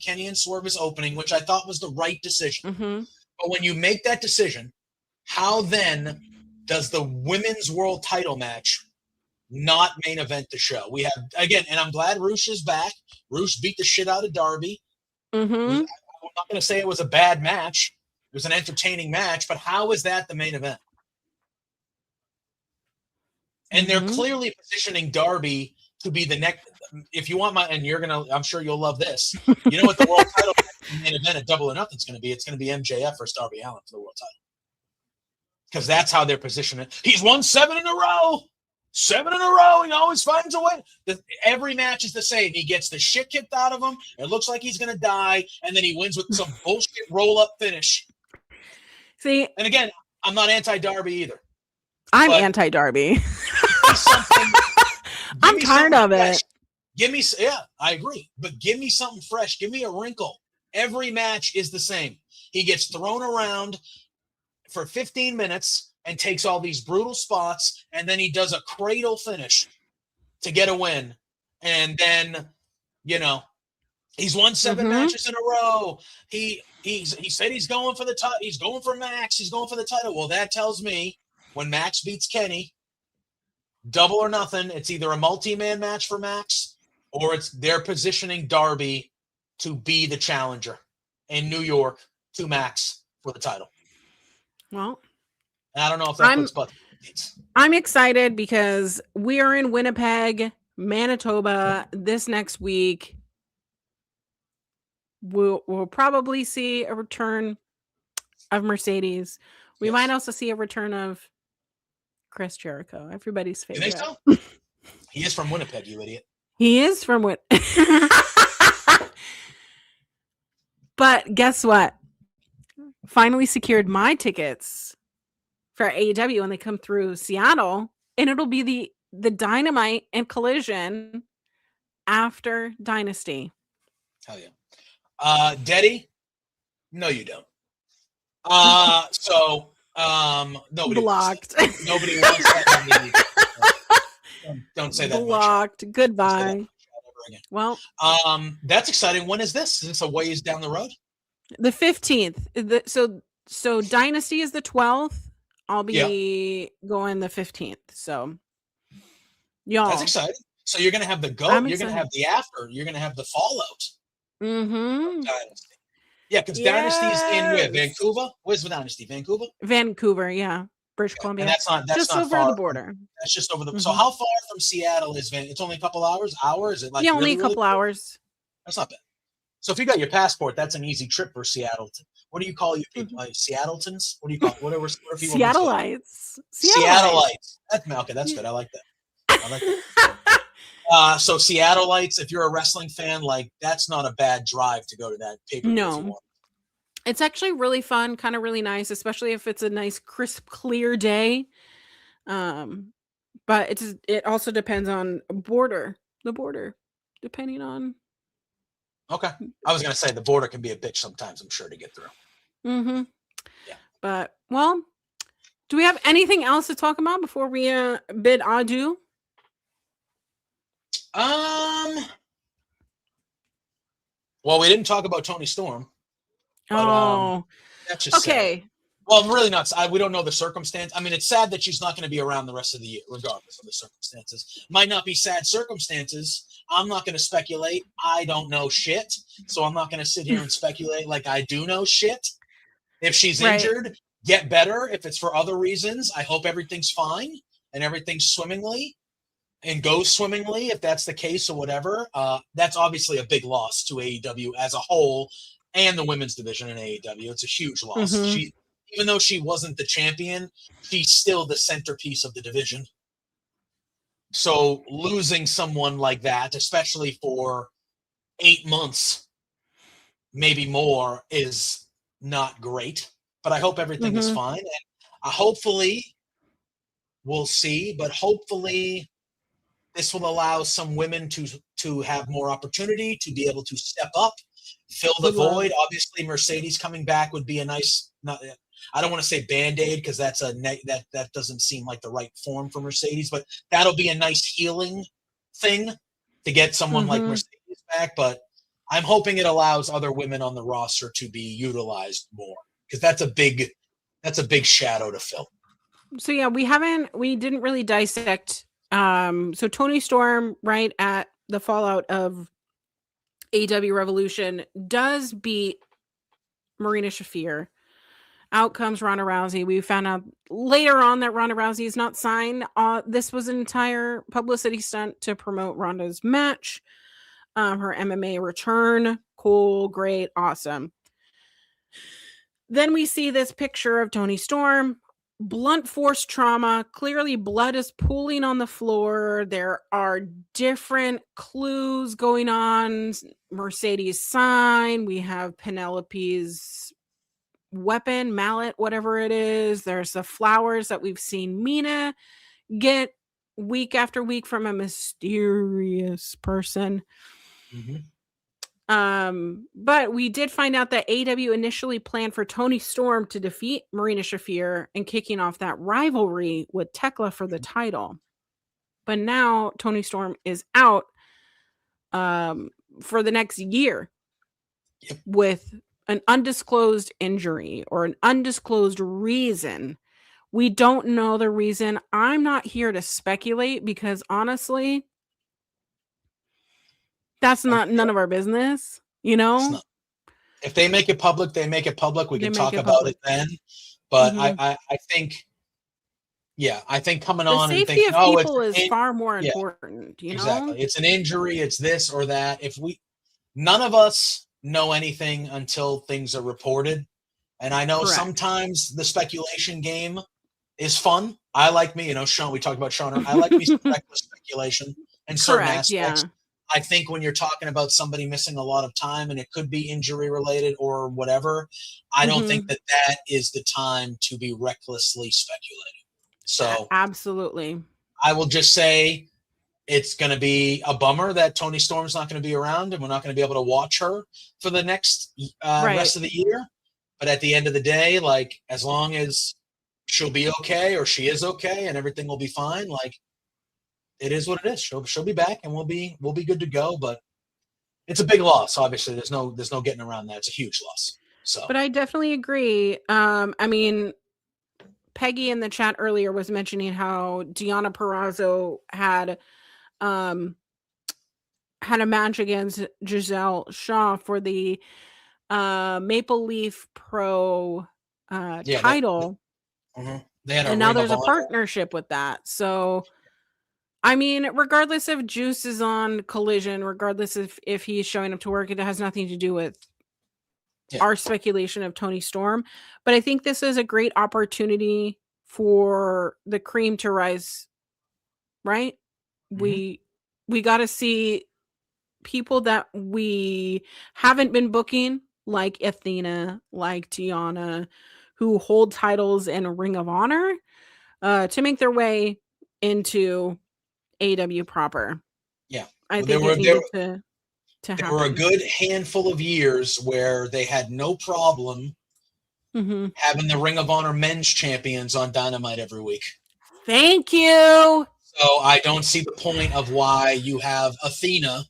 Kenny and Swerve is opening, which I thought was the right decision, but when you make that decision, how then does the women's world title match not main event the show? We have, again, and I'm glad Roosh is back. Roosh beat the shit out of Darby. I'm not going to say it was a bad match. It was an entertaining match, but how is that the main event? And they're clearly positioning Darby to be the next. If you want I'm sure you'll love this. You know what the world title main event at Double or Nothing is going to be? It's going to be MJF versus Darby Allin for the world title. Because that's how they're positioning it. He's won 7 in a row. 7 in a row. He always finds a way. Every match is the same. He gets the shit kicked out of him. It looks like he's going to die. And then he wins with some bullshit roll-up finish. See? And again, I'm not anti-Darby either. I'm anti-Darby. I'm tired of it. I agree. But give me something fresh. Give me a wrinkle. Every match is the same. He gets thrown around for 15 minutes and takes all these brutal spots, and then he does a cradle finish to get a win. And then, he's won 7 matches in a row. He said he's going for the title. He's going for Max. He's going for the title. Well, that tells me when Max beats Kenny, Double or Nothing, it's either a multi-man match for Max or they're positioning Darby to be the challenger in New York to Max for the title. Well, and I don't know if that puts butts. I'm excited because we are in Winnipeg, Manitoba this next week. We'll probably see a return of Mercedes. We might also see a return of Chris Jericho, everybody's favorite. You think so? He is from Winnipeg, you idiot. He is from But guess what? Finally secured my tickets for AEW when they come through Seattle, and it'll be the Dynamite and Collision after Dynasty. Hell yeah. Deddy? No, you don't. Nobody blocked. Nobody wants that. Don't say that. Blocked. Much. Goodbye. Well, that's exciting. When is this? Is this a ways down the road? The 15th. So Dynasty is the 12th. I'll be going the 15th. So, y'all. That's exciting. So you're gonna have the go. You're gonna have the after. You're gonna have the fallout. Mm-hmm. Dynasty. Yeah, because Dynasty's in where? Vancouver? Where's the Dynasty? Vancouver? Vancouver, yeah. British Okay. And Columbia. that's Just not over far the from, border. that's just over the. So Mhm. how far from Seattle is Van? It's only a couple hours. Hour? Is it like Yeah, only really a really? couple hours. That's not bad. So if you got your passport, that's an easy trip for Seattle. What do you call you people? Mhm. Seattletons? What do you call? What are people from Seattle? Seattleites. Seattleites. Seattleites. That's okay. That's Yeah. good. I like that. I like that. So Seattleites, if you're a wrestling fan, like that's not a bad drive to go to that pay-per-view if you No. want. It's actually really fun, kind of really nice, especially if it's a nice, crisp, clear day. But it also depends on the border, depending on. Okay. I was gonna say the border can be a bitch sometimes, I'm sure, to get through. Mm-hmm. Yeah. But well, do we have anything else to talk about before we bid adieu? Well, we didn't talk about Tony Storm, but Oh, that's just sad. okay. Well, really not. We don't know the circumstance. I mean, it's sad that she's not going to be around the rest of the year, regardless of the circumstances. Might not be sad circumstances. I'm not going to speculate. I don't know shit, so I'm not going to sit here and speculate like I do know shit. If she's Right. injured, get better. If it's for other reasons, I hope everything's fine and everything's swimmingly and goes swimmingly. If that's the case or whatever, that's obviously a big loss to AEW as a whole and the women's division in AEW. It's a huge loss. Mhm. Even though she wasn't the champion, she's still the centerpiece of the division. So losing someone like that, especially for 8 months, maybe more, is not great. But I hope everything is Mhm. fine. And hopefully, we'll see, but hopefully this will allow some women to have more opportunity, to be able to step up, fill the Would love. void. Obviously, Mercedes coming back would be a nice. I don't want to say Band-Aid because that's that doesn't seem like the right form for Mercedes, but that'll be a nice healing thing to get someone like Mhm. Mercedes back. But I'm hoping it allows other women on the roster to be utilized more because that's a big shadow to fill. So yeah, we didn't really dissect. So Tony Storm, right at the fallout of AEW Revolution, does beat Marina Shafir. Out comes Ronda Rousey. We found out later on that Ronda Rousey is not signed. This was an entire publicity stunt to promote Ronda's match, her MMA return. Cool, great, awesome. Then we see this picture of Tony Storm, blunt force trauma. Clearly, blood is pooling on the floor. There are different clues going on. Mercedes sign. We have Penelope's weapon, mallet, whatever it is. There's the flowers that we've seen Mina get week after week from a mysterious person. Mm-hmm. But we did find out that AEW initially planned for Tony Storm to defeat Marina Shafir and kicking off that rivalry with Tekla for the title. But now Tony Storm is out for the next year with an undisclosed injury or an undisclosed reason. We don't know the reason. I'm not here to speculate because honestly, that's not none of our business, you know? If they make it public, they make it public. We can talk about it then. But Mhm. I think, I think coming The on and safety thinking, of people is far more important, you know? exactly. It's an injury. It's this or that. None of us know anything until things are reported. And I know Correct. sometimes the speculation game is fun. I like me, Sean, we talked about Sean. I like me some reckless speculation in certain Correct, aspects. yeah. I think when you're talking about somebody missing a lot of time and it could be injury related or whatever, I don't think that is the time to be recklessly speculating. So absolutely. I will just say it's going to be a bummer that Tony Storm's not going to be around and we're not going to be able to watch her for the next rest of the year. But at the end of the day, like as long as she'll be okay or she is okay and everything will be fine, like it is what it is. She'll be back and we'll be good to go. But it's a big loss. Obviously, there's no getting around that. It's a huge loss. So, but I definitely agree. I mean, Peggy in the chat earlier was mentioning how Deonna Purrazzo had a match against Giselle Shaw for the Maple Leaf Pro Yeah, title, they had a and now Ring of there's a Honor. partnership with that. So, I mean, regardless if Juice is on Collision, regardless if he's showing up to work, it has nothing to do with our speculation of Tony Storm. But I think this is a great opportunity for the cream to rise, right? We got to see people that we haven't been booking, like Athena, like Tiana, who hold titles in Ring of Honor, to make their way into AEW proper. Yeah. I Well, think it needed to there happen. were a good handful of years where they had no problem having the Ring of Honor men's champions on Dynamite every week. Thank you. So I don't see the point of why you have Athena.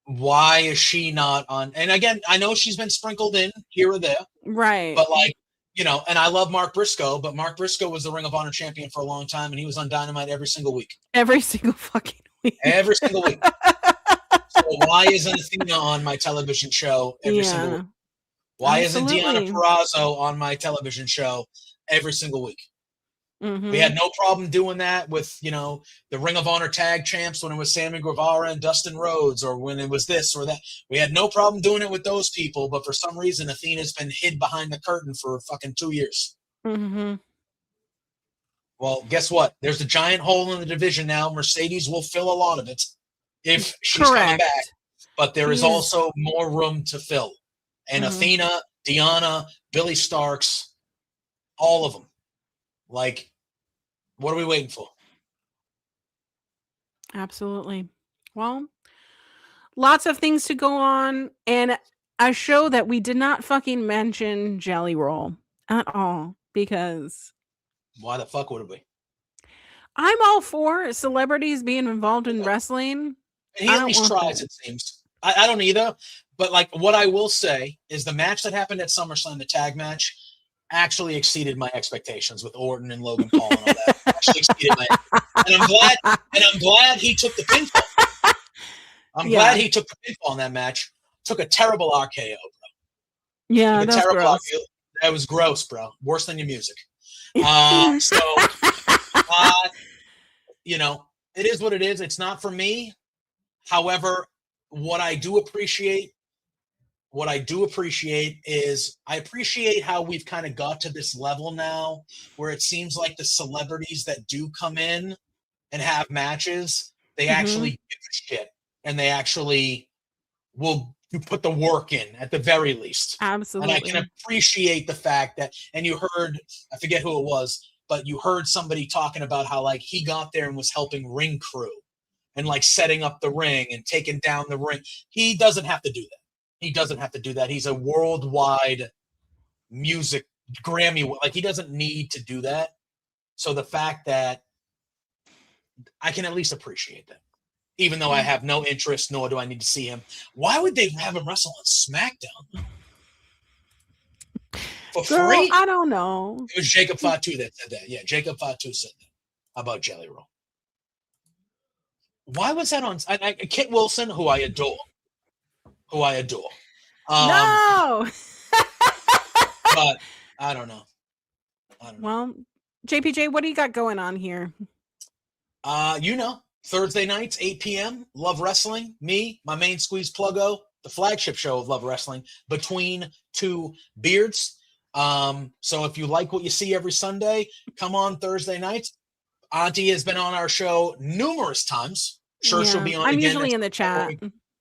Why is she not on? And again, I know she's been sprinkled in here or there. Right. But like, you know, and I love Mark Briscoe, but Mark Briscoe was the Ring of Honor champion for a long time, and he was on Dynamite every single week. Every single fucking week. Every single week. So why isn't Athena on my television show every single week? Why isn't Deonna Purrazzo on my television show every single week? We had no problem doing that with, you know, the Ring of Honor tag champs when it was Sammy Guevara and Dustin Rhodes, or when it was this or that. We had no problem doing it with those people, but for some reason, Athena's been hid behind the curtain for fucking 2 years. Well, guess what? There's a giant hole in the division now. Mercedes will fill a lot of it if she's coming back. But there is also more room to fill. And Athena, Deonna, Billy Starks, all of them. Like, what are we waiting for? Absolutely. Well, lots of things to go on, and a show that we did not fucking mention Jelly Roll at all, because why the fuck would we? I'm all for celebrities being involved in wrestling. And he at least tries, it seems. I don't either. But like, what I will say is the match that happened at SummerSlam, the tag match, actually exceeded my expectations with Orton and Logan Paul and all that. Actually exceeded my, and I'm glad he took the pinfall. I'm glad he took the pinfall in that match. Took a terrible RKO, bro. Yeah, that was gross. That was gross, bro. Worse than your music. You know, it is what it is. It's not for me. However, what I do appreciate is I appreciate how we've kind of got to this level now where it seems like the celebrities that do come in and have matches, they actually give a shit and they actually will put the work in at the very least. Absolutely. And I can appreciate the fact that, and you heard, I forget who it was, but you heard somebody talking about how like he got there and was helping ring crew and like setting up the ring and taking down the ring. He doesn't have to do that. He doesn't have to do that. He's a worldwide music Grammy. Like, he doesn't need to do that. So the fact that I can at least appreciate that, even though I have no interest, nor do I need to see him. Why would they have him wrestle on SmackDown? For free? I don't know. It was Jacob Fatu that said that. Yeah, Jacob Fatu said that about Jelly Roll. Why was that on? Kit Wilson, who I adore. No. But I don't know. Well, JPJ, what do you got going on here? You know, Thursday nights, 8 p.m., Love Wrestling. Me, my main squeeze Pluggo, the flagship show of Love Wrestling, Between Two Beards. So if you like what you see every Sunday, come on Thursday nights. Auntie has been on our show numerous times. Sure, she'll be on I'm again. usually in the chat.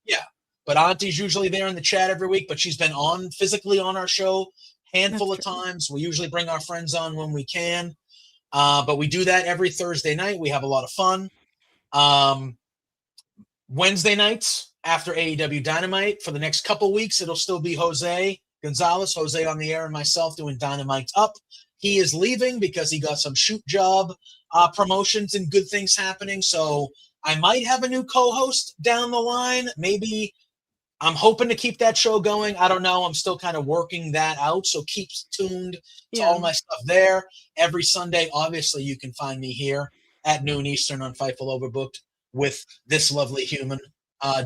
Yeah, but Auntie's usually there in the chat every week, but she's been on physically on our show handful of times. We usually bring our friends on when we can. But we do that every Thursday night. We have a lot of fun. Wednesday nights after AEW Dynamite, for the next couple weeks, it'll still be Jose Gonzalez, Jose on the air, and myself doing Dynamite Up. He is leaving because he got some shoot job promotions and good things happening. So I might have a new co-host down the line. Maybe I'm hoping to keep that show going. I don't know. I'm still kind of working that out. So keep tuned to all my stuff there. Every Sunday, obviously, you can find me here at noon Eastern on Fightful Overbooked with this lovely human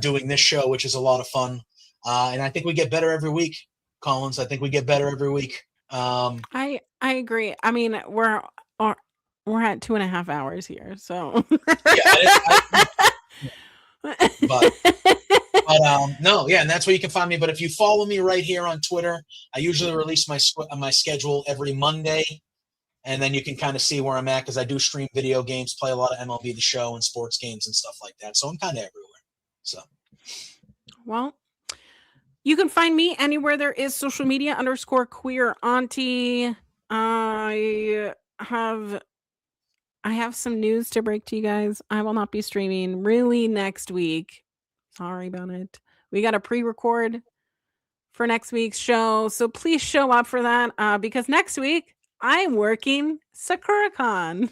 doing this show, which is a lot of fun. And I think we get better every week, Collins. I think we get better every week. I agree. I mean, we're at 2.5 hours here, so but no, yeah, and that's where you can find me. But if you follow me right here on Twitter, I usually release my schedule every Monday, and then you can kind of see where I'm at because I do stream video games, play a lot of MLB The Show and sports games and stuff like that. So I'm kind of everywhere. So, well, you can find me anywhere there is social media _queer auntie. I have some news to break to you guys. I will not be streaming really next week. Sorry about it. We got a pre-record for next week's show, so please show up for that because next week I'm working SakuraCon.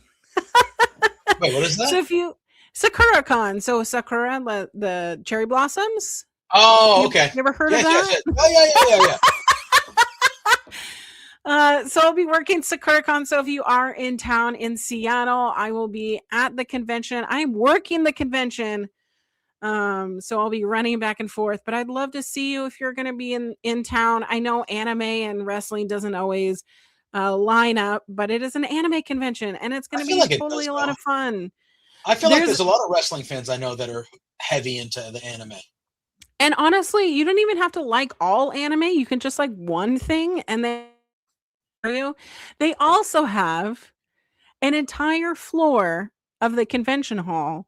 wait, what is that? So if you SakuraCon, so Sakura, the cherry blossoms. Oh, okay. You ever heard of that? Yes. Oh, yeah. So I'll be working SakuraCon. So if you are in town in Seattle, I will be at the convention. I'm working the convention. So I'll be running back and forth, but I'd love to see you if you're going to be in town. I know anime and wrestling doesn't always line up, but it is an anime convention and it's going to be like totally a lot of fun. I feel like there's a lot of wrestling fans I know that are heavy into the anime. And honestly, you don't even have to like all anime. You can just like one thing and then they also have an entire floor of the convention hall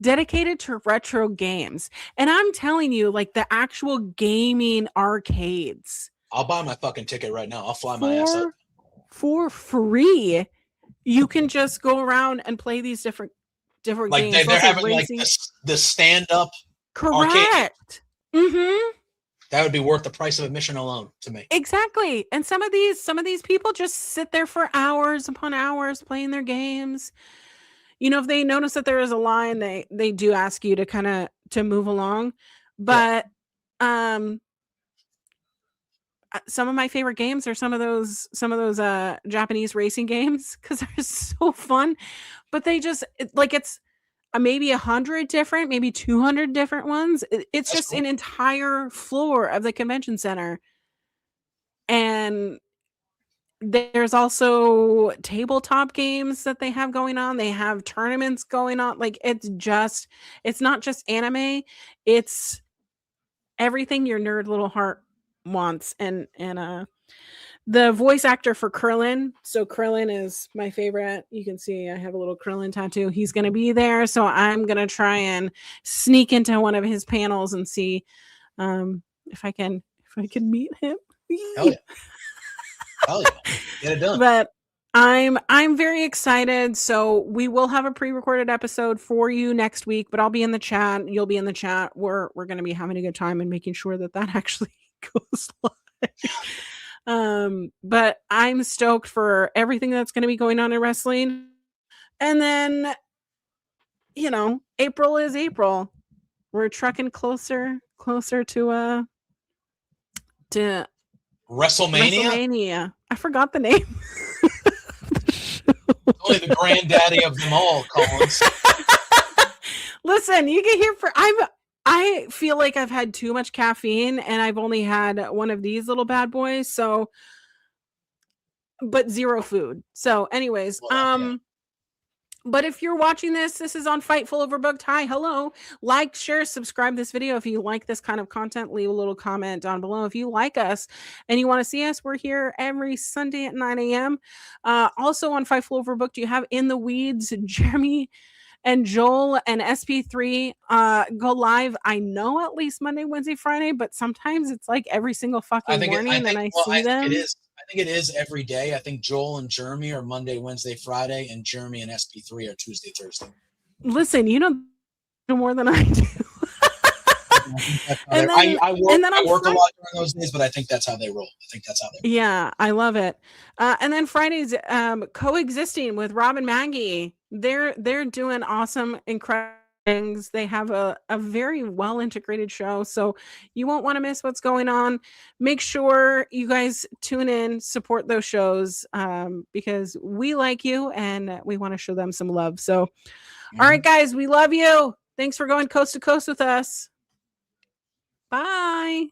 dedicated to retro games. And I'm telling you, like the actual gaming arcades. I'll buy my fucking ticket right now. I'll fly my ass up. For free. You can just go around and play these different like games. They're having racing. Like the stand-up correct arcade. Mm-hmm. That would be worth the price of admission alone to me. Exactly. And some of these people just sit there for hours upon hours playing their games. You know, if they notice that there is a line, they do ask you to kind of to move along. But some of my favorite games are some of those Japanese racing games because they're so fun. But they just it's maybe 100 different, maybe 200 different ones. It's That's just cool. An entire floor of the convention center. And there's also tabletop games that they have going on. They have tournaments going on. Like it's not just anime. It's everything your nerd little heart wants. And the voice actor for Krillin. So Krillin is my favorite. You can see I have a little Krillin tattoo. He's going to be there. So I'm going to try and sneak into one of his panels and see if I can meet him. Hell yeah. Hell yeah. Get it done. But I'm very excited. So we will have a pre-recorded episode for you next week, but I'll be in the chat. You'll be in the chat. We're going to be having a good time and making sure that actually goes live. But I'm stoked for everything that's going to be going on in wrestling. And then, you know, April is April. We're trucking closer to WrestleMania. I forgot the name. Only the granddaddy of them all, Collins. Listen, you get here for I feel like I've had too much caffeine and I've only had one of these little bad boys, so but zero food. So anyways, but if you're watching this is on Fightful Overbooked. Hi, hello. Like, share, subscribe this video if you like this kind of content. Leave a little comment down below if you like us and you want to see us. We're here every Sunday at 9 a.m. Also on Fightful Overbooked, you have In the Weeds, Jeremy and Joel and SP3 go live. I know at least Monday, Wednesday, Friday, but sometimes it's like every single fucking morning I see them. I think it is every day. I think Joel and Jeremy are Monday, Wednesday, Friday, and Jeremy and SP3 are Tuesday, Thursday. Listen, you know more than I do. I work a lot during those days, but I think that's how they roll. Yeah, I love it. And then Fridays, coexisting with Rob and Maggie. They're doing awesome, incredible things. They have a very well integrated show, so you won't want to miss what's going on. Make sure you guys tune in, support those shows, because we like you and we want to show them some love. So, all right, guys, we love you. Thanks for going coast to coast with us. Bye.